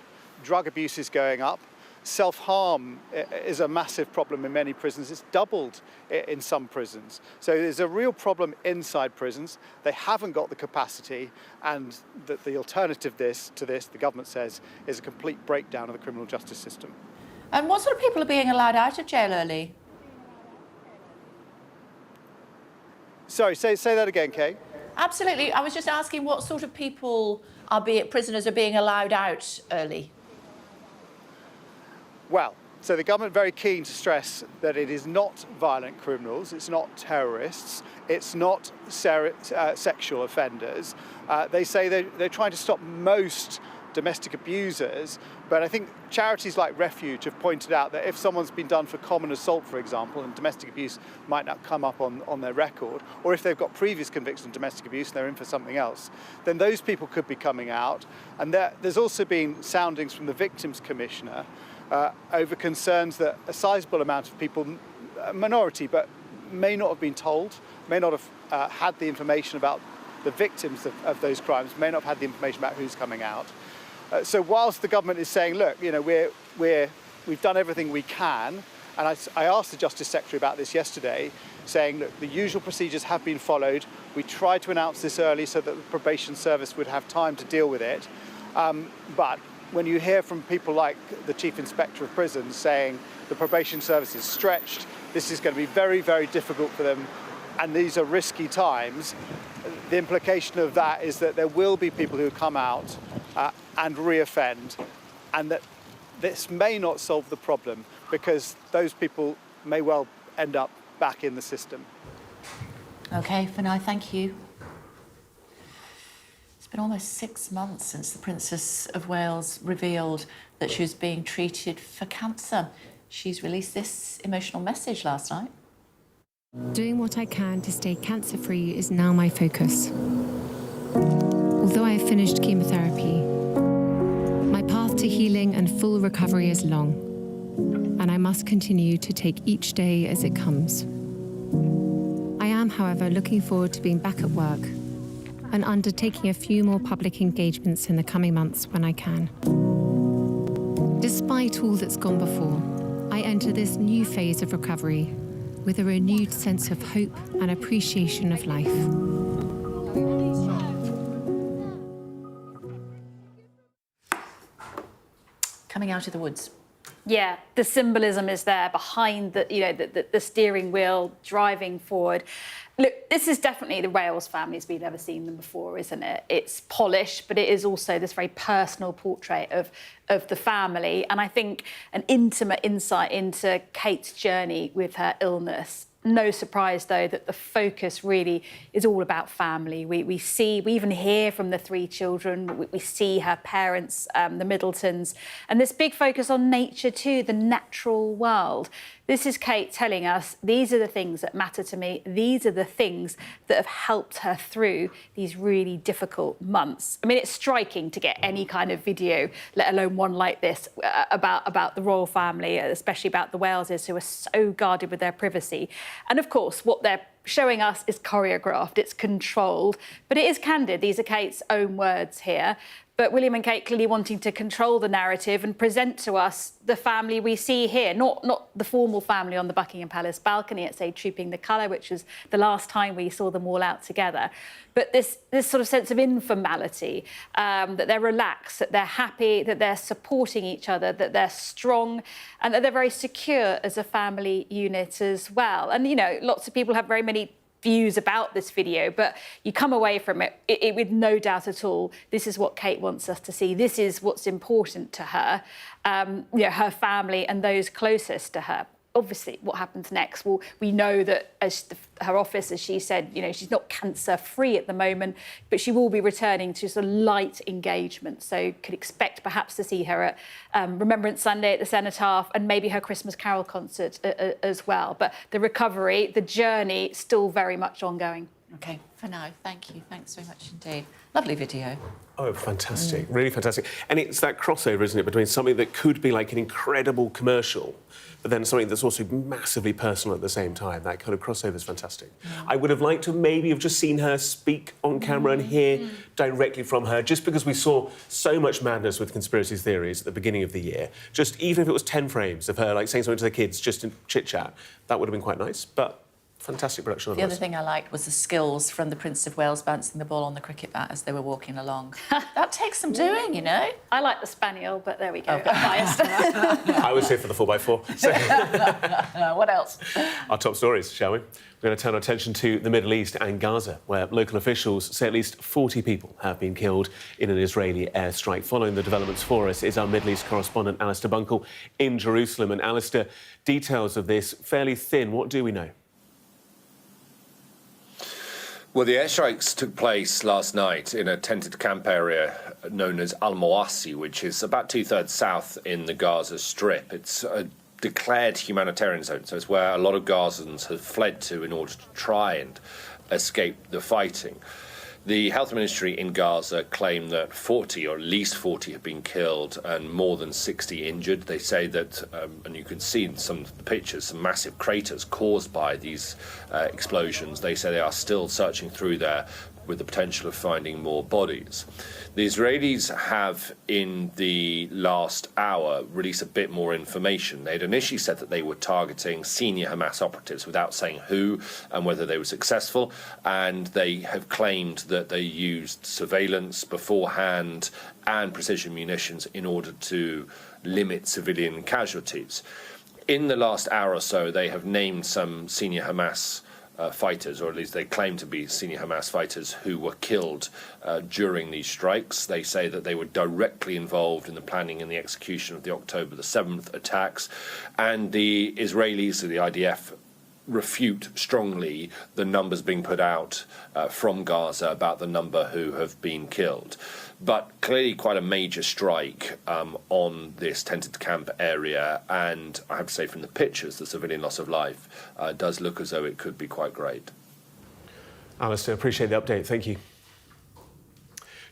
drug abuse is going up, self-harm is a massive problem in many prisons. It's doubled in some prisons. So there's a real problem inside prisons. They haven't got the capacity, and the alternative to this, the government says, is a complete breakdown of the criminal justice system. And what sort of people are being allowed out of jail early? Sorry, say that again, Kay. Absolutely. I was just asking what sort of people prisoners are being allowed out early. Well, So the government very keen to stress that it is not violent criminals, it's not terrorists, it's not sexual offenders. They say they're trying to stop most domestic abusers, but I think charities like Refuge have pointed out that if someone's been done for common assault, for example, and domestic abuse might not come up on their record, or if they've got previous convictions of domestic abuse and they're in for something else, then those people could be coming out. And there's also been soundings from the Victims Commissioner over concerns that a sizable amount of people, a minority, but may not have been told, may not have had the information about the victims of those crimes, may not have had the information about who's coming out. So whilst the government is saying, look, you know, we've done everything we can, and I asked the Justice Secretary about this yesterday, saying, look, the usual procedures have been followed. We tried to announce this early so that the probation service would have time to deal with it. But when you hear from people like the Chief Inspector of Prisons saying the probation service is stretched, this is going to be very, very difficult for them, and these are risky times, the implication of that is that there will be people who come out and reoffend, and that this may not solve the problem because those people may well end up back in the system. OK, for now, thank you. It's been almost 6 months since the Princess of Wales revealed that she was being treated for cancer. She's released this emotional message last night. Doing what I can to stay cancer-free is now my focus. Although I have finished chemotherapy, my path to healing and full recovery is long, and I must continue to take each day as it comes. I am, however, looking forward to being back at work and undertaking a few more public engagements in the coming months when I can. Despite all that's gone before, I enter this new phase of recovery with a renewed sense of hope and appreciation of life. Coming out of the woods. Yeah, the symbolism is there behind the steering wheel, driving forward. Look, this is definitely the Wales family as we've never seen them before, isn't it? It's polished, but it is also this very personal portrait of the family. And I think an intimate insight into Kate's journey with her illness. No surprise, though, that the focus really is all about family. We even hear from the three children. We see her parents, the Middletons, and this big focus on nature too, the natural world. This is Kate telling us, these are the things that matter to me. These are the things that have helped her through these really difficult months. I mean, it's striking to get any kind of video, let alone one like this, about the royal family, especially about the Waleses, who are so guarded with their privacy. And of course, what they're showing us is choreographed, it's controlled, but it is candid. These are Kate's own words here. But William and Kate clearly wanting to control the narrative and present to us the family we see here, not the formal family on the Buckingham Palace balcony at, say, Trooping the Colour, which was the last time we saw them all out together. But this sort of sense of informality, that they're relaxed, that they're happy, that they're supporting each other, that they're strong, and that they're very secure as a family unit as well. And, you know, lots of people have very many views about this video, but you come away from it with no doubt at all, this is what Kate wants us to see. This is what's important to her, her family and those closest to her. Obviously, what happens next? Well, we know that as her office, as she said, she's not cancer-free at the moment, but she will be returning to sort of light engagement. So could expect perhaps to see her at Remembrance Sunday at the Cenotaph and maybe her Christmas Carol concert as well. But the recovery, the journey, still very much ongoing. OK, for now, thank you. Thanks very much indeed. Lovely video. Oh, fantastic. Really fantastic. And it's that crossover, isn't it, between something that could be like an incredible commercial, but then something that's also massively personal at the same time. That kind of crossover is fantastic. I would have liked to maybe have just seen her speak on camera and hear directly from her, just because we saw so much madness with conspiracy theories at the beginning of the year. Just even if it was 10 frames of her like saying something to the kids, just in chit-chat, that would have been quite nice. But Fantastic production. The other thing I liked was the skills from the Prince of Wales bouncing the ball on the cricket bat as they were walking along. That takes some doing, you know. I like the spaniel, but there we go. Okay. Biased. I was here for the 4x4. So what else? our top stories, shall we? We're going to turn our attention to the Middle East and Gaza, where local officials say at least 40 people have been killed in an Israeli airstrike. Following the developments for us is our Middle East correspondent Alistair Bunkle in Jerusalem. And Alistair, details of this fairly thin. What do we know? Well, the airstrikes took place last night in a tented camp area known as Al-Mawasi, which is about 2/3 south in the Gaza Strip. It's a declared humanitarian zone, so it's where a lot of Gazans have fled to in order to try and escape the fighting. The health ministry in Gaza claim that 40, or at least 40, have been killed and more than 60 injured. They say that, and you can see in some of the pictures, some massive craters caused by these explosions. They say they are still searching through there with the potential of finding more bodies. The Israelis have, in the last hour, released a bit more information. They'd initially said that they were targeting senior Hamas operatives without saying who and whether they were successful, and they have claimed that they used surveillance beforehand and precision munitions in order to limit civilian casualties. In the last hour or so, they have named some senior Hamas fighters, or at least they claim to be senior Hamas fighters, who were killed during these strikes. They say that they were directly involved in the planning and the execution of the October the 7th attacks. And the Israelis, the IDF, refute strongly the numbers being put out from Gaza about the number who have been killed. But clearly quite a major strike on this tented camp area, and I have to say from the pictures, the civilian loss of life does look as though it could be quite great. Alistair, appreciate the update. Thank you.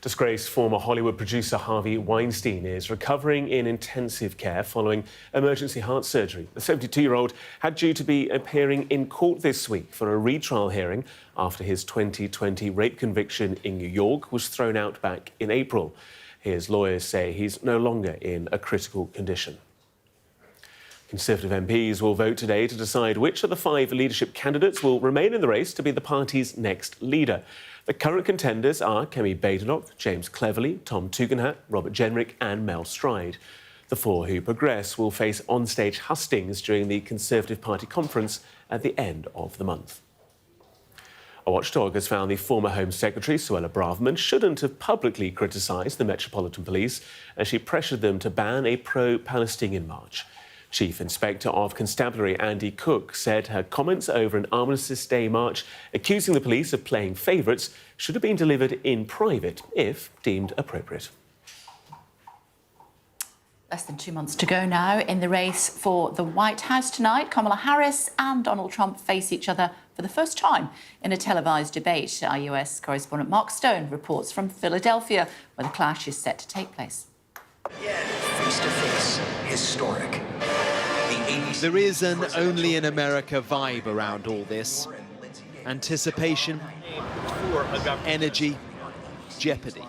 Disgraced former Hollywood producer Harvey Weinstein is recovering in intensive care following emergency heart surgery. The 72-year-old had due to be appearing in court this week for a retrial hearing after his 2020 rape conviction in New York was thrown out back in April. His lawyers say he's no longer in a critical condition. Conservative MPs will vote today to decide which of the 5 leadership candidates will remain in the race to be the party's next leader. The current contenders are Kemi Badenoch, James Cleverly, Tom Tugendhat, Robert Jenrick and Mel Stride. The 4 who progress will face onstage hustings during the Conservative Party conference at the end of the month. A watchdog has found the former Home Secretary, Suella Braverman, shouldn't have publicly criticised the Metropolitan Police as she pressured them to ban a pro-Palestinian march. Chief Inspector of Constabulary Andy Cook said her comments over an Armistice Day march accusing the police of playing favourites should have been delivered in private if deemed appropriate. Less than 2 months to go now in the race for the White House tonight. Kamala Harris and Donald Trump face each other for the first time in a televised debate. Our US correspondent Mark Stone reports from Philadelphia, where the clash is set to take place. Face-to-face, historic. There is an only in America vibe around all this. Anticipation, energy, jeopardy.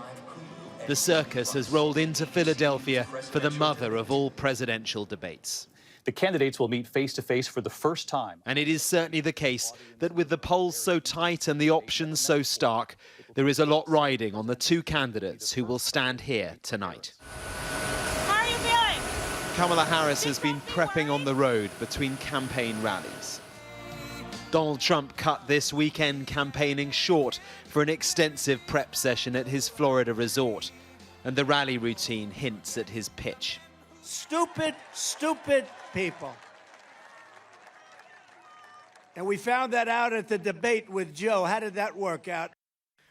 The circus has rolled into Philadelphia for the mother of all presidential debates. The candidates will meet face-to-face for the first time. And it is certainly the case that with the polls so tight and the options so stark, there is a lot riding on the 2 candidates who will stand here tonight. Kamala Harris has been prepping on the road between campaign rallies. Donald Trump cut this weekend campaigning short for an extensive prep session at his Florida resort, and the rally routine hints at his pitch. Stupid, stupid people. And we found that out at the debate with Joe. How did that work out?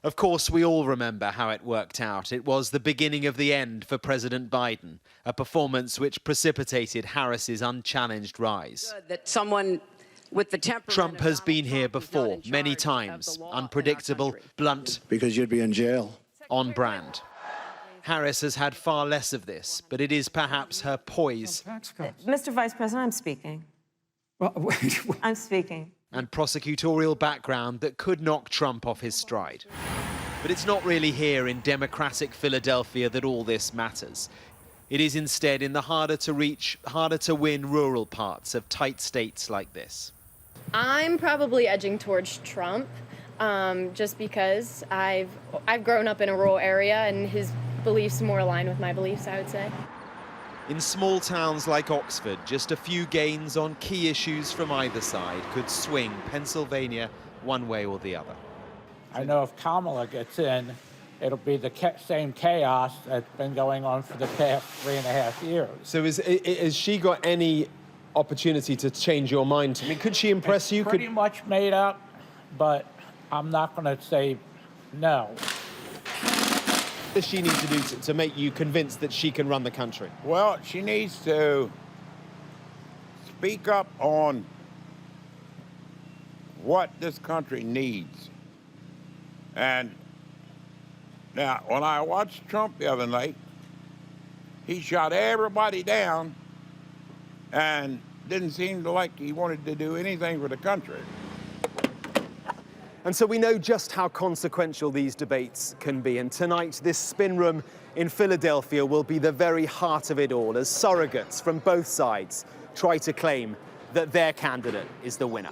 Of course, we all remember how it worked out. It was the beginning of the end for President Biden, a performance which precipitated Harris's unchallenged rise. That someone with the temperament Trump has been here before, many times, unpredictable, blunt. Because you'd be in jail. On brand. Harris has had far less of this, but it is perhaps her poise. Mr. Vice President, I'm speaking. I'm speaking. And prosecutorial background that could knock Trump off his stride. But it's not really here in democratic Philadelphia that all this matters. It is instead in the harder to reach, harder to win rural parts of tight states like this. I'm probably edging towards Trump, just because I've grown up in a rural area and his beliefs more align with my beliefs, I would say. In small towns like Oxford, just a few gains on key issues from either side could swing Pennsylvania one way or the other. I know if Kamala gets in, it'll be the same chaos that's been going on for the past 3.5 years. So has she got any opportunity to change your mind? I mean, could she impress you? Pretty much made up, but I'm not going to say no. What does she need to do to make you convinced that she can run the country? Well, she needs to speak up on what this country needs. And now, when I watched Trump the other night, he shot everybody down and didn't seem to like he wanted to do anything for the country. And so we know just how consequential these debates can be. And tonight, this spin room in Philadelphia will be the very heart of it all, as surrogates from both sides try to claim that their candidate is the winner.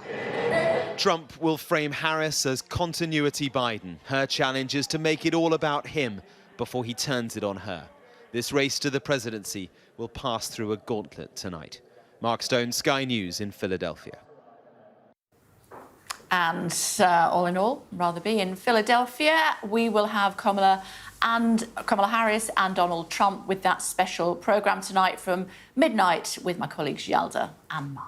Trump will frame Harris as continuity Biden. Her challenge is to make it all about him before he turns it on her. This race to the presidency will pass through a gauntlet tonight. Mark Stone, Sky News in Philadelphia. And all in all, rather be in Philadelphia, we will have Kamala Harris and Donald Trump with that special programme tonight from midnight with my colleagues Yalda and Mark.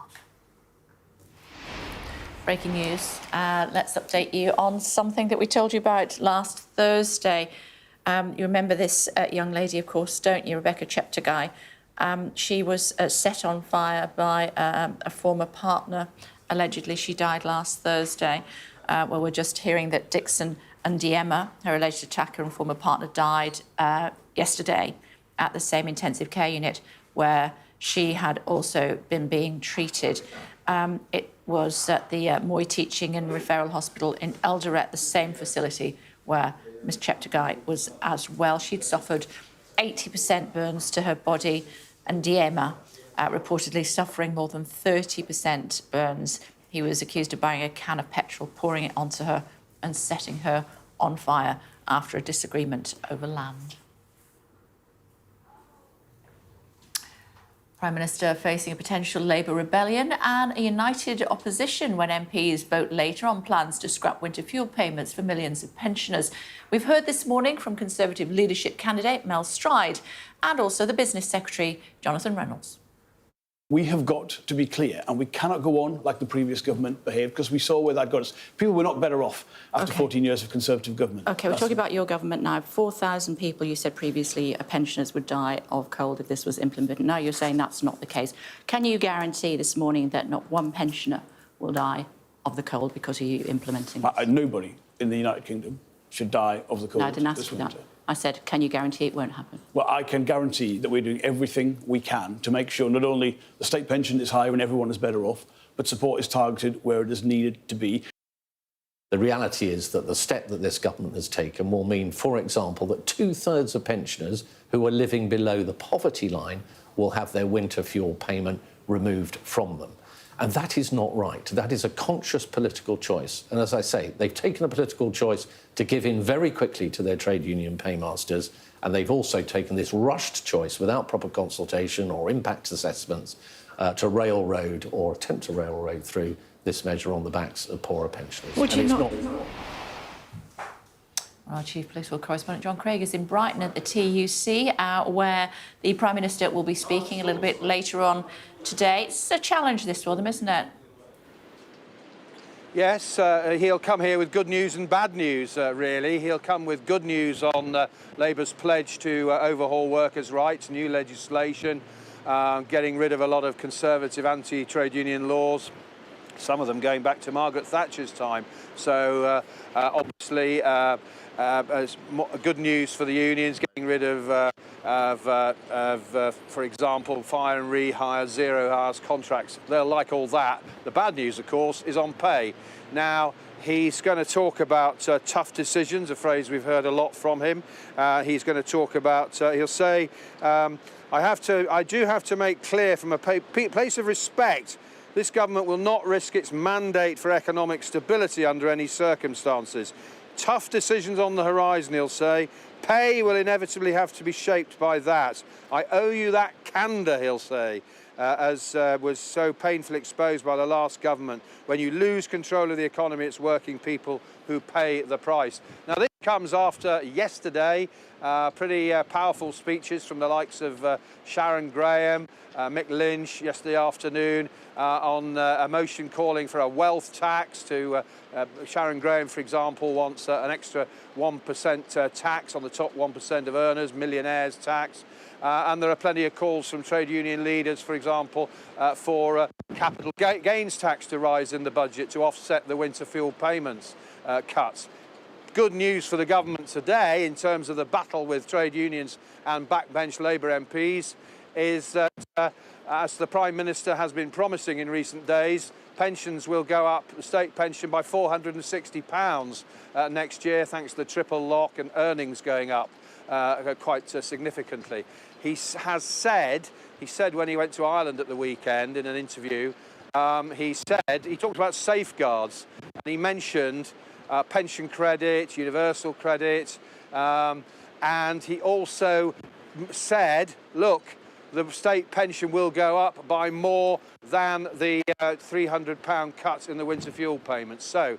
Breaking news. Let's update you on something that we told you about last Thursday. You remember this young lady, of course, don't you? Rebecca Cheptegei. She was set on fire by a former partner. Allegedly, she died last Thursday. Well, we're just hearing that Dixon Ndiema, her alleged attacker and former partner, died yesterday at the same intensive care unit where she had also been being treated. It was at the Moy Teaching and Referral Hospital in Eldoret, the same facility where Ms. Cheptegei was as well. She'd suffered 80% burns to her body, and Ndiema reportedly suffering more than 30% burns. He was accused of buying a can of petrol, pouring it onto her and setting her on fire after a disagreement over land. Prime Minister facing a potential Labour rebellion and a united opposition when MPs vote later on plans to scrap winter fuel payments for millions of pensioners. We've heard this morning from Conservative leadership candidate Mel Stride and also the Business Secretary Jonathan Reynolds. We have got to be clear, and we cannot go on like the previous government behaved, because we saw where that got us. People were not better off after 14 years of Conservative government. OK, we're talking about your government now. 4,000 people, you said previously, pensioners would die of cold if this was implemented. Now you're saying that's not the case. Can you guarantee this morning that not one pensioner will die of the cold because of you implementing this? Nobody in the United Kingdom should die of the cold. No, I didn't ask you that. I said, can you guarantee it won't happen? Well, I can guarantee that we're doing everything we can to make sure not only the state pension is higher and everyone is better off, but support is targeted where it is needed to be. The reality is that the step that this government has taken will mean, for example, that 2/3 of pensioners who are living below the poverty line will have their winter fuel payment removed from them. And that is not right. That is a conscious political choice. And as I say, they've taken a political choice to give in very quickly to their trade union paymasters, and they've also taken this rushed choice without proper consultation or impact assessments to railroad or attempt to railroad through this measure on the backs of poorer pensioners. Would you not? Our Chief Political Correspondent John Craig is in Brighton at the TUC, where the Prime Minister will be speaking a little bit later on today. It's a challenge, this for them, isn't it? Yes, he'll come here with good news and bad news, really. He'll come with good news on Labour's pledge to overhaul workers' rights, new legislation, getting rid of a lot of Conservative anti-trade union laws, some of them going back to Margaret Thatcher's time. So, obviously, good news for the unions, getting rid of for example, fire and rehire, 0 hours contracts. They'll like all that. The bad news, of course, is on pay. Now, he's going to talk about tough decisions, a phrase we've heard a lot from him. He's going to talk about, he'll say, I do have to make clear from a place of respect This government will not risk its mandate for economic stability under any circumstances. Tough decisions on the horizon, he'll say. Pay will inevitably have to be shaped by that. I owe you that candour, he'll say, as was so painfully exposed by the last government. When you lose control of the economy, it's working people who pay the price. Now, this comes after yesterday, pretty powerful speeches from the likes of Sharon Graham, Mick Lynch yesterday afternoon on a motion calling for a wealth tax. Sharon Graham, for example, wants an extra 1% tax on the top 1% of earners, millionaires tax. And there are plenty of calls from trade union leaders, for example, for capital gains tax to rise in the budget to offset the winter fuel payments cuts. Good news for the government today in terms of the battle with trade unions and backbench Labour MPs is that, as the Prime Minister has been promising in recent days, pensions will go up, the state pension, by £460 next year, thanks to the triple lock and earnings going up quite significantly. He said when he went to Ireland at the weekend in an interview, he talked about safeguards, and he mentioned pension credit, universal credit, and he also said, look, the state pension will go up by more than the £300 cut in the winter fuel payments. So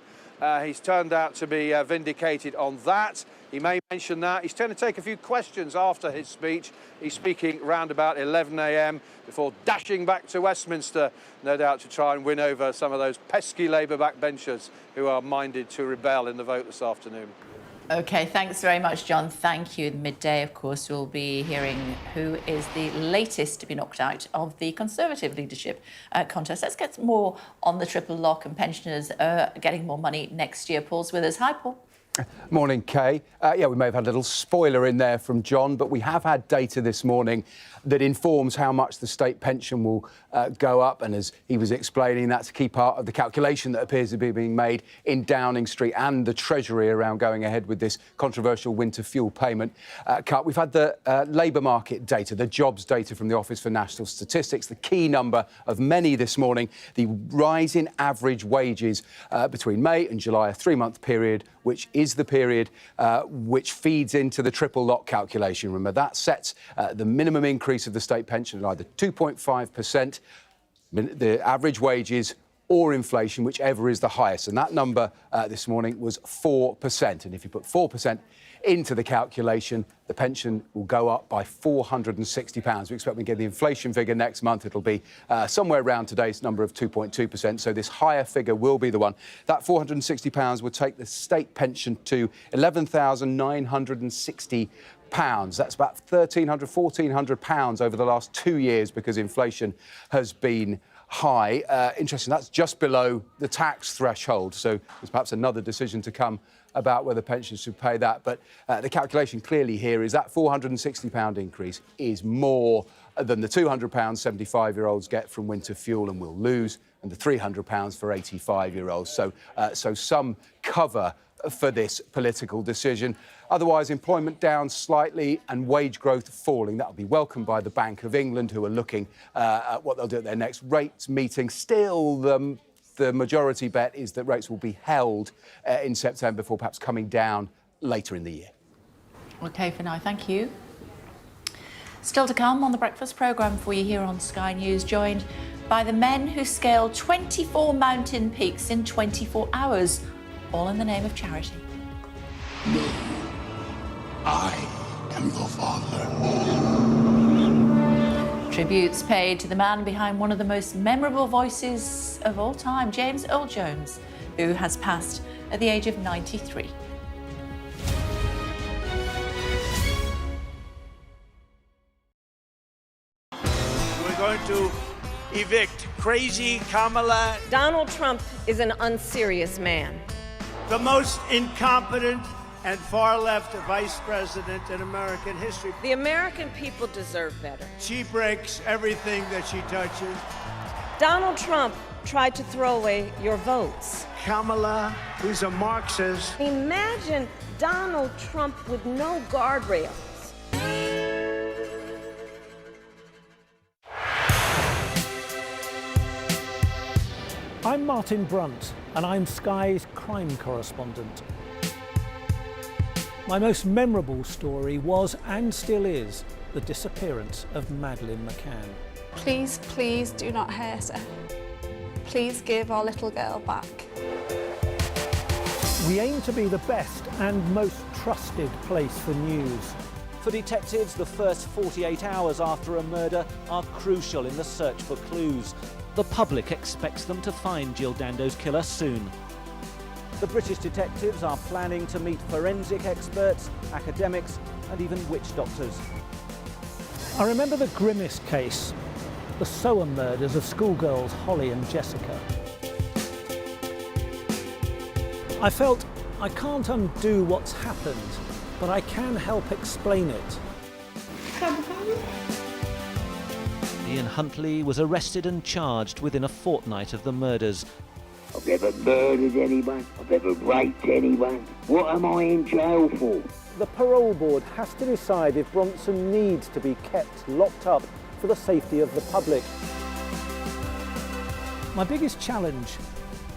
he's turned out to be vindicated on that. He may mention that. He's going to take a few questions after his speech. He's speaking round about 11 a.m. before dashing back to Westminster, no doubt to try and win over some of those pesky Labour backbenchers who are minded to rebel in the vote this afternoon. OK, thanks very much, John. Thank you. Midday, of course, we'll be hearing who is the latest to be knocked out of the Conservative leadership contest. Let's get more on the triple lock and pensioners getting more money next year. Paul's with us. Hi, Paul. Morning, Kay. Yeah, we may have had a little spoiler in there from John, but we have had data this morning that informs how much the state pension will go up. And as he was explaining, that's a key part of the calculation that appears to be being made in Downing Street and the Treasury around going ahead with this controversial winter fuel payment cut. We've had the labour market data, the jobs data from the Office for National Statistics, the key number of many this morning, the rise in average wages between May and July, a 3-month period, which is the period which feeds into the triple lock calculation. Remember, that sets the minimum increase of the state pension at either 2.5%, the average wages, or inflation, whichever is the highest. And that number this morning was 4%. And if you put 4% into the calculation, the pension will go up by £460. We expect we get the inflation figure next month. It'll be somewhere around today's number of 2.2%. So this higher figure will be the one. That £460 would take the state pension to £11,960. That's about £1,300, £1,400 over the last 2 years because inflation has been high. Interesting, that's just below the tax threshold. So there's perhaps another decision to come about whether pensions should pay that. But the calculation clearly here is that £460 increase is more than the £200 75-year-olds get from winter fuel and will lose, and the £300 for 85-year-olds. So some cover for this political decision. Otherwise, employment down slightly and wage growth falling. That will be welcomed by the Bank of England, who are looking at what they'll do at their next rates meeting. Still, the majority bet is that rates will be held in September before perhaps coming down later in the year. OK, for now, thank you. Still to come on the breakfast programme for you here on Sky News, joined by the men who scaled 24 mountain peaks in 24 hours, all in the name of charity. No, I am your father. Tributes paid to the man behind one of the most memorable voices of all time, James Earl Jones, who has passed at the age of 93. We're going to evict crazy Kamala. Donald Trump is an unserious man. The most incompetent and far-left vice president in American history. The American people deserve better. She breaks everything that she touches. Donald Trump tried to throw away your votes. Kamala, who's a Marxist. Imagine Donald Trump with no guardrails. I'm Martin Brunt, and I'm Sky's crime correspondent. My most memorable story was, and still is, the disappearance of Madeleine McCann. Please, please do not hurt her. Please give our little girl back. We aim to be the best and most trusted place for news. For detectives, the first 48 hours after a murder are crucial in the search for clues. The public expects them to find Jill Dando's killer soon. The British detectives are planning to meet forensic experts, academics, and even witch doctors. I remember the grimmest case, the Soham murders of schoolgirls Holly and Jessica. I felt I can't undo what's happened, but I can help explain it. Ian Huntley was arrested and charged within a fortnight of the murders. I've never murdered anyone. I've never raped anyone. What am I in jail for? The parole board has to decide if Bronson needs to be kept locked up for the safety of the public. My biggest challenge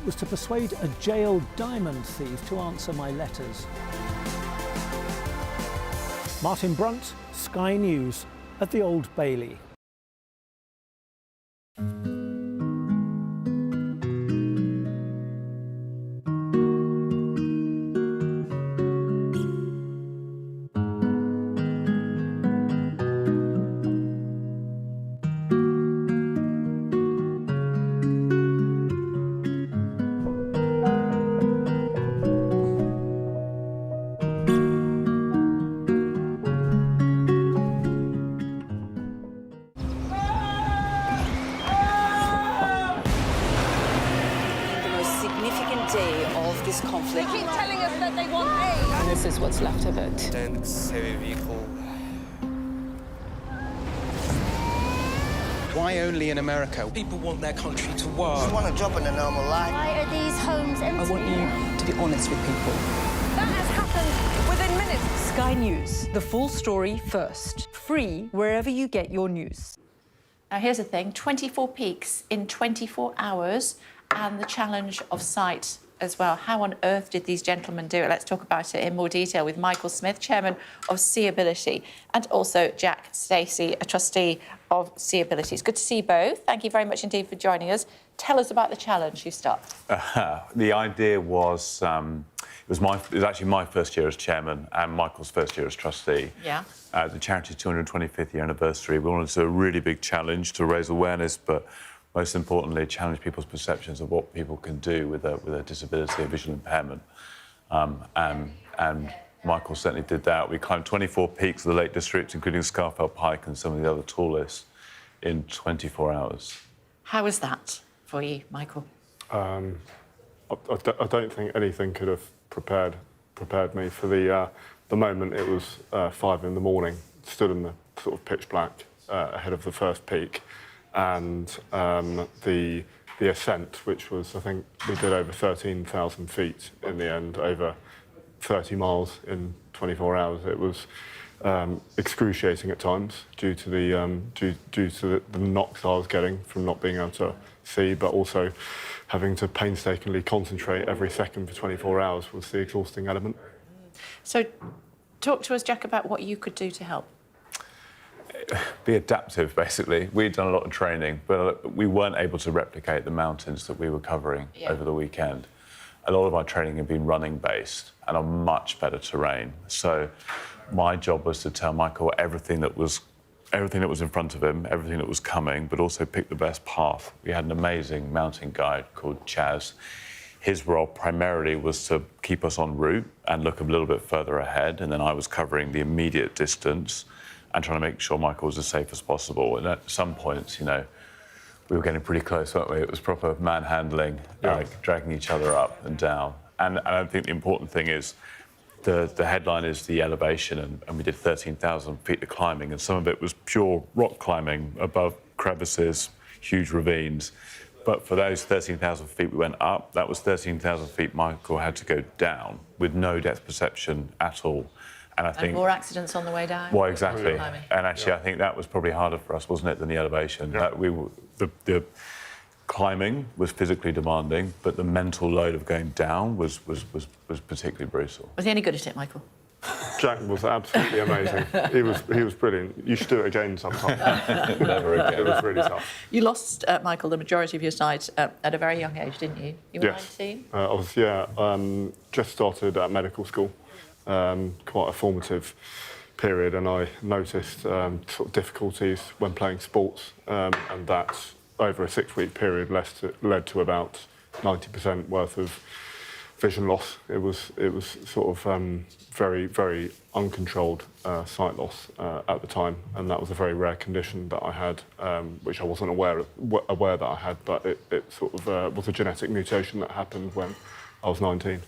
was to persuade a jailed diamond thief to answer my letters. Martin Brunt, Sky News, at the Old Bailey. Conflict. They keep telling us that they want aid. And this is what's left of it. Tanks, heavy vehicle. Why only in America? People want their country to work. You want a job in a normal life. Why are these homes empty? I want you to be honest with people. That has happened within minutes. Sky News, the full story first. Free wherever you get your news. Now, here's the thing, 24 peaks in 24 hours and the challenge of sight as well. How on earth did these gentlemen do it? Let's talk about it in more detail with Michael Smith, Chairman of Seeability, and also Jack Stacey, a trustee of Seeability. It's good to see you both. Thank you very much indeed for joining us. Tell us about the challenge. You start. The idea was, it was actually my first year as chairman and Michael's first year as trustee. Yeah. The charity's 225th year anniversary. We wanted to do a really big challenge to raise awareness, but most importantly, challenge people's perceptions of what people can do with a disability, a visual impairment. And Michael certainly did that. We climbed 24 peaks of the Lake District, including Scarfell Pike and some of the other tallest, in 24 hours. How was that for you, Michael? I don't think anything could have prepared me for the moment. It was 5 in the morning, stood in the sort of pitch black ahead of the first peak. And the ascent, which was, I think, we did over 13,000 feet in the end, over 30 miles in 24 hours. It was excruciating at times due to the knocks I was getting from not being able to see, but also having to painstakingly concentrate every second for 24 hours was the exhausting element. So talk to us, Jack, about what you could do to help. Be adaptive, basically. We'd done a lot of training, but we weren't able to replicate the mountains that we were covering over the weekend. A lot of our training had been running-based and on much better terrain. So my job was to tell Michael everything that was in front of him, everything that was coming, but also pick the best path. We had an amazing mountain guide called Chaz. His role primarily was to keep us en route and look a little bit further ahead, and then I was covering the immediate distance and trying to make sure Michael was as safe as possible. And at some points, you know, we were getting pretty close, weren't we? It was proper manhandling, like dragging each other up and down. And I think the important thing is the headline is the elevation, and we did 13,000 feet of climbing, and some of it was pure rock climbing above crevices, huge ravines. But for those 13,000 feet we went up, that was 13,000 feet Michael had to go down with no depth perception at all. And I think more accidents on the way down. Well, exactly. And actually, I think that was probably harder for us, wasn't it, than the elevation? climbing was physically demanding, but the mental load of going down was particularly brutal. Was he any good at it, Michael? Jack was absolutely amazing. He was brilliant. You should do it again sometime. Never again. It was really tough. You lost, Michael, the majority of your sight at a very young age, didn't you? You were 19? I was, just started at medical school. Quite a formative period, and I noticed sort of difficulties when playing sports, and that over a 6-week period led to about 90% worth of vision loss. It was sort of very, very uncontrolled sight loss at the time, and that was a very rare condition that I had, which I wasn't aware that I had, but it sort of was a genetic mutation that happened when I was 19.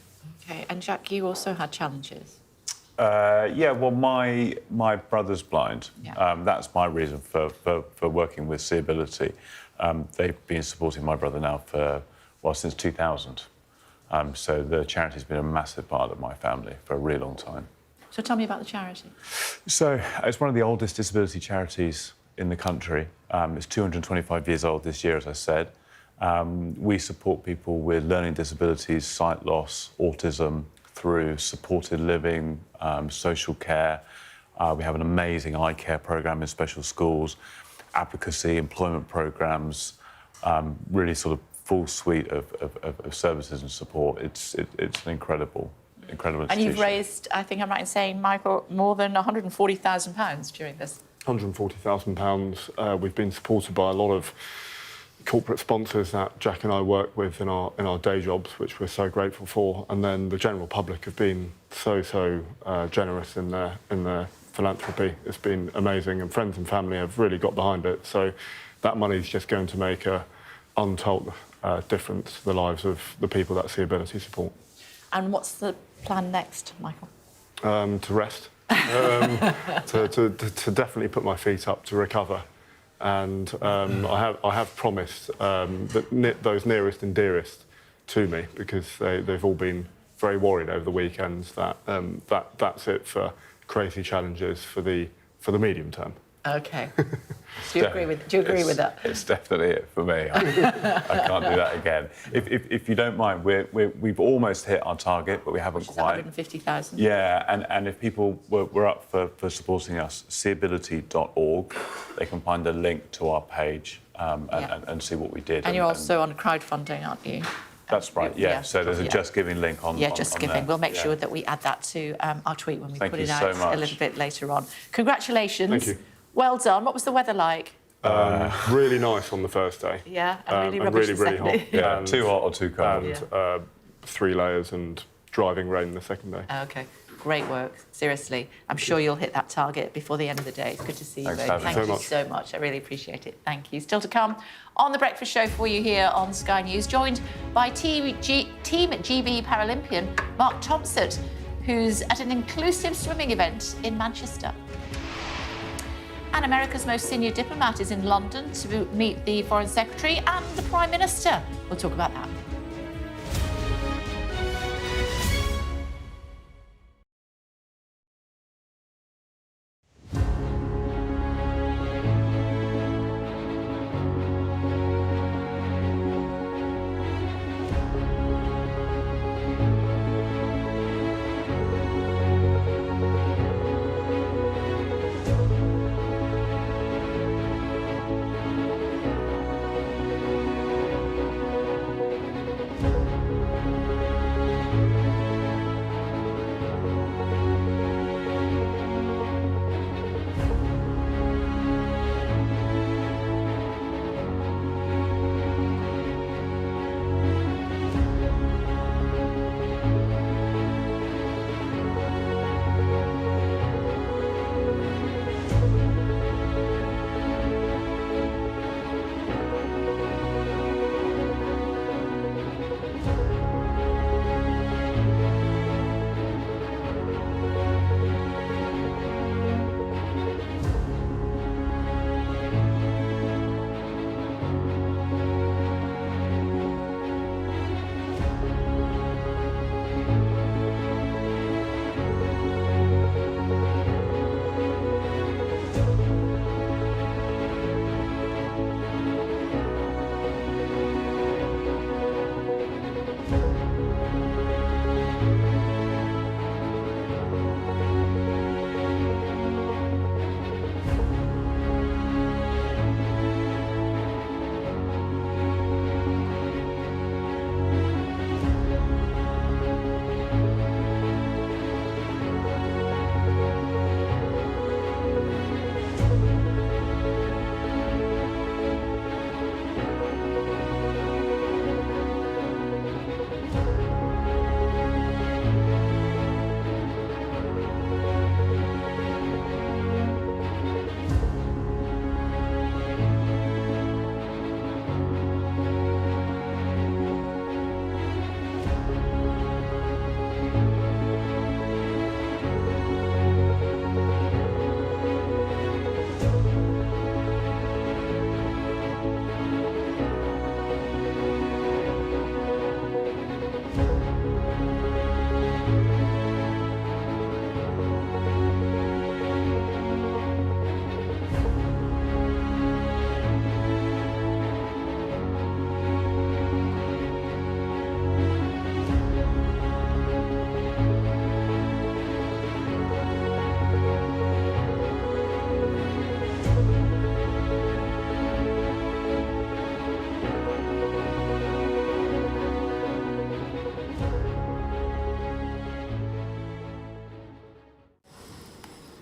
OK, and Jack, you also had challenges. Yeah, well, my brother's blind. Yeah. That's my reason for working with Seeability. They've been supporting my brother now since 2000. So the charity's been a massive part of my family for a really long time. So tell me about the charity. So it's one of the oldest disability charities in the country. It's 225 years old this year, as I said. We support people with learning disabilities, sight loss, autism, through supported living, social care. We have an amazing eye care programme in special schools, advocacy, employment programmes, really sort of full suite of services and support. It's an incredible institution. And you've raised, I think I'm right in saying, Michael, more than £140,000 during this. £140,000. We've been supported by a lot of corporate sponsors that Jack and I work with in our day jobs, which we're so grateful for. And then the general public have been so generous in their philanthropy. It's been amazing, and friends and family have really got behind it. So that money's just going to make a untold difference to the lives of the people that Seeability support. And what's the plan next, Michael? To rest, to definitely put my feet up, to recover, and I have promised that those nearest and dearest to me, because they've all been very worried over the weekends, that that's it for crazy challenges for the medium term. OK. Do you agree with that? It's definitely it for me. I can't do that again. If you don't mind, we've almost hit our target, but we haven't quite. 150,000. Yeah, and if people were up for supporting us, seeability.org, they can find a link to our page and see what we did. And you're also on crowdfunding, aren't you? That's right, yeah. So there's a Just Giving link on Just on Giving. there. We'll make sure that we add that to our tweet when we Thank put you it out so much. a little bit later on. Congratulations. Thank you. Well done. What was the weather like? Really nice on the first day. Yeah, and really rubbish the really second hot. day. Yeah, And- too hot or too cold. And 3 layers and driving rain the second day. OK. Great work. Seriously. I'm sure you'll hit that target before the end of the day. It's good to see you Thanks both. for having me. Thank you Thanks so much. I really appreciate it. Thank you. Still to come on The Breakfast Show for you here on Sky News, joined by Team GB Paralympian Mark Thompson, who's at an inclusive swimming event in Manchester. And America's most senior diplomat is in London to meet the Foreign Secretary and the Prime Minister. We'll talk about that.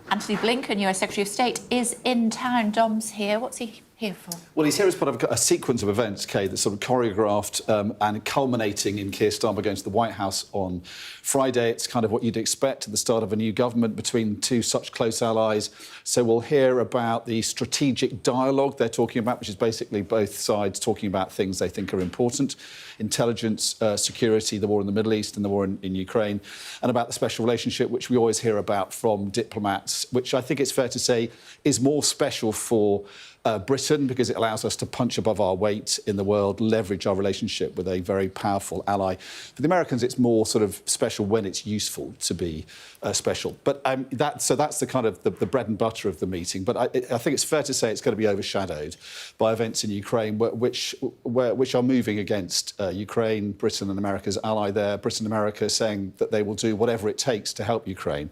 Anthony Blinken, US Secretary of State, is in town. Dom's here. What's he here for? Well, he's here as part of a sequence of events, Kay, that's sort of choreographed and culminating in Keir Starmer going to the White House on Friday. It's kind of what you'd expect at the start of a new government between two such close allies. So we'll hear about the strategic dialogue they're talking about, which is basically both sides talking about things they think are important: intelligence, security, the war in the Middle East and the war in Ukraine, and about the special relationship, which we always hear about from diplomats, which I think it's fair to say is more special for Britain, because it allows us to punch above our weight in the world, leverage our relationship with a very powerful ally. For the Americans, it's more sort of special when it's useful to be special. But that's the kind of the bread and butter of the meeting. But I think it's fair to say it's going to be overshadowed by events in Ukraine, which are moving against Ukraine, Britain and America's ally there. Britain and America saying that they will do whatever it takes to help Ukraine.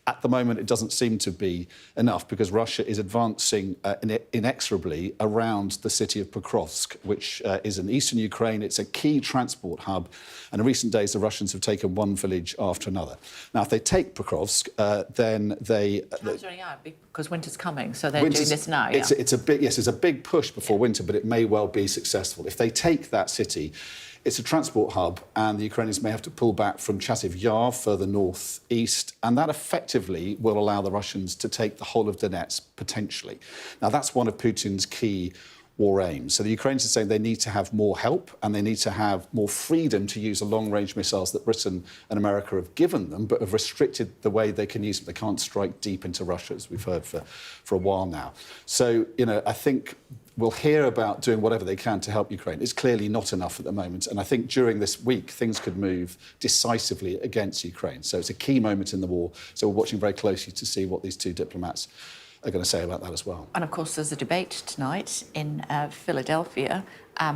At the moment, it doesn't seem to be enough, because Russia is advancing inexorably around the city of Pokrovsk, which is in eastern Ukraine. It's a key transport hub. And in recent days, the Russians have taken one village after another. Now, if they take Pokrovsk, then they... Time's running out because winter's coming, so they're doing this now, yeah? It's a big push before winter, but it may well be successful. If they take that city, it's a transport hub, and the Ukrainians may have to pull back from Chasiv Yar further northeast, and that effectively will allow the Russians to take the whole of Donetsk, potentially. Now, that's one of Putin's key war aims. So the Ukrainians are saying they need to have more help, and they need to have more freedom to use the long-range missiles that Britain and America have given them, but have restricted the way they can use them. They can't strike deep into Russia, as we've heard for a while now. So, I think we'll hear about doing whatever they can to help Ukraine. It's clearly not enough at the moment. And I think during this week, things could move decisively against Ukraine. So it's a key moment in the war. So we're watching very closely to see what these two diplomats are going to say about that as well. And, of course, there's a debate tonight in Philadelphia.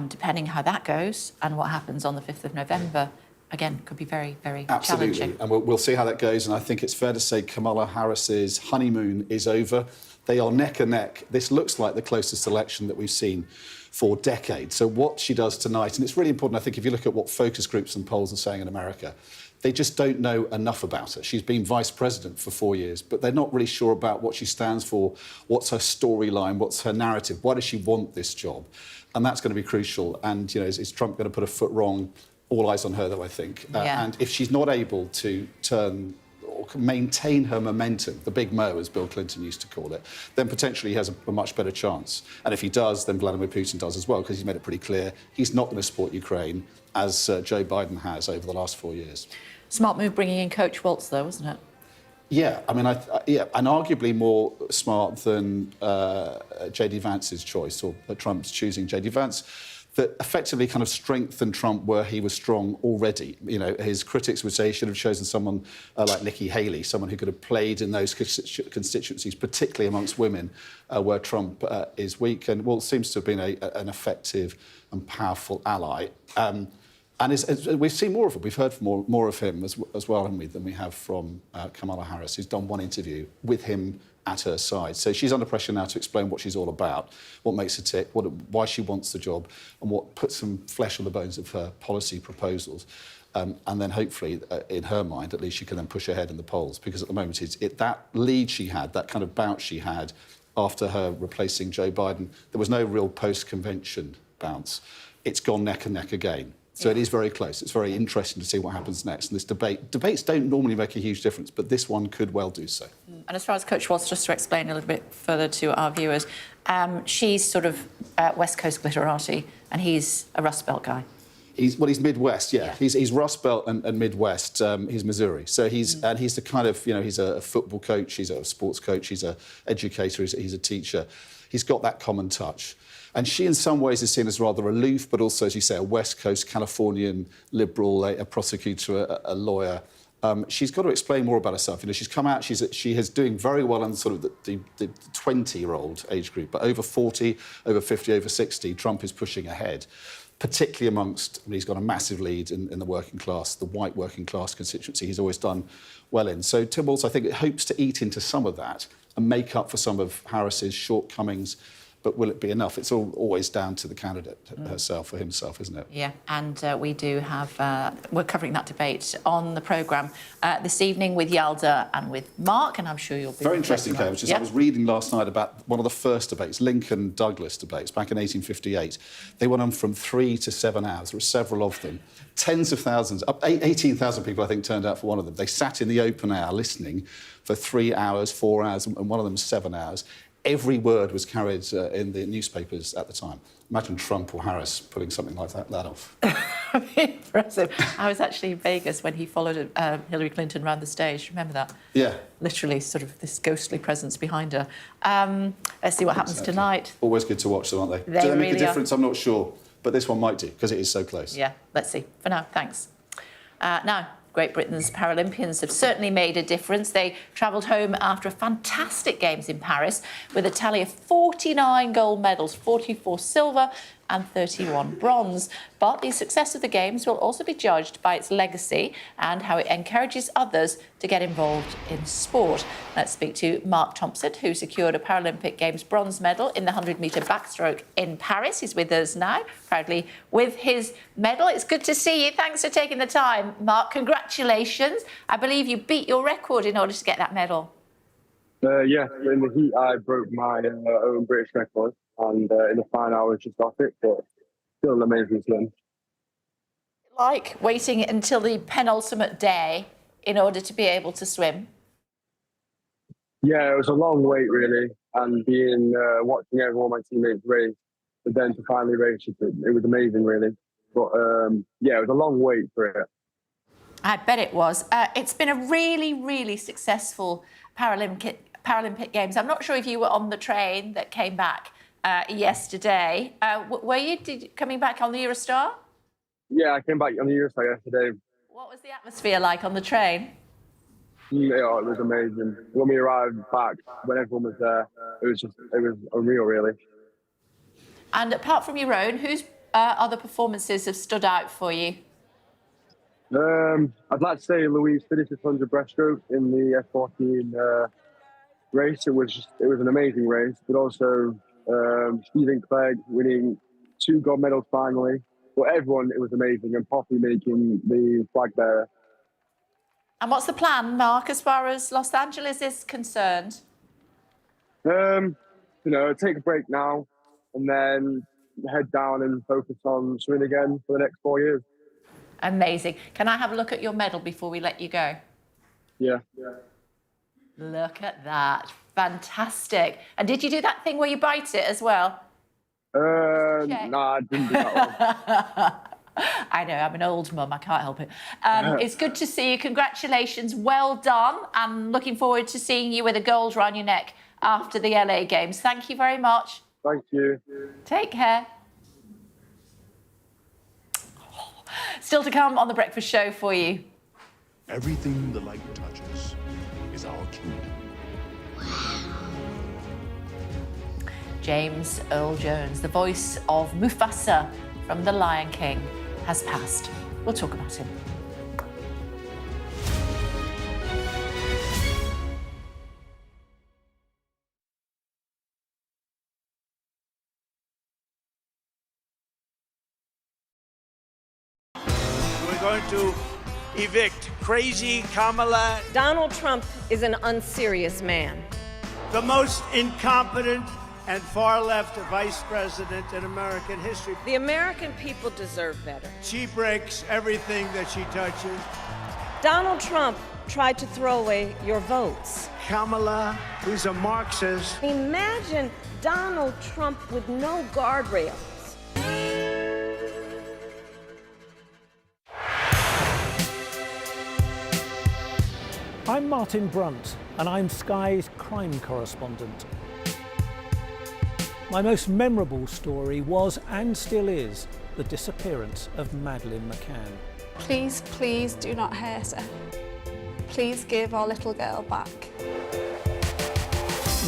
Depending how that goes and what happens on the 5th of November, again, could be very, very challenging. And we'll see how that goes. And I think it's fair to say Kamala Harris's honeymoon is over. They are neck and neck. This looks like the closest election that we've seen for decades. So what she does tonight, and it's really important, I think, if you look at what focus groups and polls are saying in America, they just don't know enough about her. She's been vice president for 4 years, but they're not really sure about what she stands for, what's her storyline, what's her narrative, why does she want this job? And that's going to be crucial. And, is Trump going to put a foot wrong? All eyes on her, though, I think. And if she's not able to turn or maintain her momentum, the big mo, as Bill Clinton used to call it, then potentially he has a much better chance. And if he does, then Vladimir Putin does as well, because he's made it pretty clear he's not going to support Ukraine, as Joe Biden has over the last 4 years. Smart move bringing in Coach Waltz, though, wasn't it? Yeah, I mean, and arguably more smart than J.D. Vance's choice, or Trump's choosing J.D. Vance, that effectively kind of strengthened Trump where he was strong already. His critics would say he should have chosen someone like Nikki Haley, someone who could have played in those constituencies, particularly amongst women, where Trump is weak, and seems to have been an effective and powerful ally. And we've seen more of him. We've heard more of him as well, haven't we, than we have from Kamala Harris, who's done one interview with him at her side. So she's under pressure now to explain what she's all about, what makes her tick, why she wants the job, and what puts some flesh on the bones of her policy proposals. And then hopefully, in her mind, at least she can then push ahead in the polls, because at the moment, that lead she had, that kind of bounce she had after her replacing Joe Biden, there was no real post-convention bounce. It's gone neck and neck again. So it is very close. It's very interesting to see what happens next. And this debates don't normally make a huge difference, but this one could well do so. And as far as Coach Waltz, just to explain a little bit further to our viewers, she's sort of West Coast glitterati, and he's a Rust Belt guy. He's Midwest, yeah. He's Rust Belt and Midwest. He's Missouri. So he's the kind of, he's a football coach, he's a sports coach, he's an educator, he's a teacher. He's got that common touch. And she, in some ways, is seen as rather aloof, but also, as you say, a West Coast Californian liberal, a prosecutor, a lawyer. She's got to explain more about herself. She's come out, she is doing very well in sort of the 20-year-old age group, but over 40, over 50, over 60, Trump is pushing ahead, particularly amongst, he's got a massive lead in the working class, the white working class constituency he's always done well in. So Tim Walz, I think, hopes to eat into some of that and make up for some of Harris's shortcomings but will it be enough? It's always down to the candidate herself or himself, isn't it? Yeah, and we do have, we're covering that debate on the programme this evening with Yalda and with Mark, and I'm sure you'll be... Very interesting, Claire, which is I was reading last night about one of the first debates, Lincoln-Douglas debates, back in 1858. They went on from 3 to 7 hours. There were several of them. Tens of thousands, 18,000 people, I think, turned out for one of them. They sat in the open air listening for 3 hours, 4 hours, and one of them 7 hours. Every word was carried in the newspapers at the time. Imagine Trump or Harris pulling something like that off. Impressive. I was actually in Vegas when he followed Hillary Clinton around the stage. Remember that? Yeah. Literally sort of this ghostly presence behind her. Let's see what happens tonight. Always good to watch them, aren't they? They do they make really a difference? I'm not sure. But this one might do, because it is so close. Yeah, let's see. For now, thanks. Now, Great Britain's Paralympians have certainly made a difference. They travelled home after fantastic games in Paris with a tally of 49 gold medals, 44 silver and 31 bronze. But the success of the Games will also be judged by its legacy and how it encourages others to get involved in sport. Let's speak to Mark Thompson, who secured a Paralympic Games bronze medal in the 100-metre backstroke in Paris. He's with us now, proudly with his medal. It's good to see you. Thanks for taking the time, Mark. Congratulations. I believe you beat your record in order to get that medal. Yeah, in the heat I broke my own British record, and in the final I was just off it, but still an amazing swim. Like waiting until the penultimate day in order to be able to swim? Yeah, it was a long wait really, and watching everyone my teammates race, but then to finally race it was amazing really. But yeah, it was a long wait for it. I bet it was. It's been a really, really successful Paralympic Games. I'm not sure if you were on the train that came back yesterday. Were you coming back on the Eurostar? Yeah, I came back on the Eurostar yesterday. What was the atmosphere like on the train? Yeah, it was amazing. When we arrived back, when everyone was there, it was unreal, really. And apart from your own, whose other performances have stood out for you? I'd like to say Louise finished his 100 breaststroke in the F14 race. It was an amazing race, but also Stephen Clegg winning 2 gold medals finally. For everyone, it was amazing, and Poppy making the flag bearer. And what's the plan, Mark, as far as Los Angeles is concerned? Take a break now, and then head down and focus on swimming again for the next 4 years. Amazing. Can I have a look at your medal before we let you go? Yeah. Look at that. Fantastic. And did you do that thing where you bite it as well? No, I didn't do that one. I know, I'm an old mum, I can't help it. It's good to see you. Congratulations, well done. I'm looking forward to seeing you with a gold around your neck after the LA Games. Thank you very much. Thank you. Take care. Still to come on The Breakfast Show for you. Everything the light touches is our kingdom. James Earl Jones, the voice of Mufasa from The Lion King, has passed. We'll talk about him. We're going to evict crazy Kamala. Donald Trump is an unserious man. The most incompetent and far-left vice president in American history. The American people deserve better. She breaks everything that she touches. Donald Trump tried to throw away your votes. Kamala, who's a Marxist. Imagine Donald Trump with no guardrails. I'm Martin Brunt, and I'm Sky's crime correspondent. My most memorable story was, and still is, the disappearance of Madeleine McCann. Please, please do not hurt her. Please give our little girl back.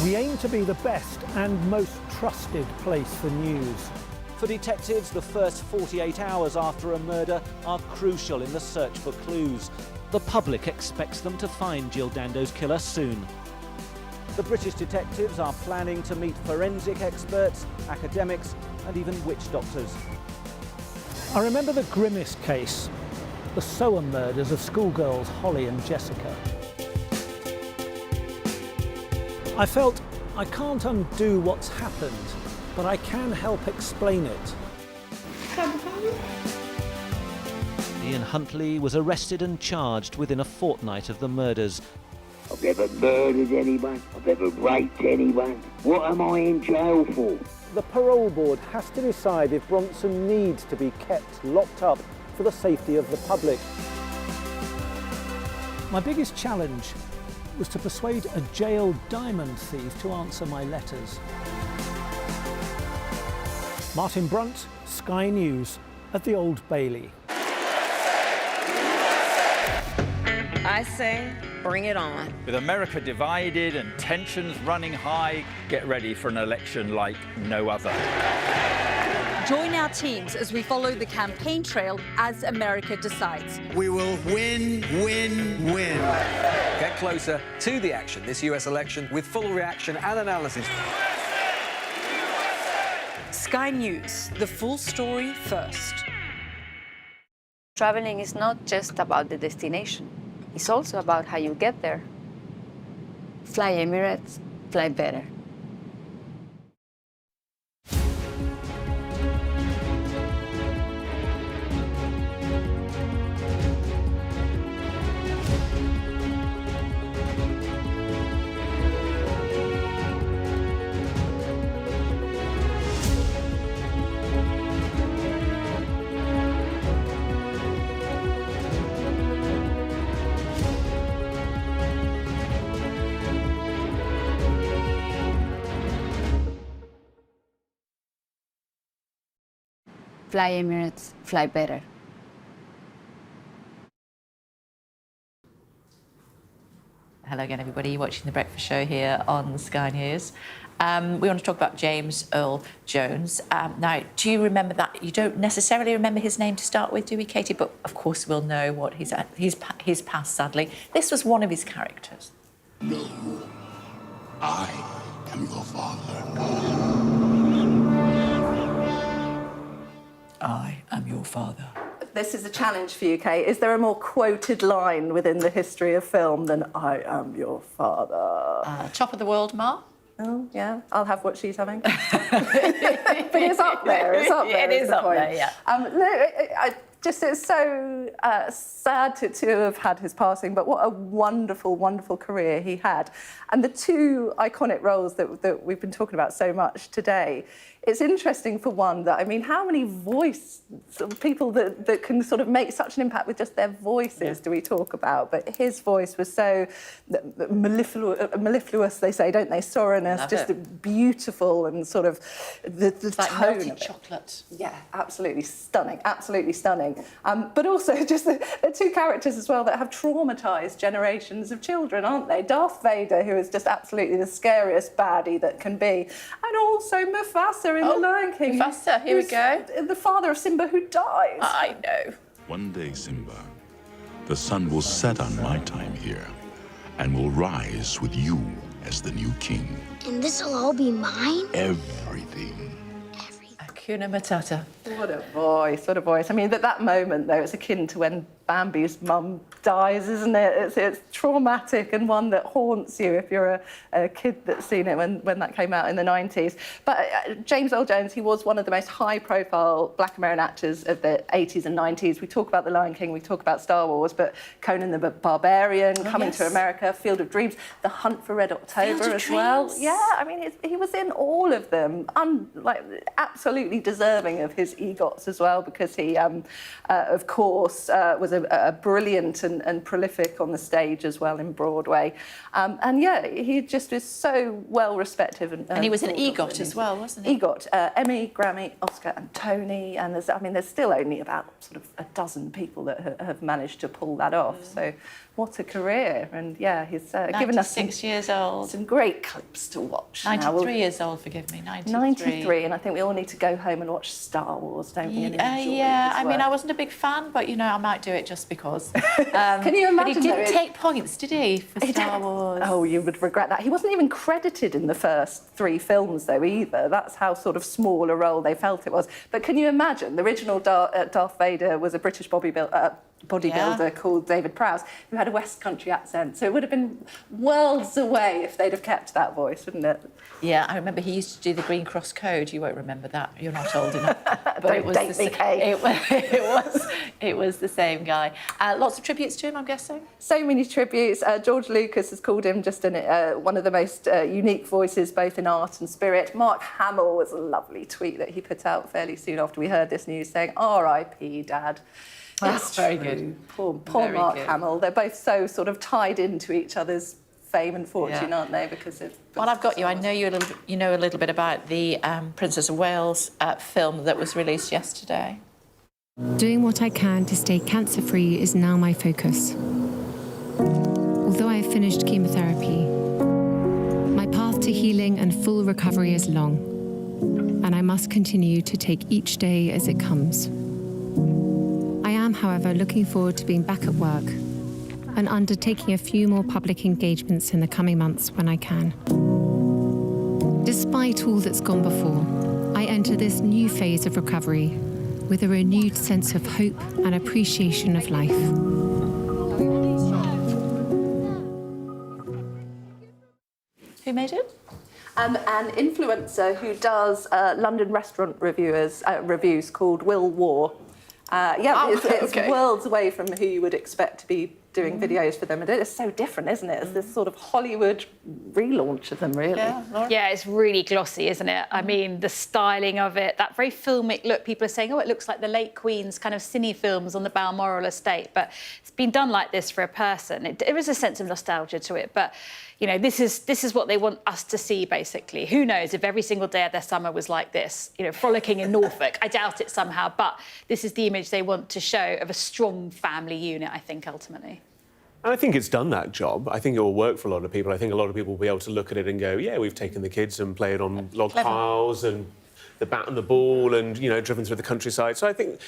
We aim to be the best and most trusted place for news. For detectives, the first 48 hours after a murder are crucial in the search for clues. The public expects them to find Jill Dando's killer soon. The British detectives are planning to meet forensic experts, academics and even witch doctors. I remember the grimmest case, the Soham murders of schoolgirls Holly and Jessica. I felt I can't undo what's happened, but I can help explain it. Ian Huntley was arrested and charged within a fortnight of the murders. I've never murdered anyone. I've never raped anyone. What am I in jail for? The parole board has to decide if Bronson needs to be kept locked up for the safety of the public. My biggest challenge was to persuade a jailed diamond thief to answer my letters. Martin Brunt, Sky News, at the Old Bailey. I say, bring it on. With America divided and tensions running high, get ready for an election like no other. Join our teams as we follow the campaign trail as America decides. We will win, win, win. Get closer to the action this US election with full reaction and analysis. Sky News, the full story first. Traveling is not just about the destination. It's also about how you get there. Fly Emirates, fly better. Fly Emirates, fly better. Hello again, everybody. You're watching The Breakfast Show here on Sky News. We want to talk about James Earl Jones. Now, do you remember that? You don't necessarily remember his name to start with, do we, Katie? But, of course, we'll know what his past, sadly. This was one of his characters. No, I am your father. I am your father. This is a challenge for you, Kate. Is there a more quoted line within the history of film than "I am your father"? Top of the world, Ma? Oh, yeah. I'll have what she's having. But it's up there. It's up there. It is up there, yeah. It's so sad to have had his passing, but what a wonderful, wonderful career he had. And the two iconic roles that we've been talking about so much today, it's interesting for one that, I mean, how many people that can sort of make such an impact with just their voices do we talk about? But his voice was so mellifluous, they say, don't they? Sonorous, just beautiful and sort of the like tone melted of it. chocolate. Yeah, absolutely stunning, absolutely stunning. But also just the two characters as well that have traumatised generations of children, aren't they? Darth Vader, who is just absolutely the scariest baddie that can be, and also Mufasa in The Lion King. Mufasa, here we go. The father of Simba who dies. I know. One day, Simba, the sun will set on my time here and will rise with you as the new king. And this'll all be mine? Everything. Hakuna Matata. What a voice, what a voice. I mean, that moment, though, it's akin to when Bambi's mum dies, isn't it? It's traumatic and one that haunts you if you're a kid that's seen it when that came out in the 90s. But James Earl Jones, he was one of the most high-profile Black American actors of the 80s and 90s. We talk about The Lion King, we talk about Star Wars, but Conan the Barbarian, Coming to America, Field of Dreams, The Hunt for Red October as well. Yeah, I mean, he was in all of them, absolutely deserving of his EGOTs as well, because he, of course, was a brilliant and prolific on the stage as well in Broadway. And yeah, he just was so well respected. And he was an EGOT as well, wasn't he? EGOT, Emmy, Grammy, Oscar and Tony. And there's still only about sort of a dozen people that have managed to pull that off. So What a career. And yeah, he's given us 96 years old. Some great clips to watch. 93 years old, forgive me, 93. 93, and I think we all need to go home and watch Star Wars, don't we? Yeah, I mean, I wasn't a big fan, but, you know, I might do it just because. Can you imagine? But he didn't take points, did he, for Star Wars? Oh, you would regret that. He wasn't even credited in the first 3 films, though, either. That's how sort of small a role they felt it was. But can you imagine? The original Darth Vader was a British bodybuilder called David Prowse, who had a West Country accent. So it would have been worlds away if they'd have kept that voice, wouldn't it? Yeah, I remember he used to do the Green Cross Code. You won't remember that. You're not old enough. But Don't date me, Kate. It was the same guy. Lots of tributes to him, I'm guessing? So many tributes. George Lucas has called him just one of the most unique voices, both in art and spirit. Mark Hamill was a lovely tweet that he put out fairly soon after we heard this news saying, R.I.P. Dad. That's very good. Poor Very Mark good. Hamill. They're both so sort of tied into each other's fame and fortune, aren't they? Because of. Well, I've got you. I know you know a little bit about the Princess of Wales film that was released yesterday. Doing what I can to stay cancer-free is now my focus. Although I have finished chemotherapy, my path to healing and full recovery is long, and I must continue to take each day as it comes. I am, however, looking forward to being back at work and undertaking a few more public engagements in the coming months when I can. Despite all that's gone before, I enter this new phase of recovery with a renewed sense of hope and appreciation of life. Who made it? An influencer who does London restaurant reviews called Will War. It's worlds away from who you would expect to be doing videos for them. And it is so different, isn't it? It's this sort of Hollywood relaunch of them, really. Yeah, it's really glossy, isn't it? I mean, the styling of it, that very filmic look. People are saying, oh, it looks like the late Queen's kind of cine films on the Balmoral estate. But it's been done like this for a person. There is a sense of nostalgia to it. But, you know, this is what they want us to see, basically. Who knows if every single day of their summer was like this, you know, frolicking in Norfolk. I doubt it somehow. But this is the image they want to show of a strong family unit, I think, ultimately. And I think it's done that job. I think it will work for a lot of people. I think a lot of people will be able to look at it and go, yeah, we've taken the kids and played on log piles and the bat and the ball and, you know, driven through the countryside. So I think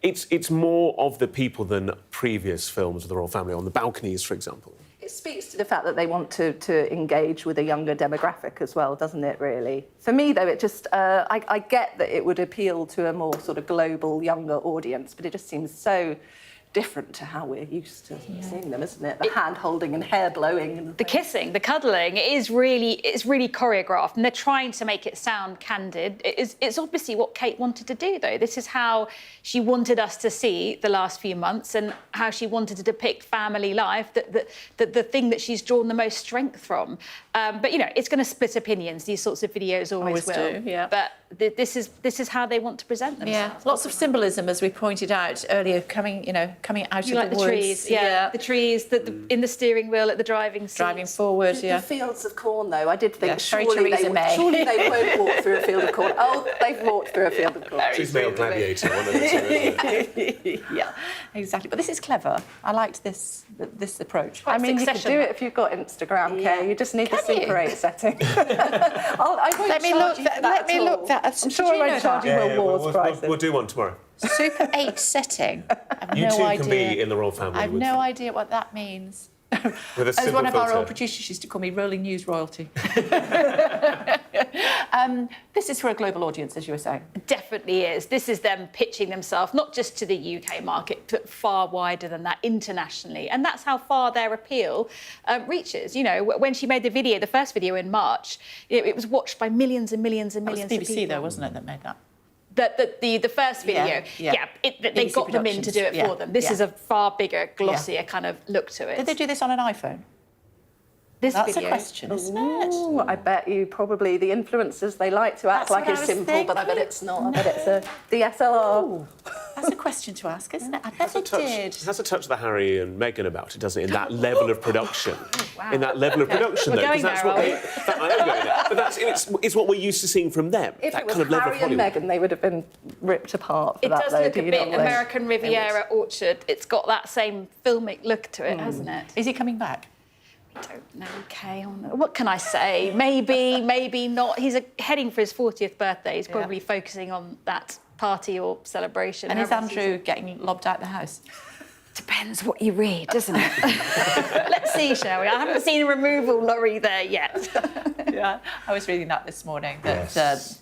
it's more of the people than previous films of the royal family, on the balconies, for example. It speaks to the fact that they want to engage with a younger demographic as well, doesn't it, really? For me, though, it just... I get that it would appeal to a more sort of global, younger audience, but it just seems so different to how we're used to seeing them, isn't it? The hand-holding and hair-blowing. And the kissing, the cuddling, it's really choreographed, and they're trying to make it sound candid. It's obviously what Kate wanted to do, though. This is how she wanted us to see the last few months and how she wanted to depict family life, the thing that she's drawn the most strength from. But, you know, it's going to split opinions. These sorts of videos always will. Do, yeah. But this is how they want to present themselves. Yeah, lots of symbolism, as we pointed out earlier, coming out you of like the the woods. trees, the trees, in the steering wheel at the driving seat. Driving forward, The fields of corn, though, I did think very surely Theresa May. they won't walk through a field of corn. Oh, they've walked through a field of corn. She's male gladiator, one of the two. Yeah, exactly. But this is clever. I liked this approach. I mean, you could do it if you've got Instagram, Kay. You just need the Super 8 setting. Let me look that. I'm sure I won't charge you Will Wars prices. We'll do one tomorrow. Super 8 setting. I have You no two idea. can be in the royal family. I have no idea what that means. With a As simple one of our filter. old producers used to call me rolling news royalty. This is for a global audience, as you were saying. Definitely is. This is them pitching themselves, not just to the UK market, but far wider than that, internationally. And that's how far their appeal reaches. You know, when she made the first video in March, it was watched by millions and millions and millions of people. It was BBC, though, wasn't it, that made that? The first video, they got them in to do it for them. This is a far bigger, glossier kind of look to it. Did they do this on an iPhone? That's a question, isn't it? Ooh, I bet you probably the influencers, they like to act like it's simple, but I bet it's not. I bet it's a DSLR. That's a question to ask, isn't it? I bet they did. It has a touch the Harry and Meghan about it, doesn't it? In that level of production. Wow. In that level of production, though. Going That's there, what I am going there. But it's what we're used to seeing from them. If that it was kind of level Harry of and Hollywood. Meghan, they would have been ripped apart for It that, does though, look do a you bit not think? American Riviera Orchard. It's got that same filmic look to it, hasn't it? Is he coming back? I don't know, Kay. What can I say? Maybe, maybe not. He's heading for his 40th birthday. He's probably focusing on that party or celebration. And is Andrew getting lobbed out the house? Depends what you read, doesn't it? Let's see, shall we? I haven't seen a removal lorry there yet. Yeah, I was reading that this morning, that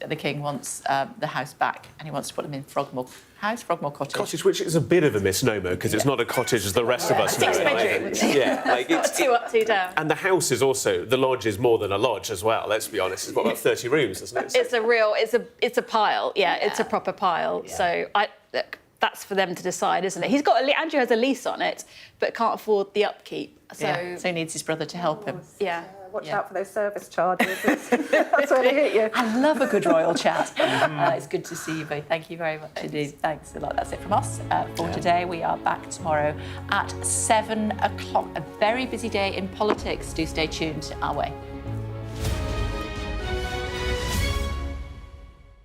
the King wants the house back and he wants to put them in Frogmore House, Frogmore Cottage. Cottage, which is a bit of a misnomer because it's not a cottage as the rest of us know it. 6 bedrooms. Yeah, like It's not 2 up, 2 down. And the house is also, the lodge is more than a lodge as well, let's be honest. It's got about 30 rooms, isn't it? It's a pile, it's a proper pile. Yeah. So look, that's for them to decide, isn't it? Andrew has a lease on it, but can't afford the upkeep. So he needs his brother to help him. Yeah. Watch out for those service charges. That's where they hit you. I love a good royal chat. It's good to see you both. Thank you very much indeed. Thanks a lot. That's it from us for today. We are back tomorrow at 7 o'clock. A very busy day in politics. Do stay tuned our way.